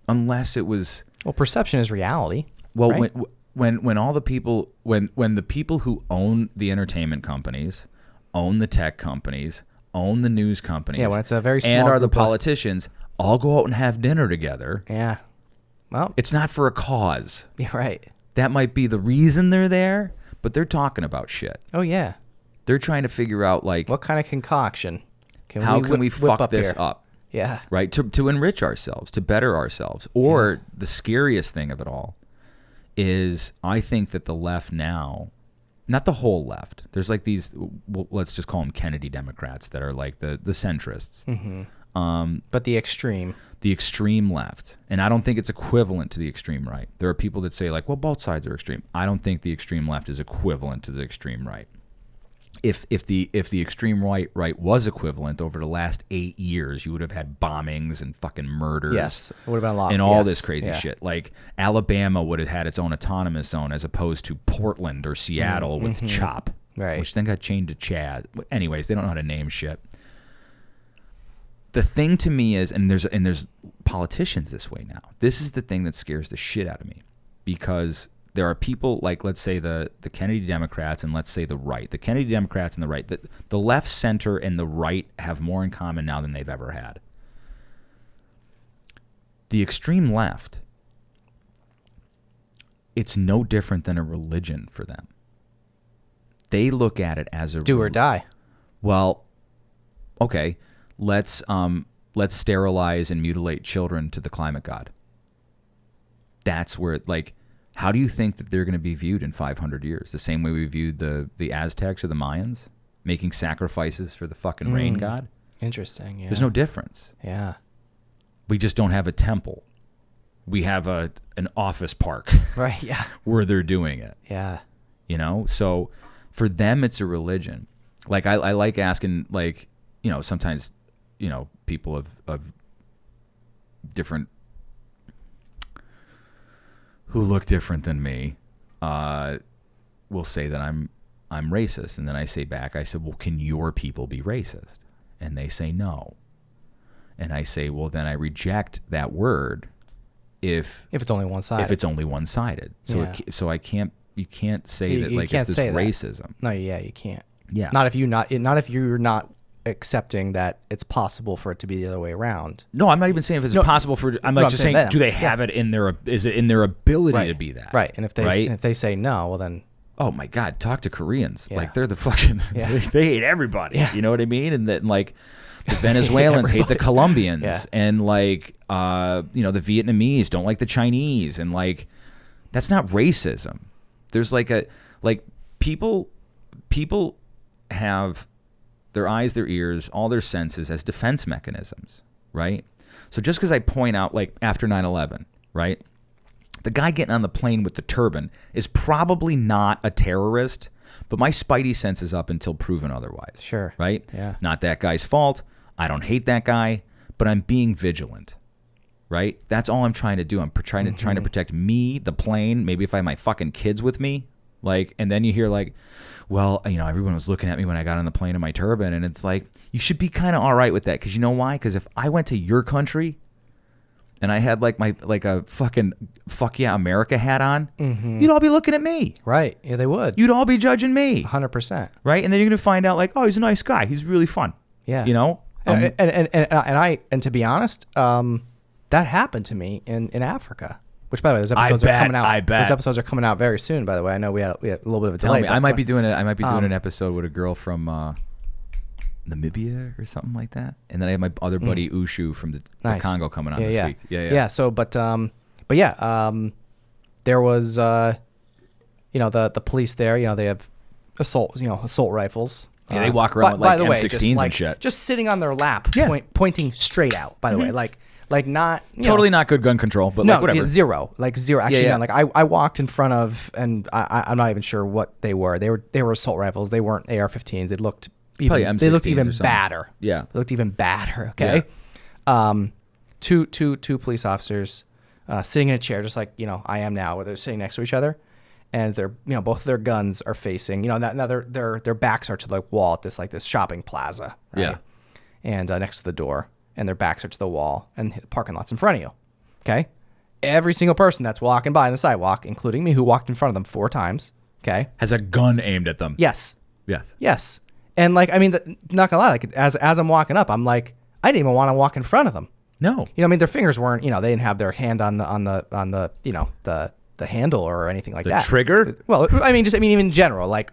unless it was, well, perception is reality. well, right? when all the people, when the people who own the entertainment companies, own the tech companies, own the news companies, when it's a very small and are the group of- politicians, all go out and have dinner together. Yeah. Well, It's not for a cause. yeah, right. That might be the reason they're there, but they're talking about shit. Oh yeah. They're trying to figure out like, What kind of concoction how can we whip fuck up this here? up? Yeah. Right? To enrich ourselves, to better ourselves. Or the scariest thing of it all is, I think that the left now, not the whole left, there's like these, well, let's just call them Kennedy Democrats that are like the centrists. But the extreme. The extreme left. And I don't think it's equivalent to the extreme right. There are people that say like, well, both sides are extreme. I don't think the extreme left is equivalent to the extreme right. If the extreme right was equivalent over the last 8 years, you would have had bombings and fucking murders. Yes. It would have been a lot. And all yes. this crazy Yeah. shit. Like Alabama would have had its own autonomous zone as opposed to Portland or Seattle with CHOP. Right. Which then got changed to Chad. Anyways, they don't know how to name shit. The thing to me is, and there's politicians this way now. This is the thing that scares the shit out of me, because there are people like, let's say the Kennedy Democrats and let's say the right. The Kennedy Democrats and the right. The left, center, and the right have more in common now than they've ever had. The extreme left, it's no different than a religion for them. They look at it as a Do or die. Well, okay, let's sterilize and mutilate children to the climate god. That's where, like, how do you think that they're going to be viewed in 500 years? The same way we viewed the Aztecs or the Mayans, making sacrifices for the fucking rain god? Interesting. Yeah. There's no difference. Yeah. We just don't have a temple. We have an office park Right. Yeah. where they're doing it. Yeah. You know? So for them, it's a religion. Like, I like asking, like, you know, sometimes, you know, people of different, who look different than me, will say that I'm racist. And then I say back, I said, well, can your people be racist? And they say no. And I say, well, then I reject that word if it's only one side. if it's only one-sided. So Yeah. so you can't say You- that you like can't it's this say that. racism. No. Yeah. You can't. Yeah. Not if you're not accepting that it's possible for it to be the other way around. No, I'm not even saying if it's possible for. I'm like I'm just saying saying, them. do they have it in their? Is it in their ability to be that? Right. And if they right? and if they say no, well then Oh my God, talk to Koreans. Yeah. Like, they're the fucking. Yeah. They hate everybody. Yeah. You know what I mean? And then like the Venezuelans hate the Colombians, Yeah. and like the Vietnamese don't like the Chinese, and like That's not racism. There's like people have their eyes, their ears, all their senses as defense mechanisms, right? So just because I point out, like after 9/11, right? The guy getting on the plane with the turban is probably not a terrorist, but my spidey sense is up until proven otherwise. Sure. Right? Yeah. Not that guy's fault. I don't hate that guy, but I'm being vigilant. Right? That's all I'm trying to do. I'm trying to protect me, the plane, maybe if I have my fucking kids with me. Like, and then you hear like, well, you know, everyone was looking at me when I got on the plane in my turban, and it's like, you should be kind of all right with that, because you know why? Because if I went to your country and I had like a fucking fuck yeah America hat on, you'd all be looking at me. Right. Yeah, they would. You'd all be judging me. 100%. Right? And then you're gonna find out like, oh, he's a nice guy. He's really fun. Yeah. You know? And to be honest, that happened to me in Africa. Which, by the way, those episodes are coming out. I bet. Those episodes are coming out very soon. By the way, I know we had a little bit of a delay. Tell me, I might be doing an episode with a girl from Namibia or something like that, and then I have my other buddy Ushu from the Congo coming on this week. Yeah. So, but there was, the police there. You know, they have assault rifles. Yeah, they walk around with like M16s and shit. Just sitting on their lap, pointing straight out. By the way, like not totally not good gun control, but like whatever. Zero. Actually, Yeah. Like I walked in front of, and I'm not even sure what they were. They were assault rifles. They weren't AR-15s. They looked probably M16s. They looked even or something. badder. Yeah, they looked even badder. Okay, two police officers sitting in a chair, just like I am now, where they're sitting next to each other, and they're both of their guns are facing now their backs are to the wall at this shopping plaza. Right? Yeah, and next to the door. And their backs are to the wall, and the parking lot's in front of you. Okay? Every single person that's walking by on the sidewalk, including me, who walked in front of them 4 times, okay? has a gun aimed at them. Yes. Yes. And not gonna lie, like as I'm walking up, I'm like, I didn't even want to walk in front of them. No. Their fingers weren't, they didn't have their hand on the the handle or anything like that. The trigger? Well, even in general, like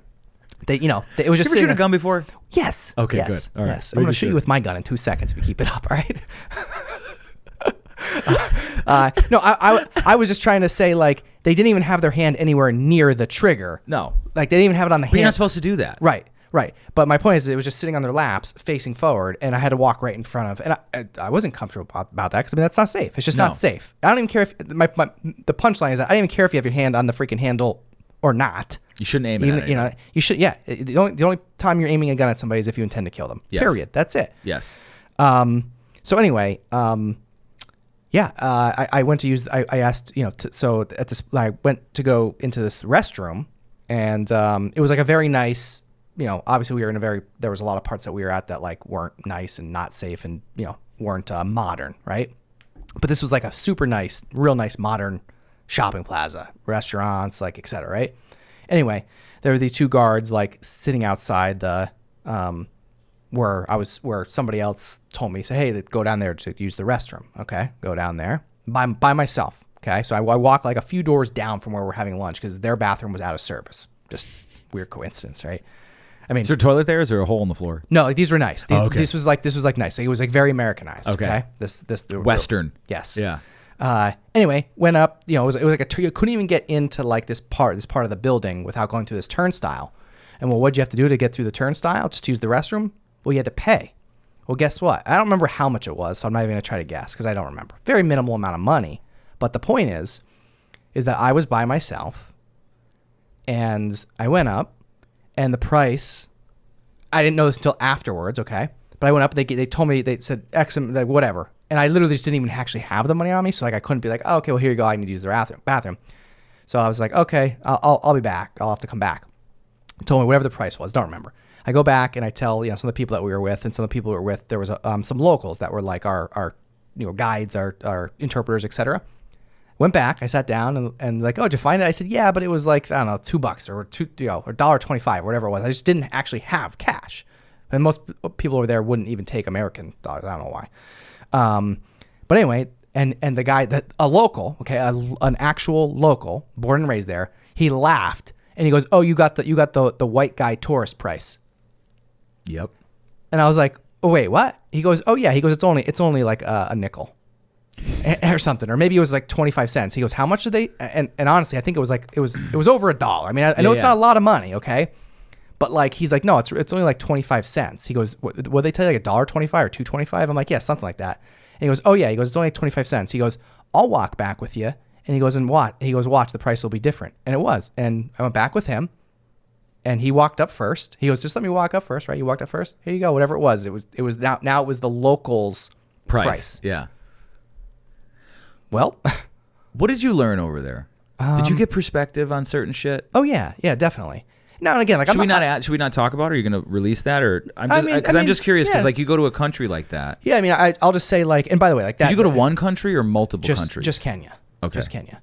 it was just. You ever shoot a gun before? Yes. Okay, yes, good. All right. Yes. I'm going to shoot you with my gun in 2 seconds if you keep it up, all right? No, I was just trying to say, like, they didn't even have their hand anywhere near the trigger. No. Like, they didn't even have it on the hand. But you're not supposed to do that. Right. But my point is, it was just sitting on their laps, facing forward, and I had to walk right in front of. And I wasn't comfortable about that because that's not safe. It's just not safe. I don't even care if the punchline is that I don't even care if you have your hand on the freaking handle or not. You shouldn't aim it at it. You should. Yeah. The only time you're aiming a gun at somebody is if you intend to kill them. Yes. Period. That's it. Yes. So anyway, I went to use. I asked, I went to go into this restroom, and it was like a very nice. Obviously we were there was a lot of parts that we were at that like weren't nice and not safe and weren't modern, right? But this was like a super nice, real nice modern shopping plaza, restaurants, like et cetera, right? Anyway, there were these 2 guards like sitting outside the where somebody else told me, say, hey, go down there to use the restroom. Okay, go down there by myself. Okay, so I walk like a few doors down from where we're having lunch because their bathroom was out of service. Just weird coincidence, right? Is there a toilet there? Or is there a hole in the floor? No, like these were nice. Okay. This was like nice. Like, it was like very Americanized. Okay. This Western. Yes. Yeah. Anyway, went up. It was like you couldn't even get into like this part of the building without going through this turnstile. And what'd you have to do to get through the turnstile? Just to use the restroom? Well, you had to pay. Well, guess what? I don't remember how much it was, so I'm not even gonna try to guess because I don't remember. Very minimal amount of money. But the point is that I was by myself, and I went up. And the price, I didn't know this until afterwards, okay? But I went up, they told me, they said X, like whatever. And I literally just didn't even actually have the money on me, so like I couldn't be like, oh, okay, well, here you go, I need to use the bathroom. So I was like, okay, I'll be back. I'll have to come back. Told me whatever the price was, don't remember. I go back and I tell some of the people that we were with, and some of the people we were with, there was some locals that were like our guides, our interpreters, etc. Went back, I sat down and like, oh, did you find it? I said, yeah, but it was like, I don't know, $2 or $1.25 or whatever it was. I just didn't actually have cash. And most people over there wouldn't even take American dollars. I don't know why. But anyway, and the guy, a local, okay, an actual local, born and raised there, he laughed and he goes, oh, you got the white guy tourist price. Yep. And I was like, oh, wait, what? He goes, oh yeah. He goes, it's only like a nickel. or something, or maybe it was like 25 cents. He goes, how much did they? And honestly, I think it was like it was over $1. I mean, I know it's not a lot of money, okay, but like he's like, no, it's only like 25 cents. He goes, what they tell you, like $1.25 or $2.25? I'm like, yeah, something like that. And he goes, oh yeah. He goes, it's only like 25 cents. He goes, I'll walk back with you. And he goes, and what? He goes, watch, the price will be different. And it was. And I went back with him, and he walked up first. He goes, just let me walk up first, right? You walked up first. Here you go. Whatever it was now it was the locals price. Yeah. Well, what did you learn over there? Did you get perspective on certain shit? oh yeah, definitely. Now and again, like Should we not talk about it? Are you going to release that, or I'm just curious because like you go to a country like that. Yeah, I mean, I'll just say like, and by the way, like that. Did you go to one country or multiple countries? Just Kenya. Okay. Just Kenya.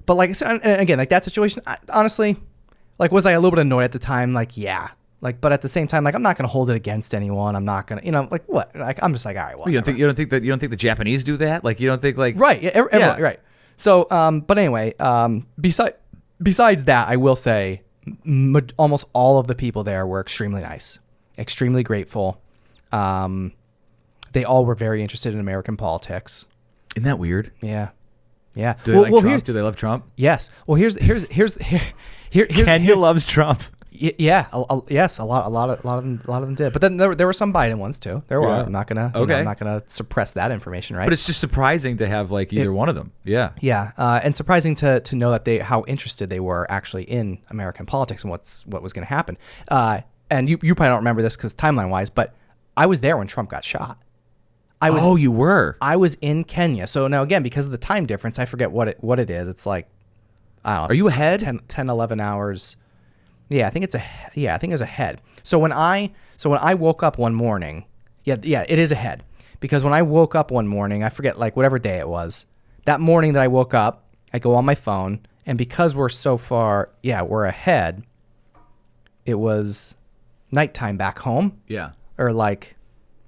But like, so, and again, like that situation, honestly, like, was I a little bit annoyed at the time? Like, yeah. Like, but at the same time, like, I'm not gonna hold it against anyone. I'm not gonna, like, what? Like, I'm just like, all right, well. You don't think the Japanese do that? Like, you don't think like right? Yeah, everyone, right. So, but anyway, besides that, I will say, almost all of the people there were extremely nice, extremely grateful. They all were very interested in American politics. Isn't that weird? Yeah. Do they like Trump? Do they love Trump? Yes. Well, here's Kenya loves Trump. Yeah. Yes. A lot of them did. But then there were some Biden ones too. There were. Yeah. I'm not gonna. Okay. I'm not gonna suppress that information, right? But it's just surprising to have like either one of them. Yeah. Yeah. And surprising to know that how interested they were actually in American politics and what was going to happen. And you probably don't remember this because timeline wise, but I was there when Trump got shot. You were. I was in Kenya. So now again, because of the time difference, I forget what it is. It's like, I don't know. Are you ahead? 10, 11 hours. Yeah, I think it's ahead. So when I woke up one morning, yeah, it is ahead. Because when I woke up one morning, I forget like whatever day it was. That morning that I woke up, I go on my phone, and because we're so far, we're ahead. It was nighttime back home. Yeah. Or like,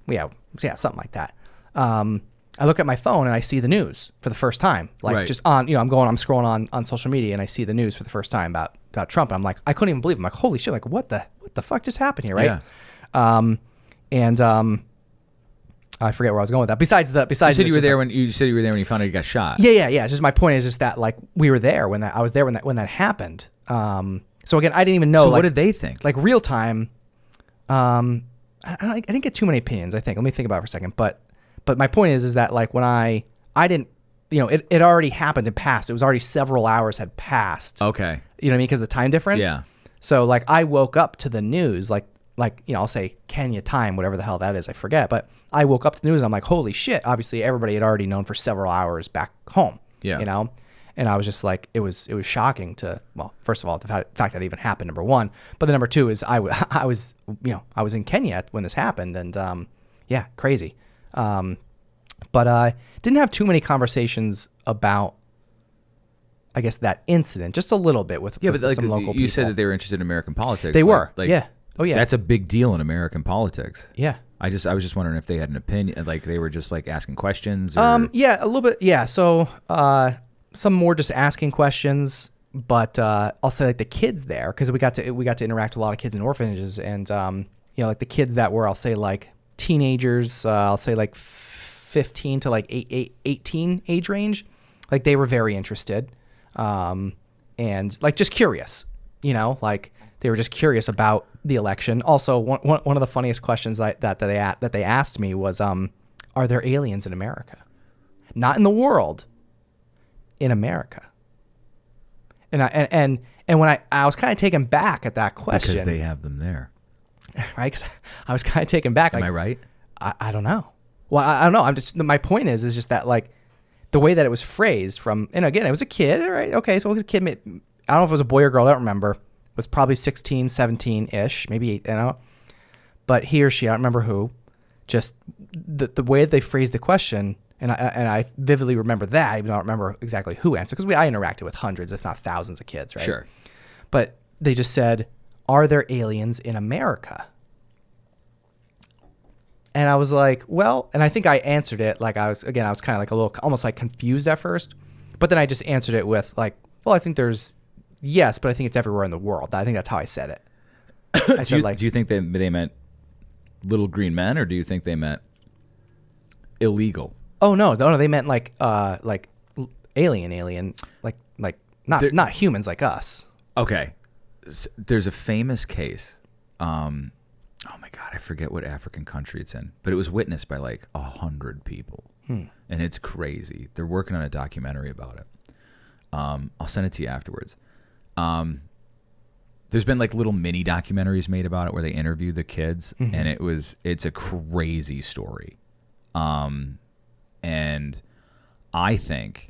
something like that. I look at my phone and I see the news for the first time. Like just on, I'm scrolling on social media and I see the news for the first time about Trump. And I'm like, I couldn't even believe it. I'm like, holy shit, like what the fuck just happened here, right? Yeah. I forget where I was going with that. Besides you said you were there when you found out you got shot. Yeah. It's just my point is just that like we were there when that happened. So again, I didn't even know. So like, what did they think? Like real time. I didn't get too many opinions. I think. Let me think about it for a second. But my point is that like when I didn't, it already happened and passed. It was already several hours had passed. Okay. You know what I mean? Because of the time difference. Yeah. So like I woke up to the news, like I'll say Kenya time, whatever the hell that is, I forget. But I woke up to the news and I'm like, holy shit! Obviously, everybody had already known for several hours back home. Yeah. And I was just like, it was shocking to, well, first of all, the fact that it even happened, number one. But the number two is I was in Kenya when this happened, and crazy. But I didn't have too many conversations about, I guess, that incident. Just a little bit with but like some local people. You said that they were interested in American politics. They were. Like, yeah. Oh yeah. That's a big deal in American politics. Yeah. I was just wondering if they had an opinion, like they were just like asking questions. Or... Yeah, a little bit. Yeah. So, some more just asking questions, but I'll say like the kids there, because we got to interact with a lot of kids in orphanages, and like the kids that were, I'll say like teenagers, I'll say like 15 to like 18 age range, like they were very interested, and like just curious, like they were just curious about the election. Also, one of the funniest questions that they asked me was, are there aliens in America? Not in the world. In America. And when I was kind of taken back at that question. Because they have them there. Right? 'Cause I was kind of taken back. Am I right? I don't know. Well, I don't know. My point is just that like the way that it was phrased from, and again, it was a kid, right? Okay. So it was a kid. I don't know if it was a boy or girl. I don't remember. It was probably 16, 17-ish, maybe 8, but he or she, I don't remember who, just the way that they phrased the question. And I vividly remember that, even though I don't remember exactly who answered, because I interacted with hundreds, if not thousands of kids, right? Sure. But they just said, are there aliens in America? And I was like, well, and I think I answered it like I was kind of like a little, almost like confused at first. But then I just answered it with like, well, I think there's, yes, but I think it's everywhere in the world. I think that's how I said it. Do you think they meant little green men, or do you think they meant illegal. Oh no, they meant like alien, like not humans like us. Okay, there's a famous case. Oh my God, I forget what African country it's in, but it was witnessed by like 100 people, and it's crazy. They're working on a documentary about it. I'll send it to you afterwards. There's been like little mini documentaries made about it where they interview the kids, and it's a crazy story. And I think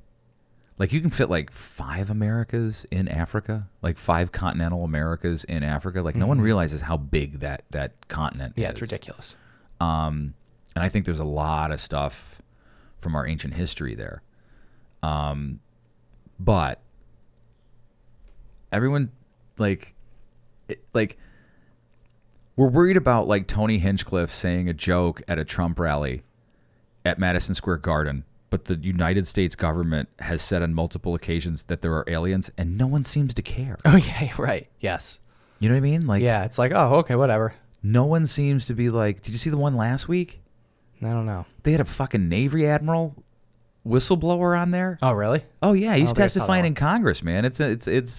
like you can fit like 5 Americas in Africa, like 5 continental Americas in Africa. Like no one realizes how big that continent is. Yeah, it's ridiculous. And I think there's a lot of stuff from our ancient history there. But everyone like we're worried about like Tony Hinchcliffe saying a joke at a Trump rally at Madison Square Garden, but the United States government has said on multiple occasions that there are aliens, and no one seems to care. Oh yeah, right. Yes. You know what I mean? Like, yeah, it's like, oh, okay, whatever. No one seems to be like, did you see the one last week? I don't know. They had a fucking Navy admiral whistleblower on there. Oh really? Oh yeah, he's I don't think I saw testifying that in Congress, man. It's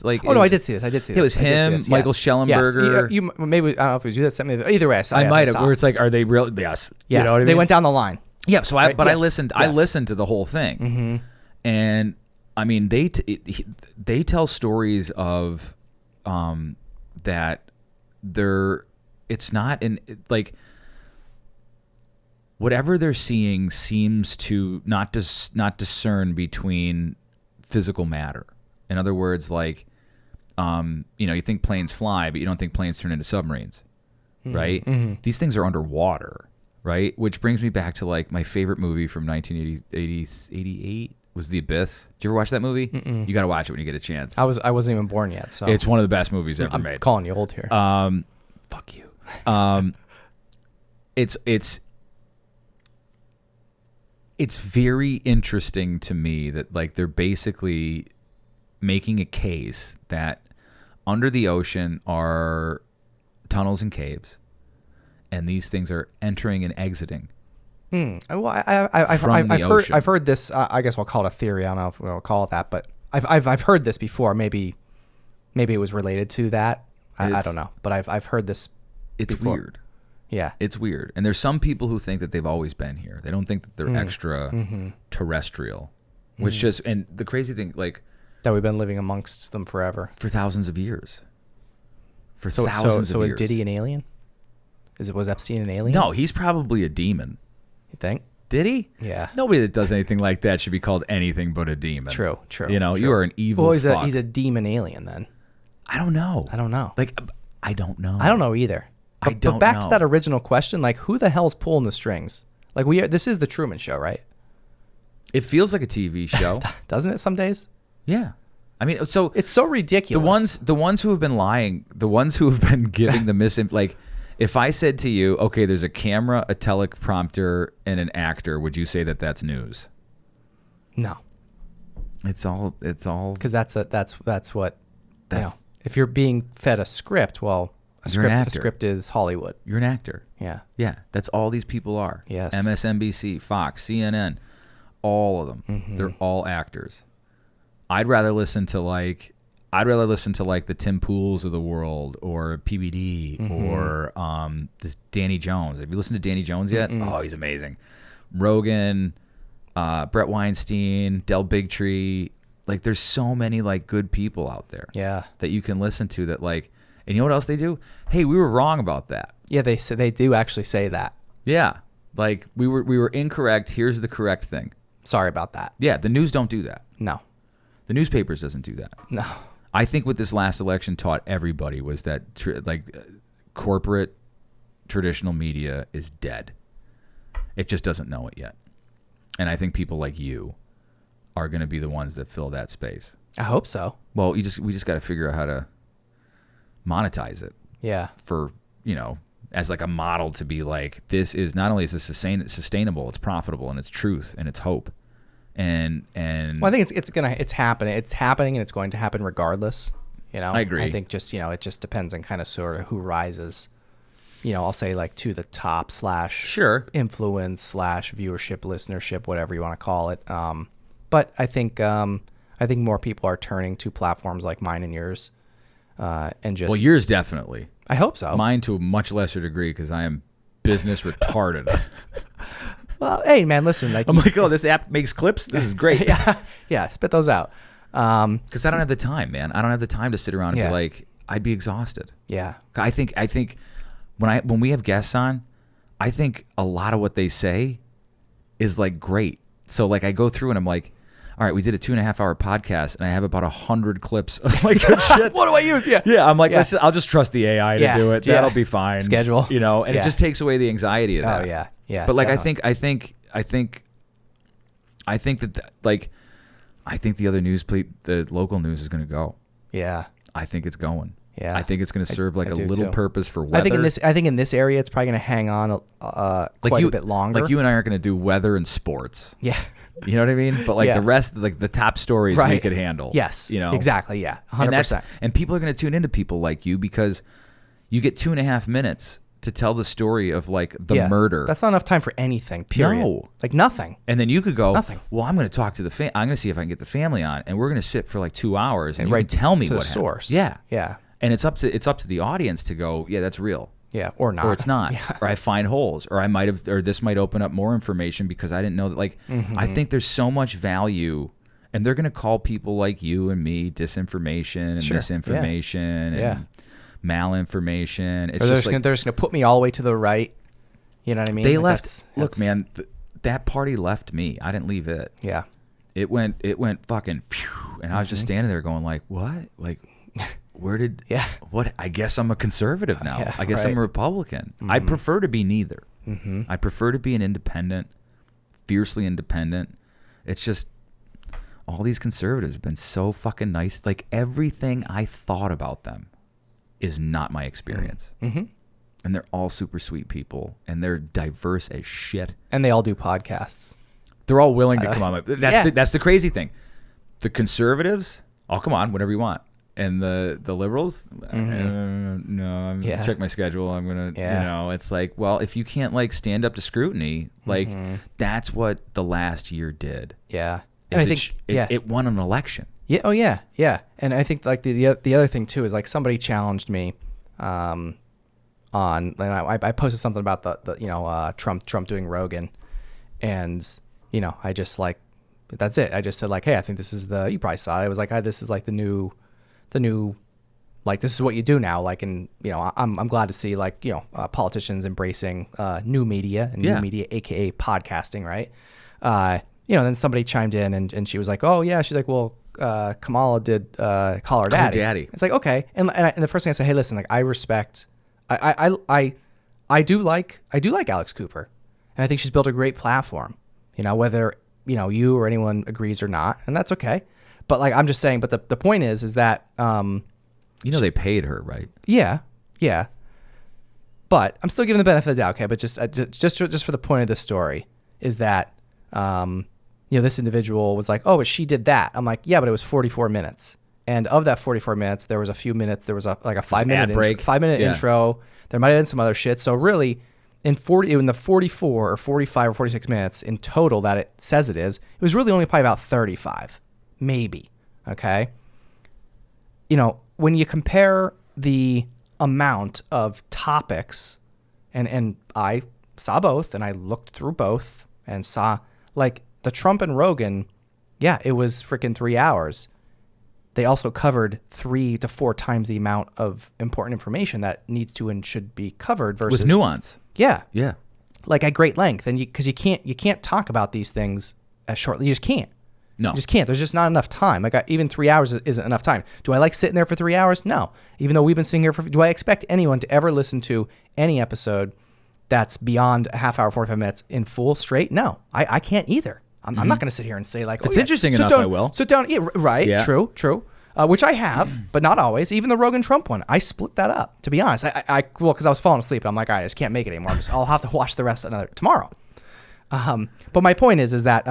like. Oh no, I did see this. I did see this. It was him, Michael Schellenberger. Yes. You maybe I don't know if it was you that sent me. Either way, I might have. Where it's like, are they real? Yes. Yes. You know what I they mean? went down the line. Yeah. So right? I Yes. listened. Yes. I listened to the whole thing, and I mean they tell stories of that it's not in like. Whatever they're seeing seems to not discern between physical matter. In other words, like, you think planes fly, but you don't think planes turn into submarines, right? These things are underwater, right? Which brings me back to like my favorite movie from 1988 was The Abyss. Did you ever watch that movie? You got to watch it when you get a chance. I wasn't even born yet, so it's one of the best movies ever I'm made. calling you old here. Fuck you. It's very interesting to me that like they're basically making a case that under the ocean are tunnels and caves, and these things are entering and exiting. Well, I've heard this. I guess we'll call it a theory. I don't know if we'll call it that, but I've heard this before. Maybe it was related to that. I don't know, but I've heard this. It's before. weird. Yeah. It's weird. And there's some people who think that they've always been here. They don't think that they're extra terrestrial, which just, and the crazy thing, like, that we've been living amongst them forever. For thousands of years. So is Diddy an alien? Was Epstein an alien? No, he's probably a demon. You think? Did he? Yeah. Nobody that does anything like that should be called anything but a demon. True. You know, you are an evil fuck. He's a demon alien then. I don't know. Like, I don't know. I don't know either. But back to that original question, like, who the hell's pulling the strings? Like, this is the Truman Show, right? It feels like a TV show. Doesn't it some days? Yeah. I mean, so it's so ridiculous. The ones who have been lying, the ones who have been giving the like, if I said to you, okay, there's a camera, a teleprompter, and an actor, would you say that that's news? No. It's all because that's what if you're being fed a script, well, a script is Hollywood. You're an actor. Yeah. Yeah. That's all these people are. Yes. MSNBC, Fox, CNN, all of them. They're all actors. I'd rather listen to like the Tim Pools of the world or PBD or this Danny Jones. Have you listened to Danny Jones yet? Oh, he's amazing. Rogan, Brett Weinstein, Del Bigtree. Like, there's so many like good people out there. Yeah. That you can listen to that like. And you know what else they do? Hey, we were wrong about that. Yeah, they do actually say that. Yeah, like we were incorrect. Here's the correct thing. Sorry about that. Yeah, the news don't do that. No, the newspapers doesn't do that. No, I think what this last election taught everybody was that corporate traditional media is dead. It just doesn't know it yet, and I think people like you are going to be the ones that fill that space. I hope so. Well, we just got to figure out how to monetize it. Yeah. For, as like a model to be like, this is not only is this sustainable, it's profitable and it's truth and it's hope. And well, I think it's happening. It's happening and it's going to happen regardless. I agree. I think just, it just depends on kind of sort of who rises. I'll say like to the top / Sure. influence / viewership, listenership, whatever you want to call it. But I think more people are turning to platforms like mine and yours, and just. Well, yours definitely. I hope so. Mine to a much lesser degree because I am business retarded. Well, hey man, listen. Like I'm like, oh, this app makes clips. This is great. yeah, spit those out. Because I don't have the time, man. I don't have the time to sit around and Yeah. be like, I'd be exhausted. Yeah. I think when we have guests on, I think a lot of what they say is like great. So like I go through and I'm like, all right, we did a 2.5 hour podcast and I have about 100 clips of like good shit. What do I use? Yeah. Yeah, I'm like, Yeah. I'll just trust the AI to Yeah. do it. Yeah. That'll be fine. Schedule. And Yeah. it just takes away the anxiety of that. Oh yeah. Yeah. But like, definitely. I think the other news, the local news is going to go. Yeah. I think it's going. Yeah. I think it's going to serve like I a do little too. purpose for weather. I think in this area it's probably going to hang on quite a bit longer. Like you and I aren't going to do weather and sports. Yeah. You know what I mean? But like Yeah. the rest, like the top stories, we could handle. Yes. You know Exactly. Yeah. 100%. And people are going to tune into people like you because you get 2.5 minutes to tell the story of like the murder. That's not enough time for anything. Period. No. Like nothing. And then you could go, Nothing. well, I'm going to talk to I'm going to see if I can get the family on, and we're going to sit for like 2 hours, and you Right can tell me to the what happened. source. Yeah, Yeah. And it's up to the audience to go, yeah, that's real, Yeah. Or not. or it's not, Yeah. or I find holes, or this might open up more information because I didn't know that. Like, Mm-hmm. I think there's so much value, and they're going to call people like you and me disinformation and Sure. misinformation Yeah. and malinformation. It's Or they're just like just going to put me all the way to the right. You know what I mean? they Like, left. Look, that's- man, that party left me. I didn't leave it. Yeah. It went fucking phew, and I was just standing there going like, what? Like, where did Yeah. what? I guess I'm a conservative now. Yeah, I guess right. I'm a Republican. I prefer to be neither. I prefer to be an independent, fiercely independent. It's just all these conservatives have been so fucking nice. Like everything I thought about them is not my experience. And they're all super sweet people, and they're diverse as shit. And they all do podcasts. They're all willing to come on. yeah. That's the crazy thing. The conservatives, oh, come on, whatever you want. And the liberals, no, I'm Yeah. check my schedule. I'm gonna, Yeah. it's like, well, if you can't like stand up to scrutiny, like that's what the last year did. Yeah. is And I it think sh- yeah. it won an election. Yeah. Oh yeah. Yeah. And I think like the other thing too is like somebody challenged me, on and I posted something about the Trump doing Rogan, and I just like that's it. I just said like, hey, I think this is you probably saw it. I was like, this is like the new like this is what you do now. Like, and I'm glad to see like politicians embracing new media and Yeah. new media, aka podcasting, right? Then somebody chimed in and she was like, oh yeah, she's like, well, Kamala did call her daddy. daddy. It's like, okay, and the first thing I said, hey, listen, like I respect, I do like Alex Cooper, and I think she's built a great platform. Whether you or anyone agrees or not, and that's okay. But like I'm just saying, but the point is that They paid her, right? yeah. But I'm still giving the benefit of the doubt, okay? But just for the point of the story is that this individual was like, oh, but she did that. I'm like, yeah, but it was 44 minutes, and of that 44 minutes, there was a few minutes. There was a 5-minute ad break. 5-minute Yeah. intro. There might have been some other shit. So really, in the 44 or 45 or 46 minutes in total that it says it was really only probably about 35, maybe. Okay. When you compare the amount of topics, and I saw both, and I looked through both and saw like the Trump and Rogan, yeah, it was freaking 3 hours. They also covered 3 to 4 times the amount of important information that needs to and should be covered versus With nuance. Yeah, Yeah. like at great length, and because you can't talk about these things as shortly. You just can't. No. You just can't. There's just not enough time. Like even 3 hours isn't enough time. Do I like sitting there for 3 hours? No. Even though we've been sitting here do I expect anyone to ever listen to any episode that's beyond a half hour, 45 minutes in full straight? No, I can't either. I'm not going to sit here and say like, If it's interesting sit enough, down, I will. sit down. Yeah, right. Yeah. True. Which I have, but not always. Even the Rogan Trump one, I split that up. To be honest, because I was falling asleep, and I'm like, all right, I just can't make it anymore. I'll have to watch the rest tomorrow. But my point is that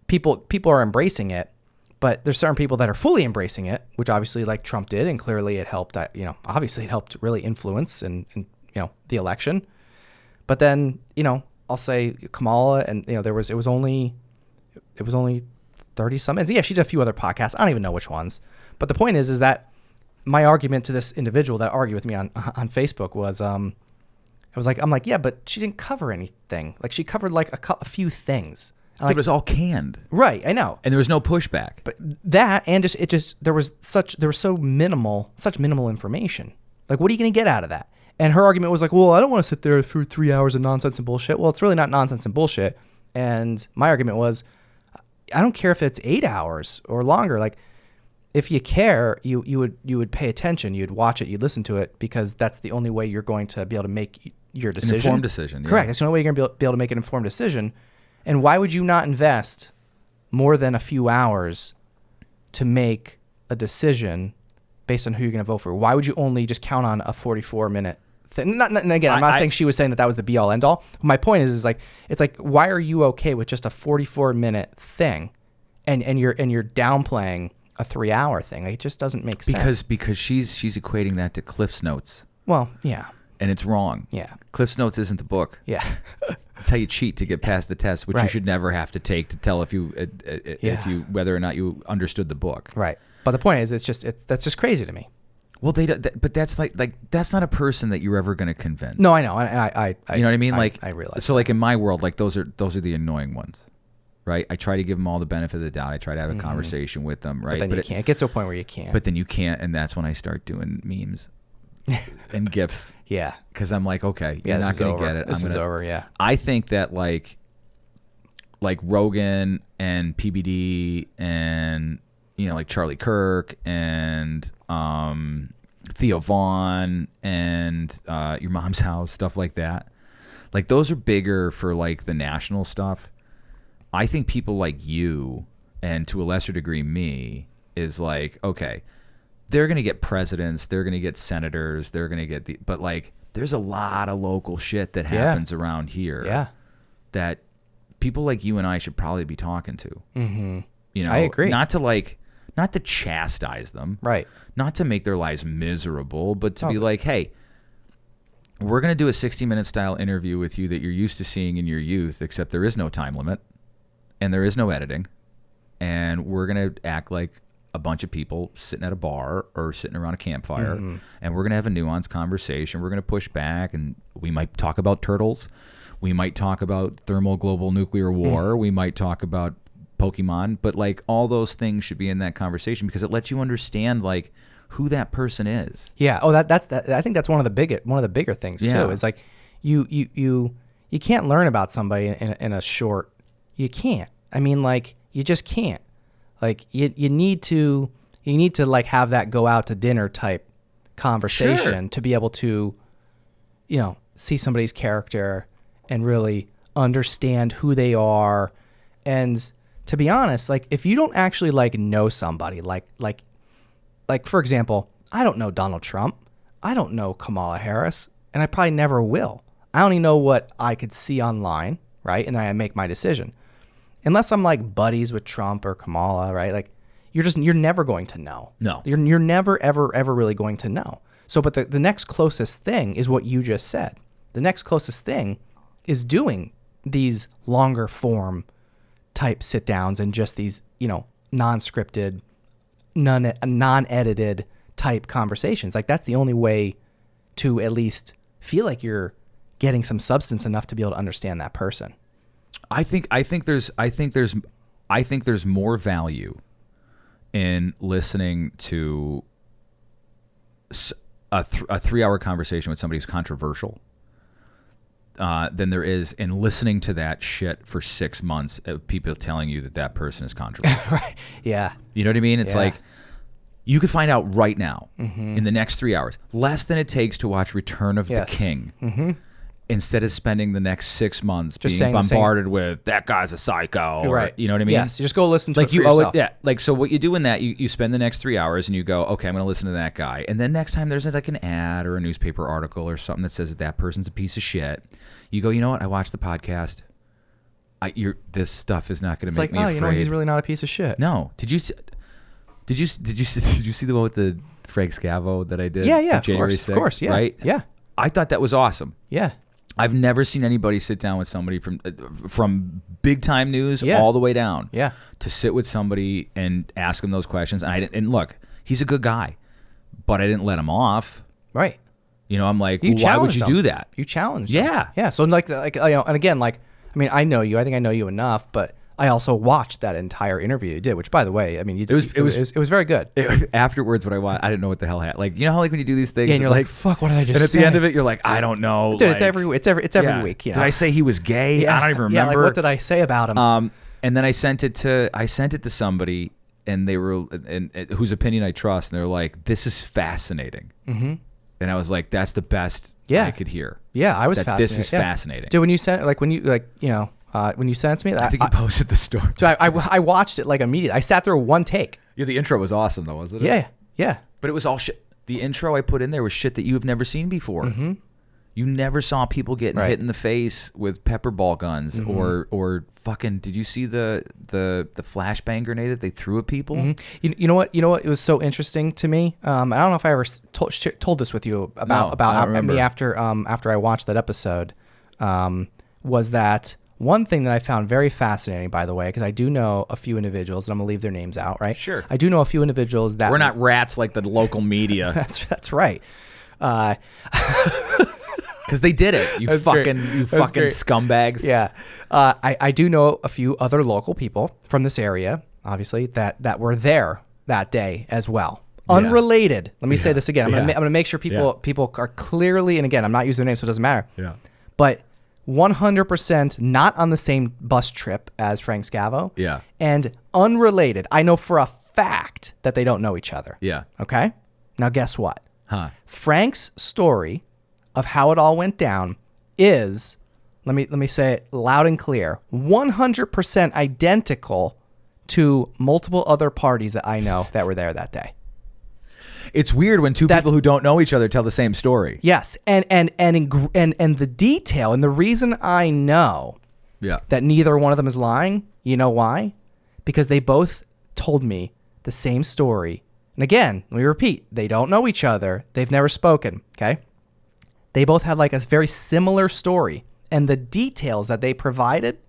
people are embracing it, But there's certain people that are fully embracing it, which obviously like Trump did, and clearly it helped. Obviously it helped really influence and the election. But then I'll say Kamala, and it was only 30 some minutes. Yeah, she did a few other podcasts. I don't even know which ones. But the point is that my argument to this individual that argued with me on Facebook was, I'm like, yeah, but she didn't cover anything. Like she covered like a few things. It was all canned. Right, I know. And there was no pushback. But that and there was such minimal information. Like, what are you going to get out of that? And her argument was like, well, I don't want to sit there through 3 hours of nonsense and bullshit. Well, it's really not nonsense and bullshit. And my argument was, I don't care if it's 8 hours or longer. Like, if you care, you would pay attention. You'd watch it. You'd listen to it, because that's the only way you're going to be able to make your decision. An informed decision. Yeah. Correct. That's the only way you're going to be able to make an informed decision. And why would you not invest more than a few hours to make a decision based on who you're going to vote for? Why would you only just count on a 44-minute thing? And again, I'm not saying she was saying that was the be-all, end-all. My point is like, it's like, why are you okay with just a 44-minute thing, and you're downplaying a 3-hour thing? Like, it just doesn't make sense. Because she's equating that to Cliff's Notes. Well, yeah. And it's wrong. Yeah. Cliff's Notes isn't the book. Yeah. It's how you cheat to get past the test, which you should never have to take to tell if you whether or not you understood the book. Right. But the point is, that's just crazy to me. Well, but that's like that's not a person that you're ever going to convince. No, I know. I you know what I mean? I realize. So, like in my world, like those are the annoying ones, right? I try to give them all the benefit of the doubt. I try to have a conversation with them, right? But then you can't. It gets to a point where you can't. But then you can't, and that's when I start doing memes and GIFs. Yeah. Because I'm like, okay, you're not going to get it. This is over. Yeah. I think that like Rogan and PBD and like Charlie Kirk and Theo Vaughn and Your Mom's House, stuff like that. Like those are bigger for like the national stuff. I think people like you, and to a lesser degree me, is like, okay, they're going to get presidents, they're going to get senators, they're going to get but like there's a lot of local shit that happens around here. Yeah. That people like you and I should probably be talking to. Mm-hmm. I agree. Not to chastise them. Right. Not to make their lives miserable, but to be like, hey, we're going to do a 60-minute style interview with you that you're used to seeing in your youth, except there is no time limit and there is no editing. And we're going to act like a bunch of people sitting at a bar or sitting around a campfire, and we're going to have a nuanced conversation. We're going to push back, and we might talk about turtles. We might talk about thermal global nuclear war. We might talk about Pokemon, but like all those things should be in that conversation because it lets you understand like who that person is. Yeah. Oh, that's I think that's one of the bigger things too. Is like you can't learn about somebody in a short. You can't. I mean, like you just can't. Like you need to like have that go out to dinner type conversation to be able to, see somebody's character and really understand who they are. And to be honest, like if you don't actually like know somebody, like for example, I don't know Donald Trump, I don't know Kamala Harris, and I probably never will. I only know what I could see online, right? And then I make my decision. Unless I'm like buddies with Trump or Kamala, right? Like you're never going to know. No. You're never, ever really going to know. So, but the next closest thing is what you just said. The next closest thing is doing these longer form type sit downs and just these, non-scripted, non-edited type conversations. Like that's the only way to at least feel like you're getting some substance enough to be able to understand that person. I think there's more value in listening to a 3-hour conversation with somebody who's controversial than there is in listening to that shit for 6 months of people telling you that person is controversial. Right. Yeah. You know what I mean? It's like you could find out right now in the next 3 hours, less than it takes to watch Return of the King. Mm-hmm. Instead of spending the next 6 months just being bombarded with that guy's a psycho, or, you know what I mean? Yes, you just go listen to like it for you yourself. Like so, what you do in that, you spend the next 3 hours and you go, okay, I'm going to listen to that guy, and then next time there's like an ad or a newspaper article or something that says that person's a piece of shit, you go, you know what? I watched the podcast. this stuff is not going It's to make like, me afraid. he's really not a piece of shit. No. Did you see the one with the Frank Scavo that I did? Yeah, for January 6th, of course, yeah, right? yeah, I thought that was awesome. yeah. I've never seen anybody sit down with somebody from big time news Yeah. all the way down. Yeah. To sit with somebody and ask him those questions. And look, he's a good guy, but I didn't let him off. Right. I'm like, You well, why would challenged you him. do that? You challenged Yeah. him. Yeah. So and again, I mean, I know you. I think I know you enough, but I also watched that entire interview you did, which, by the way, I mean, it was very good. Afterwards, when I didn't know what the hell happened. Like, how like when you do these things, Yeah, and you're like, fuck, what did I just and at say? the end of it, you're like, I don't know. Dude, like, it's every week. Did I say he was gay? I don't even remember. Yeah, like, what did I say about him? And then I sent it to somebody, and they were whose opinion I trust, and they're like, "This is fascinating." Mm-hmm. And I was like, "That's the best I could hear." Yeah, I was fascinated. This is fascinating. Dude, when you sent when you sent it to me, I think you posted the story. So I watched it like immediately. I sat through one take. Yeah, the intro was awesome though, wasn't it? Yeah, yeah. But it was all shit. The intro I put in there was shit that you have never seen before. Mm-hmm. You never saw people getting hit in the face with pepper ball guns or fucking. Did you see the flashbang grenade that they threw at people? Mm-hmm. You know what? It was so interesting to me. I don't know if I ever told this with you about me after I watched that episode. Was that one thing that I found very fascinating, by the way, because I do know a few individuals, and I'm gonna leave their names out, right? Sure. I do know a few individuals that We're not rats like the local media. That's right. Because they did it. You fucking scumbags. Yeah. I do know a few other local people from this area, obviously, that were there that day as well. Unrelated. Let me say this again. I'm gonna make sure people are clearly, and again, I'm not using their names, so it doesn't matter. Yeah. But 100% not on the same bus trip as Frank Scavo. Yeah. And unrelated. I know for a fact that they don't know each other. Yeah. Okay? Now guess what? Huh. Frank's story of how it all went down is, let me say it loud and clear, 100% identical to multiple other parties that I know that were there that day. It's weird when two people who don't know each other tell the same story. Yes, and the detail and the reason I know that neither one of them is lying, you know why? Because they both told me the same story. And again, let me repeat, they don't know each other. They've never spoken, okay? They both had like a very similar story, and the details that they provided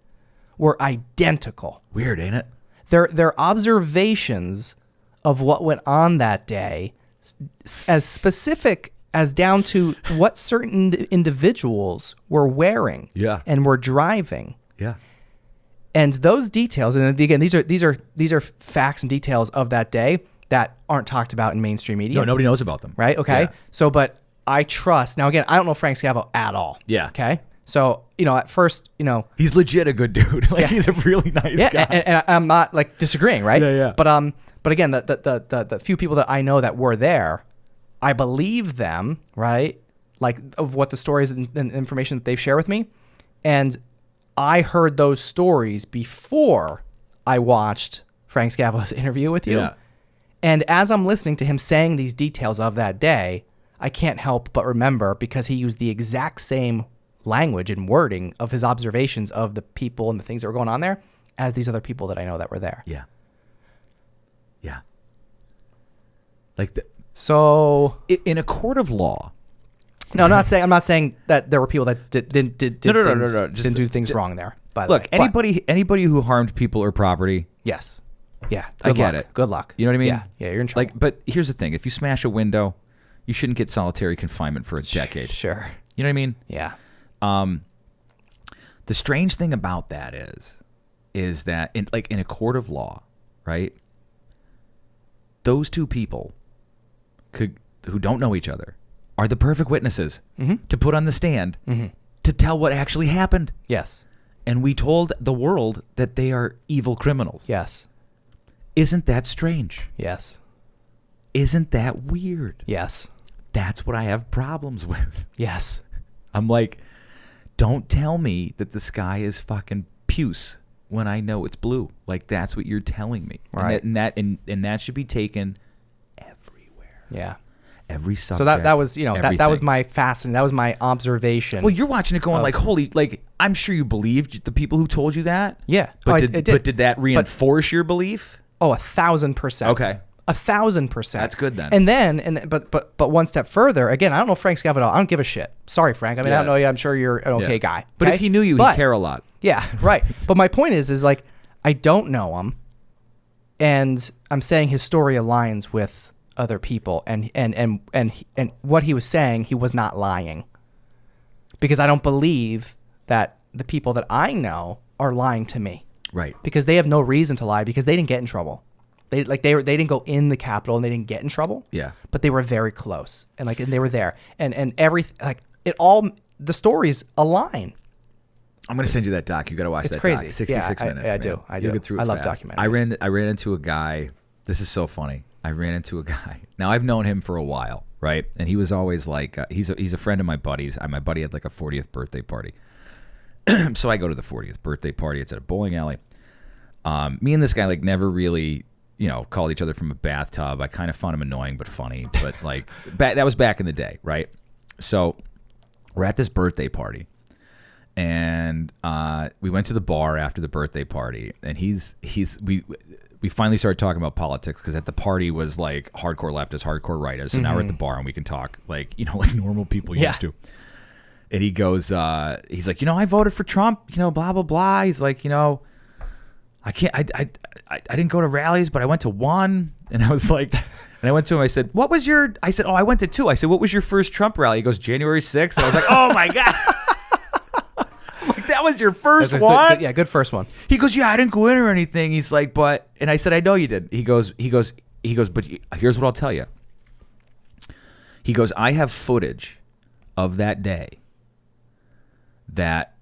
were identical. Weird, ain't it? Their observations of what went on that day, as specific as down to what certain individuals were wearing and were driving. Yeah. And those details, and again, these are facts and details of that day that aren't talked about in mainstream media. No, nobody knows about them. Right? Okay. Yeah. So, but I trust. Now, again, I don't know Frank Scavo at all. Yeah. Okay. So, at first, he's legit a good dude. He's a really nice guy. And I'm not like disagreeing, right? Yeah. But again, the few people that I know that were there, I believe them, right? Like of what the stories and information that they've shared with me, and I heard those stories before I watched Frank Scavo's interview with you. Yeah. And as I'm listening to him saying these details of that day, I can't help but remember, because he used the exact same language and wording of his observations of the people and the things that were going on there as these other people that I know that were there. Yeah. So in a court of law. No, I'm not saying that there were people that didn't do things wrong there. By the way, anybody who harmed people or property. Yes. Yeah. I get it. Good luck. You know what I mean? Yeah. You're in trouble. But here's the thing: if you smash a window, you shouldn't get solitary confinement for a decade. Sure. You know what I mean? Yeah. The strange thing about that is that in a court of law, right? Those two people who don't know each other are the perfect witnesses to put on the stand to tell what actually happened. Yes. And we told the world that they are evil criminals. Yes. Isn't that strange? Yes. Isn't that weird? Yes. That's what I have problems with. Yes. I'm like, don't tell me that the sky is fucking puce when I know it's blue. Like, that's what you're telling me. Right. And that should be taken everywhere. Yeah. every subject. So that was that was everything. my fascinating. That was my observation. Well, you're watching it going like, holy, like I'm sure you believed the people who told you that. Yeah. But it but did that reinforce your belief? Oh, 1,000%. Okay. 1,000%. That's good then. And then, but one step further. Again, I don't know Frank's got it all. I don't give a shit. Sorry, Frank. I mean, I don't know you. I'm sure you're an okay guy. But okay? if he knew you, he'd care a lot. Yeah, right. But my point is like, I don't know him, and I'm saying his story aligns with other people, and what he was saying, he was not lying, because I don't believe that the people that I know are lying to me. Right. Because they have no reason to lie, because they didn't get in trouble. They didn't go in the Capitol and they didn't get in trouble. Yeah. But they were very close, and they were there, and everything, like it all, the stories align. I'm gonna send you that doc. You gotta watch It's that crazy. doc. 66 minutes. I man. do. You'll get through it I love fast. documentaries. I ran into a guy. This is so funny. I ran into a guy. Now I've known him for a while, right? And he was always like, he's a friend of my buddy's. My buddy had like a 40th birthday party, so I go to the 40th birthday party. It's at a bowling alley. Me and this guy like never really, called each other from a bathtub. I kind of found him annoying but funny. But like that was back in the day, right? So we're at this birthday party. And we went to the bar after the birthday party, and we finally started talking about politics, because at the party was like hardcore leftists, hardcore rightists, and now we're at the bar and we can talk like like normal people used to. And he goes, he's like, I voted for Trump, blah blah blah. He's like, I can't, I didn't go to rallies, but I went to one. And I was like, and I went to him. I said, I said, I went to two. I said, what was your first Trump rally? He goes, January 6th. And I was like, oh my god. That was your first one? Good first one. He goes, yeah, I didn't go in or anything. He's like, and I said, I know you did. He goes, but here's what I'll tell you. He goes, I have footage of that day that,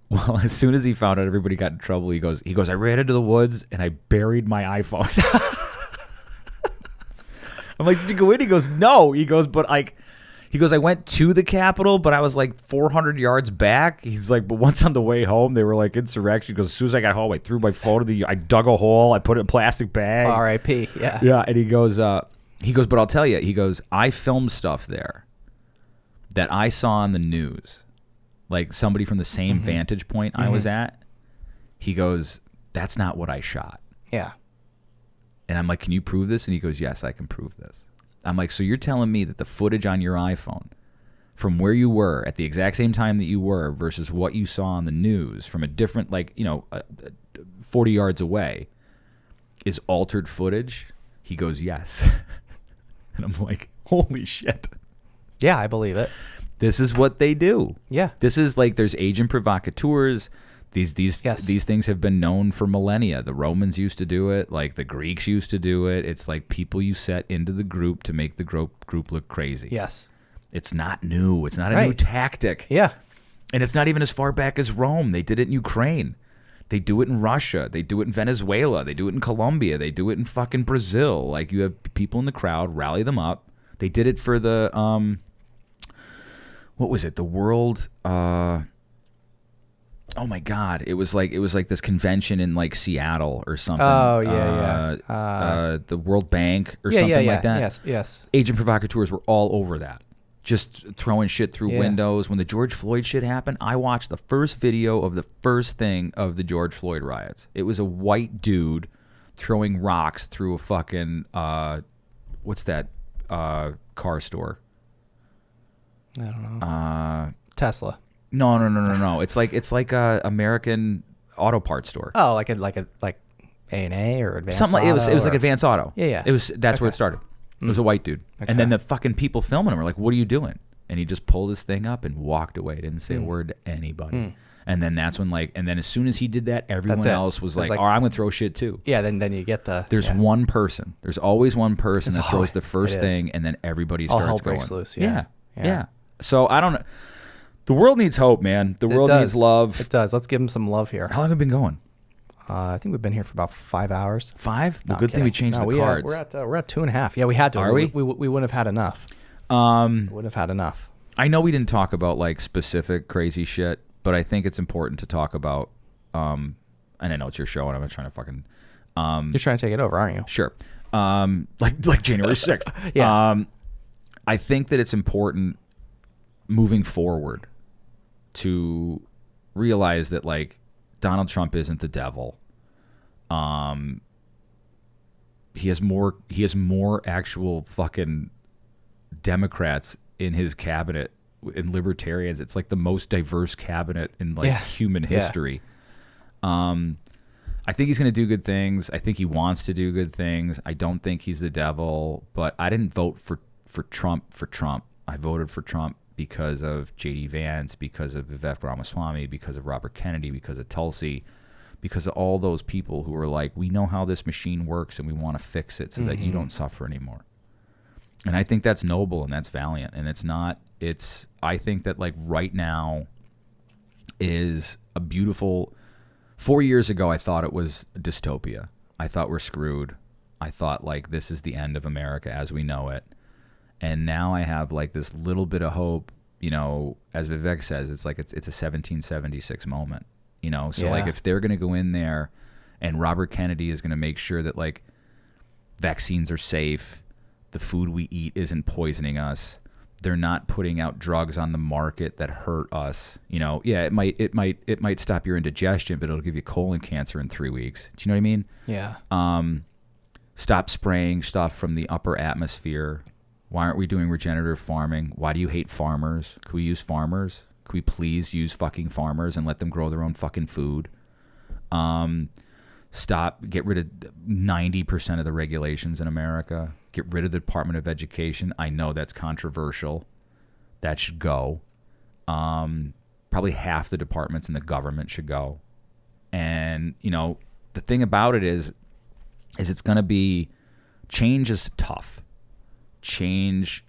well, as soon as he found out everybody got in trouble, he goes, I ran into the woods and I buried my iPhone. I'm like, did you go in? He goes, no. He goes, I went to the Capitol, but I was like 400 yards back. He's like, but once on the way home, they were like insurrection. He goes, as soon as I got home, I threw my phone I dug a hole, I put it in a plastic bag. R.I.P. Yeah. Yeah. And he goes, but I'll tell you, he goes, I filmed stuff there that I saw on the news, like somebody from the same vantage point I was at. He goes, that's not what I shot. Yeah. And I'm like, can you prove this? And he goes, yes, I can prove this. I'm like, so you're telling me that the footage on your iPhone from where you were at the exact same time that you were versus what you saw on the news from a different, 40 yards away is altered footage? He goes, yes. And I'm like, holy shit. Yeah, I believe it. This is what they do. Yeah. This is like, there's agent provocateurs. These things have been known for millennia. The Romans used to do it, like the Greeks used to do it. It's like people you set into the group to make the group look crazy. Yes. It's not new. It's not a new tactic. Yeah. And it's not even as far back as Rome. They did it in Ukraine. They do it in Russia. They do it in Venezuela. They do it in Colombia. They do it in fucking Brazil. Like, you have people in the crowd, rally them up. They did it for the what was it? The World oh my God! It was like this convention in like Seattle or something. Oh yeah, the World Bank or something like that. Yes. Agent provocateurs were all over that, just throwing shit through windows. When the George Floyd shit happened, I watched the first video of the first thing of the George Floyd riots. It was a white dude throwing rocks through a fucking what's that car store? I don't know. Tesla. No. It's like a American auto parts store. Oh, like A&A or Advanced Something like Auto, it was like Advanced Auto. Yeah. That's where it started. It was a white dude. Okay. And then the fucking people filming him were like, "What are you doing?" And he just pulled his thing up and walked away. Didn't say a word to anybody. And then that's when as soon as he did that, everyone else was like, "Oh, I'm gonna throw shit too." Yeah. Then you get There's one person. There's always one person that throws the it first is. thing, and then everybody All starts hell going. breaks loose. Yeah. Yeah. So I don't know. The world needs hope, man. The world needs love. It does. Let's give him some love here. How long have we been going? I think we've been here for about 5 hours. 5? No, Well, good thing we changed the cards. We're at 2.5. Yeah, we had to. Are we? We wouldn't have had enough. Would have had enough. I know we didn't talk about like specific crazy shit, but I think it's important to talk about. And I know it's your show, and I'm not trying to fucking. You're trying to take it over, aren't you? Sure. Like January 6th. Yeah. I think that it's important moving forward to realize that like Donald Trump isn't the devil. He has more actual fucking Democrats in his cabinet and libertarians. It's like the most diverse cabinet in like human history. I think he's going to do good things. I think he wants to do good things. I don't think he's the devil, but I didn't vote for Trump. I voted for Trump because of J.D. Vance, because of Vivek Ramaswamy, because of Robert Kennedy, because of Tulsi, because of all those people who are like, we know how this machine works and we want to fix it so that you don't suffer anymore. And I think that's noble and that's valiant. And I think that like right now is a beautiful... 4 years ago, I thought it was a dystopia. I thought we're screwed. I thought like this is the end of America as we know it. And now I have like this little bit of hope, you know, as Vivek says, it's like it's a 1776 moment, you know? So like if they're going to go in there and Robert Kennedy is going to make sure that like vaccines are safe, the food we eat isn't poisoning us, they're not putting out drugs on the market that hurt us. You know, yeah, it might stop your indigestion, but it'll give you colon cancer in 3 weeks. Do you know what I mean? Yeah. Stop spraying stuff from the upper atmosphere. Why aren't we doing regenerative farming? Why do you hate farmers? Can we use farmers? Can we please use fucking farmers and let them grow their own fucking food? Get rid of 90% of the regulations in America. Get rid of the Department of Education. I know that's controversial. That should go. Probably half the departments in the government should go. And, you know, the thing about it is it's going to be, change is tough. Change,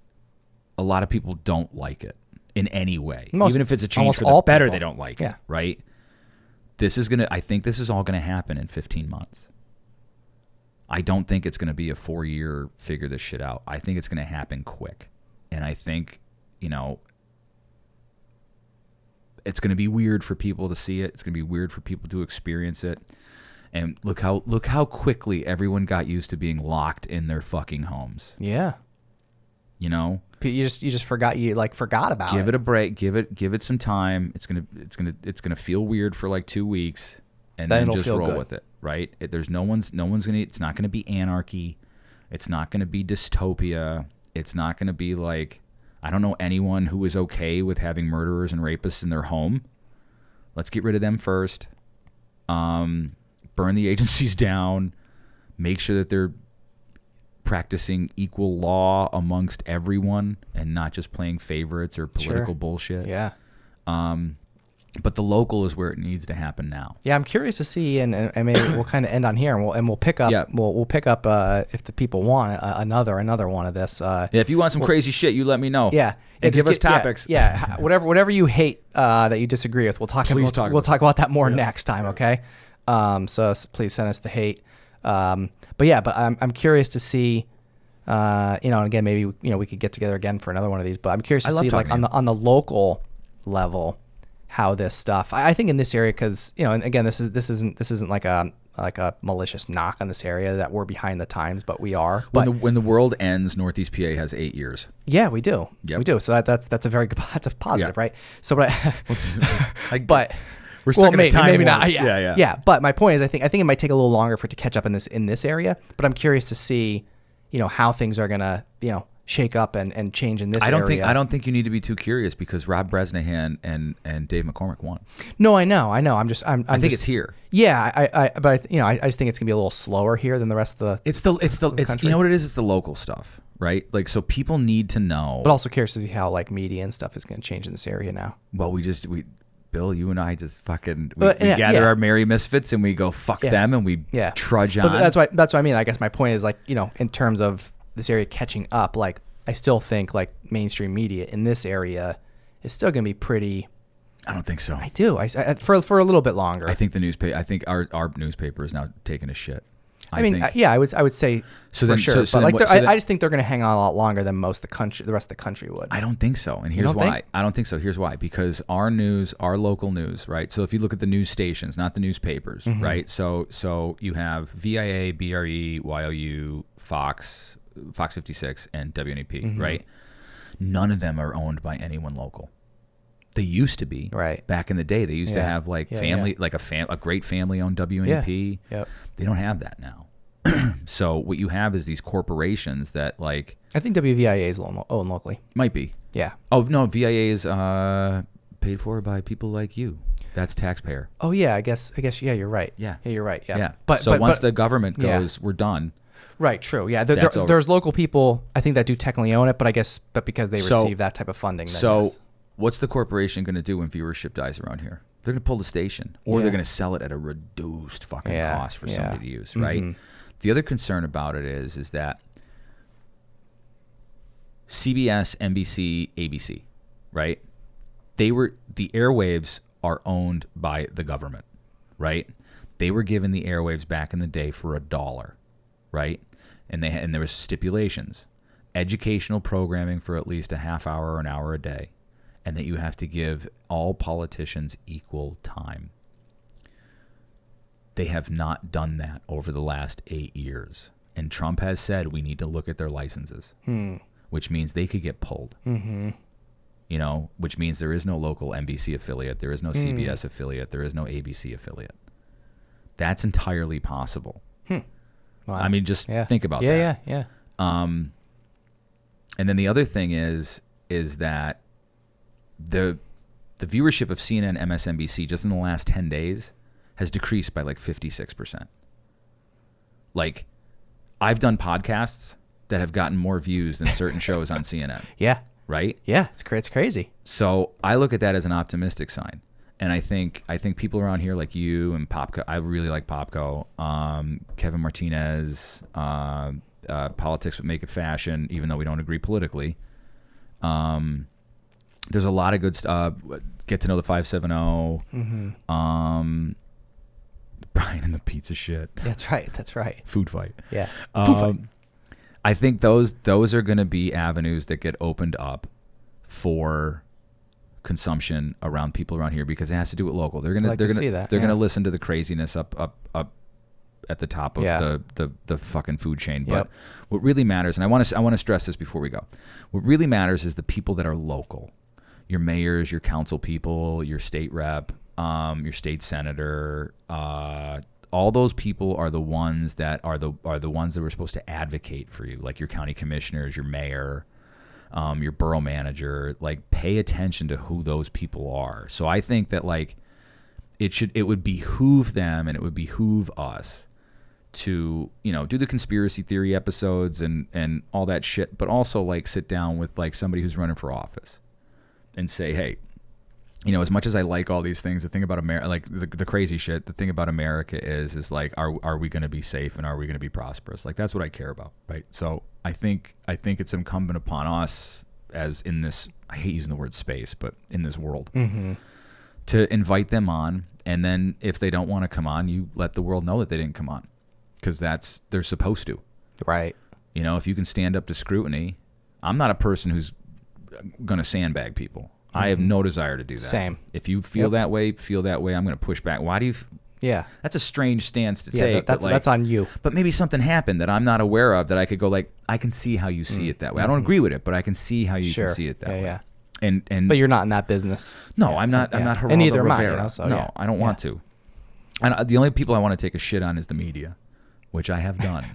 a lot of people don't like it in any way. Even if it's a change for the better, they don't like it, right? I think this is all going to happen in 15 months. I don't think it's going to be a 4-year figure this shit out. I think it's going to happen quick. And I think, you know, it's going to be weird for people to see it. It's going to be weird for people to experience it. And look how quickly everyone got used to being locked in their fucking homes. Yeah. You know? You just forgot about it. Give it a break. Give it some time. It's gonna feel weird for like 2 weeks, and then just roll with it. Right? There's no one's gonna. It's not gonna be anarchy. It's not gonna be dystopia. It's not gonna be like, I don't know anyone who is okay with having murderers and rapists in their home. Let's get rid of them first. Burn the agencies down. Make sure that they're practicing equal law amongst everyone and not just playing favorites or political bullshit. Yeah. But the local is where it needs to happen now. Yeah, I'm curious to see, and maybe we'll kind of end on here, and we'll pick up. Yeah. We'll pick up if the people want another one of this. If you want some crazy shit, you let me know. Yeah. And give us topics. Yeah. Whatever you hate that you disagree with, we'll talk about that more next time. Okay. So please send us the hate. But I'm curious to see, and again, maybe, we could get together again for another one of these, but I'm curious to see like on the local level, how this stuff, I think in this area, cause and again, this isn't like a malicious knock on this area that we're behind the times, but we are. When the world ends, Northeast PA has 8 years. Yeah, we do. Yep. We do. So that's a very good, that's a positive, right? So, but we're stuck in a time maybe warp. not. Yeah. But my point is, I think it might take a little longer for it to catch up in this area. But I'm curious to see, how things are gonna, shake up and change in this area. I don't think you need to be too curious, because Rob Bresnahan and Dave McCormick won. No, I know. I think it's here. Yeah, I just think it's gonna be a little slower here than the rest of the. It's you know what it is? It's the local stuff, right? Like, so people need to know. But also curious to see how like media and stuff is gonna change in this area now. Well, Bill, you and I just fucking we gather our merry misfits and we go fuck them and we trudge on. But that's what I mean. I guess my point is, like, in terms of this area catching up, like, I still think like mainstream media in this area is still going to be pretty. I don't think so. I do. For a little bit longer. I think I think our newspaper is now taking a shit. I would say so for sure. I just think they're going to hang on a lot longer than the rest of the country would. I don't think so, and here's why. I don't think so. Here's why. Because our local news, right? So if you look at the news stations, not the newspapers, right? So you have VIA, BRE, YOU, Fox 56, and WNEP, right? None of them are owned by anyone local. They used to be. Right. Back in the day, they used to have like family, like a great family-owned WNEP. Yeah. Yep. They don't have that now. So what you have is these corporations that like... I think WVIA is owned locally. Might be. Yeah. Oh, no, VIA is paid for by people like you. That's taxpayer. Oh, yeah, I guess, yeah, you're right. Yeah. Yeah, you're right. Yeah. Yeah. But once the government goes, we're done. Right, true. Yeah, That's over. there's local people, I think, that do technically own it, but because they receive that type of funding. Then yes. What's the corporation going to do when viewership dies around here? They're going to pull the station, or they're going to sell it at a reduced fucking cost for somebody to use, right? Mm-hmm. The other concern about it is that CBS, NBC, ABC, right? The airwaves are owned by the government, right? They were given the airwaves back in the day for $1, right? And there was stipulations, educational programming for at least a half hour or an hour a day, and that you have to give all politicians equal time. They have not done that over the last 8 years. And Trump has said we need to look at their licenses, which means they could get pulled. Mm-hmm. You know, which means there is no local NBC affiliate, there is no CBS affiliate, there is no ABC affiliate. That's entirely possible. Wow. I mean, just think about that. Yeah. And then the other thing is that the viewership of CNN, MSNBC just in the last 10 days has decreased by like 56%. Like, I've done podcasts that have gotten more views than certain shows on CNN. Yeah. Right? Yeah, it's crazy. So I look at that as an optimistic sign. And I think people around here like you and Popco, I really like Popco, Kevin Martinez, Politics But Make It Fashion, even though we don't agree politically. There's a lot of good stuff. Get to Know the 570. Mm-hmm. Brian and the Pizza Shit. That's right. Food Fight. Yeah. Food Fight. I think those are going to be avenues that get opened up for consumption around people around here because it has to do with local. They're going to listen to the craziness up at the top of the fucking food chain. But what really matters, and I want to stress this before we go. What really matters is the people that are local. Your mayors, your council people, your state rep, your state senator, all those people are the ones that are the ones that were supposed to advocate for you, like your county commissioners, your mayor, your borough manager. Like, pay attention to who those people are. So I think that like it would behoove them and it would behoove us to, you know, do the conspiracy theory episodes and all that shit, but also like sit down with like somebody who's running for office and say, hey, you know, as much as I like all these things, the thing about America, like the crazy shit, the thing about America is like, are we going to be safe and are we going to be prosperous? Like, that's what I care about, right? So I think it's incumbent upon us, as in this, I hate using the word space, but in this world, to invite them on. And then if they don't want to come on, you let the world know that they didn't come on, because they're supposed to. Right. You know, if you can stand up to scrutiny, I'm not a person who's going to sandbag people. I have no desire to do that. Same. If you feel that way, I'm going to push back. Why do you? Yeah. That's a strange stance to take. That's on you. But maybe something happened that I'm not aware of that I could go like, I can see how you see it that way. I don't agree with it, but I can see how you can see it that way. Yeah. And but you're not in that business. No, I'm not. I'm not Geraldo and neither Rivera. am I. You know, so, no, I don't want to. And the only people I want to take a shit on is the media, which I have done.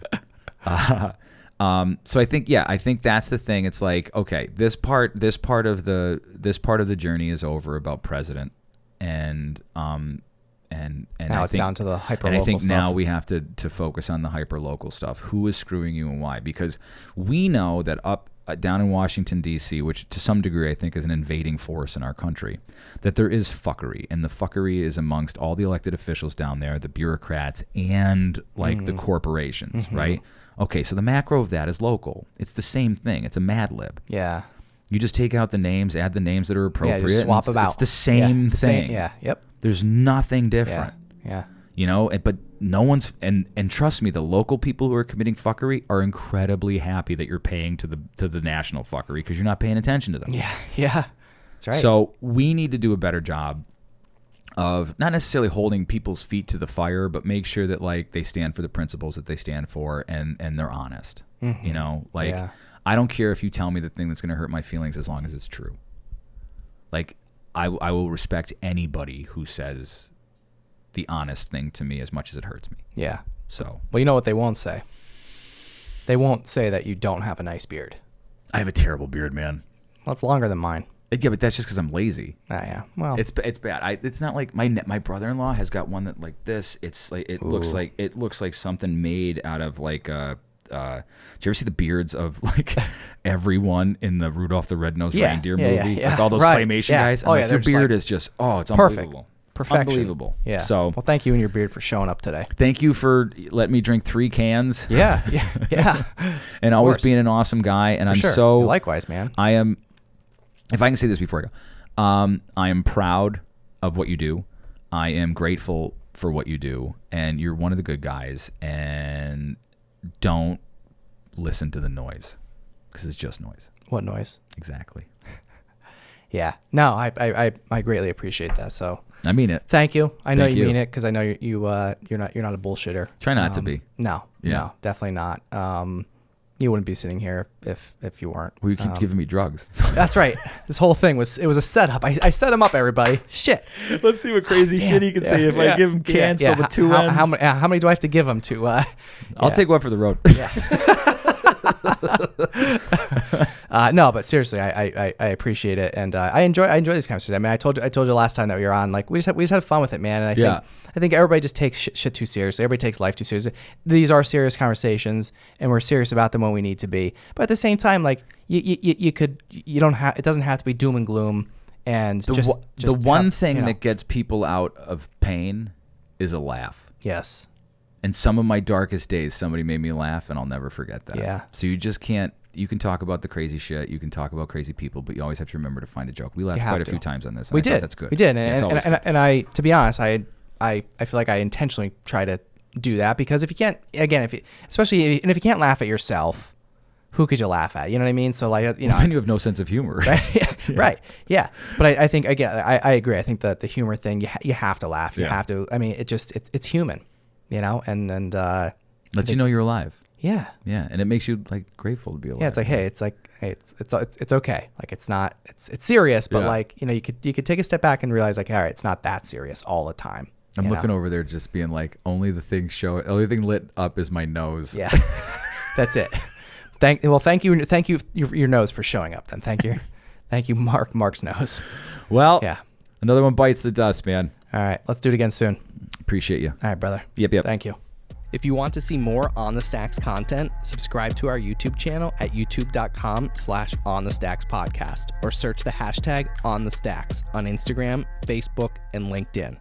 So I think that's the thing. It's like, okay, this part of the journey is over about president, and now it's down to the hyper local stuff. And I think now we have to focus on the hyper local stuff. Who is screwing you and why? Because we know that down in Washington D.C., which to some degree I think is an invading force in our country, that there is fuckery, and the fuckery is amongst all the elected officials down there, the bureaucrats, and like the corporations, right? Okay, so the macro of that is local. It's the same thing. It's a Mad Lib. Yeah. You just take out the names, add the names that are appropriate. Yeah, just swap them out. It's the same thing. Yeah, yep. There's nothing different. Yeah. You know, but no one's, and trust me, the local people who are committing fuckery are incredibly happy that you're paying to the national fuckery, because you're not paying attention to them. Yeah. That's right. So we need to do a better job of not necessarily holding people's feet to the fire, but make sure that like they stand for the principles that they stand for, and they're honest. You know, like I don't care if you tell me the thing that's going to hurt my feelings as long as it's true. Like, I will respect anybody who says the honest thing to me as much as it hurts me. Yeah. So. Well, you know what they won't say? They won't say that you don't have a nice beard. I have a terrible beard, man. Well, it's longer than mine. Yeah, but that's just because I'm lazy. Yeah. Well, it's bad. It's not like my brother-in-law has got one that like this. It's like it looks like something made out of like did you ever see the beards of like everyone in the Rudolph the Red-Nosed Reindeer movie? Yeah. Like all those claymation guys. And like, your beard is just it's unbelievable. Perfection. Unbelievable. Yeah. So well, thank you and your beard for showing up today. Thank you for letting me drink 3 cans. Yeah. And always being an awesome guy. And I'm so likewise, man. I am. If I can say this before I go, I am proud of what you do. I am grateful for what you do, and you're one of the good guys. And don't listen to the noise, because it's just noise. What noise? Exactly. Yeah. No, I greatly appreciate that. So I mean it. Thank you. I know Thank you you. mean it, because I know you're not a bullshitter. Try not to be. No, definitely not. You wouldn't be sitting here if you weren't. Well, you keep giving me drugs. That's right. This whole thing was a setup. I set him up, everybody. Shit. Let's see what crazy shit he can say if I give him cans filled with 2 ends. How many do I have to give him to? I'll take one for the road. No, but seriously, I appreciate it, and I enjoy these conversations. I mean, I told you last time that we were on, like we just had fun with it, man. And I think everybody just takes shit too seriously. Everybody takes life too seriously. These are serious conversations, and we're serious about them when we need to be. But at the same time, like you don't have, it doesn't have to be doom and gloom. And the one thing that gets people out of pain is a laugh. Yes. In some of my darkest days, somebody made me laugh, and I'll never forget that. Yeah. So you just can't. You can talk about the crazy shit. You can talk about crazy people, but you always have to remember to find a joke. We laughed quite a few times on this. We did. That's good. We did, and I, to be honest, I feel like I intentionally try to do that, because if you can't, again, if you can't laugh at yourself, who could you laugh at? You know what I mean? So like, then you have no sense of humor. Right. Right. Yeah. But I think, again, I agree. I think that the humor thing, you have to laugh. You have to. I mean, it's human, and lets you know you're alive. Yeah. Yeah, and it makes you like grateful to be alive. Yeah, it's like, hey, it's okay. Like it's serious, but like, you could take a step back and realize, like, all right, it's not that serious all the time. I'm looking over there just being like, only thing lit up is my nose. Yeah. That's it. Thank you your nose for showing up then. Thank you Mark's nose. Well, yeah. Another one bites the dust, man. All right, let's do it again soon. Appreciate you. All right, brother. Yep. Thank you. If you want to see more On the Stacks content, subscribe to our YouTube channel at youtube.com/onthestackspodcast, or search the hashtag OnTheStacks on Instagram, Facebook, and LinkedIn.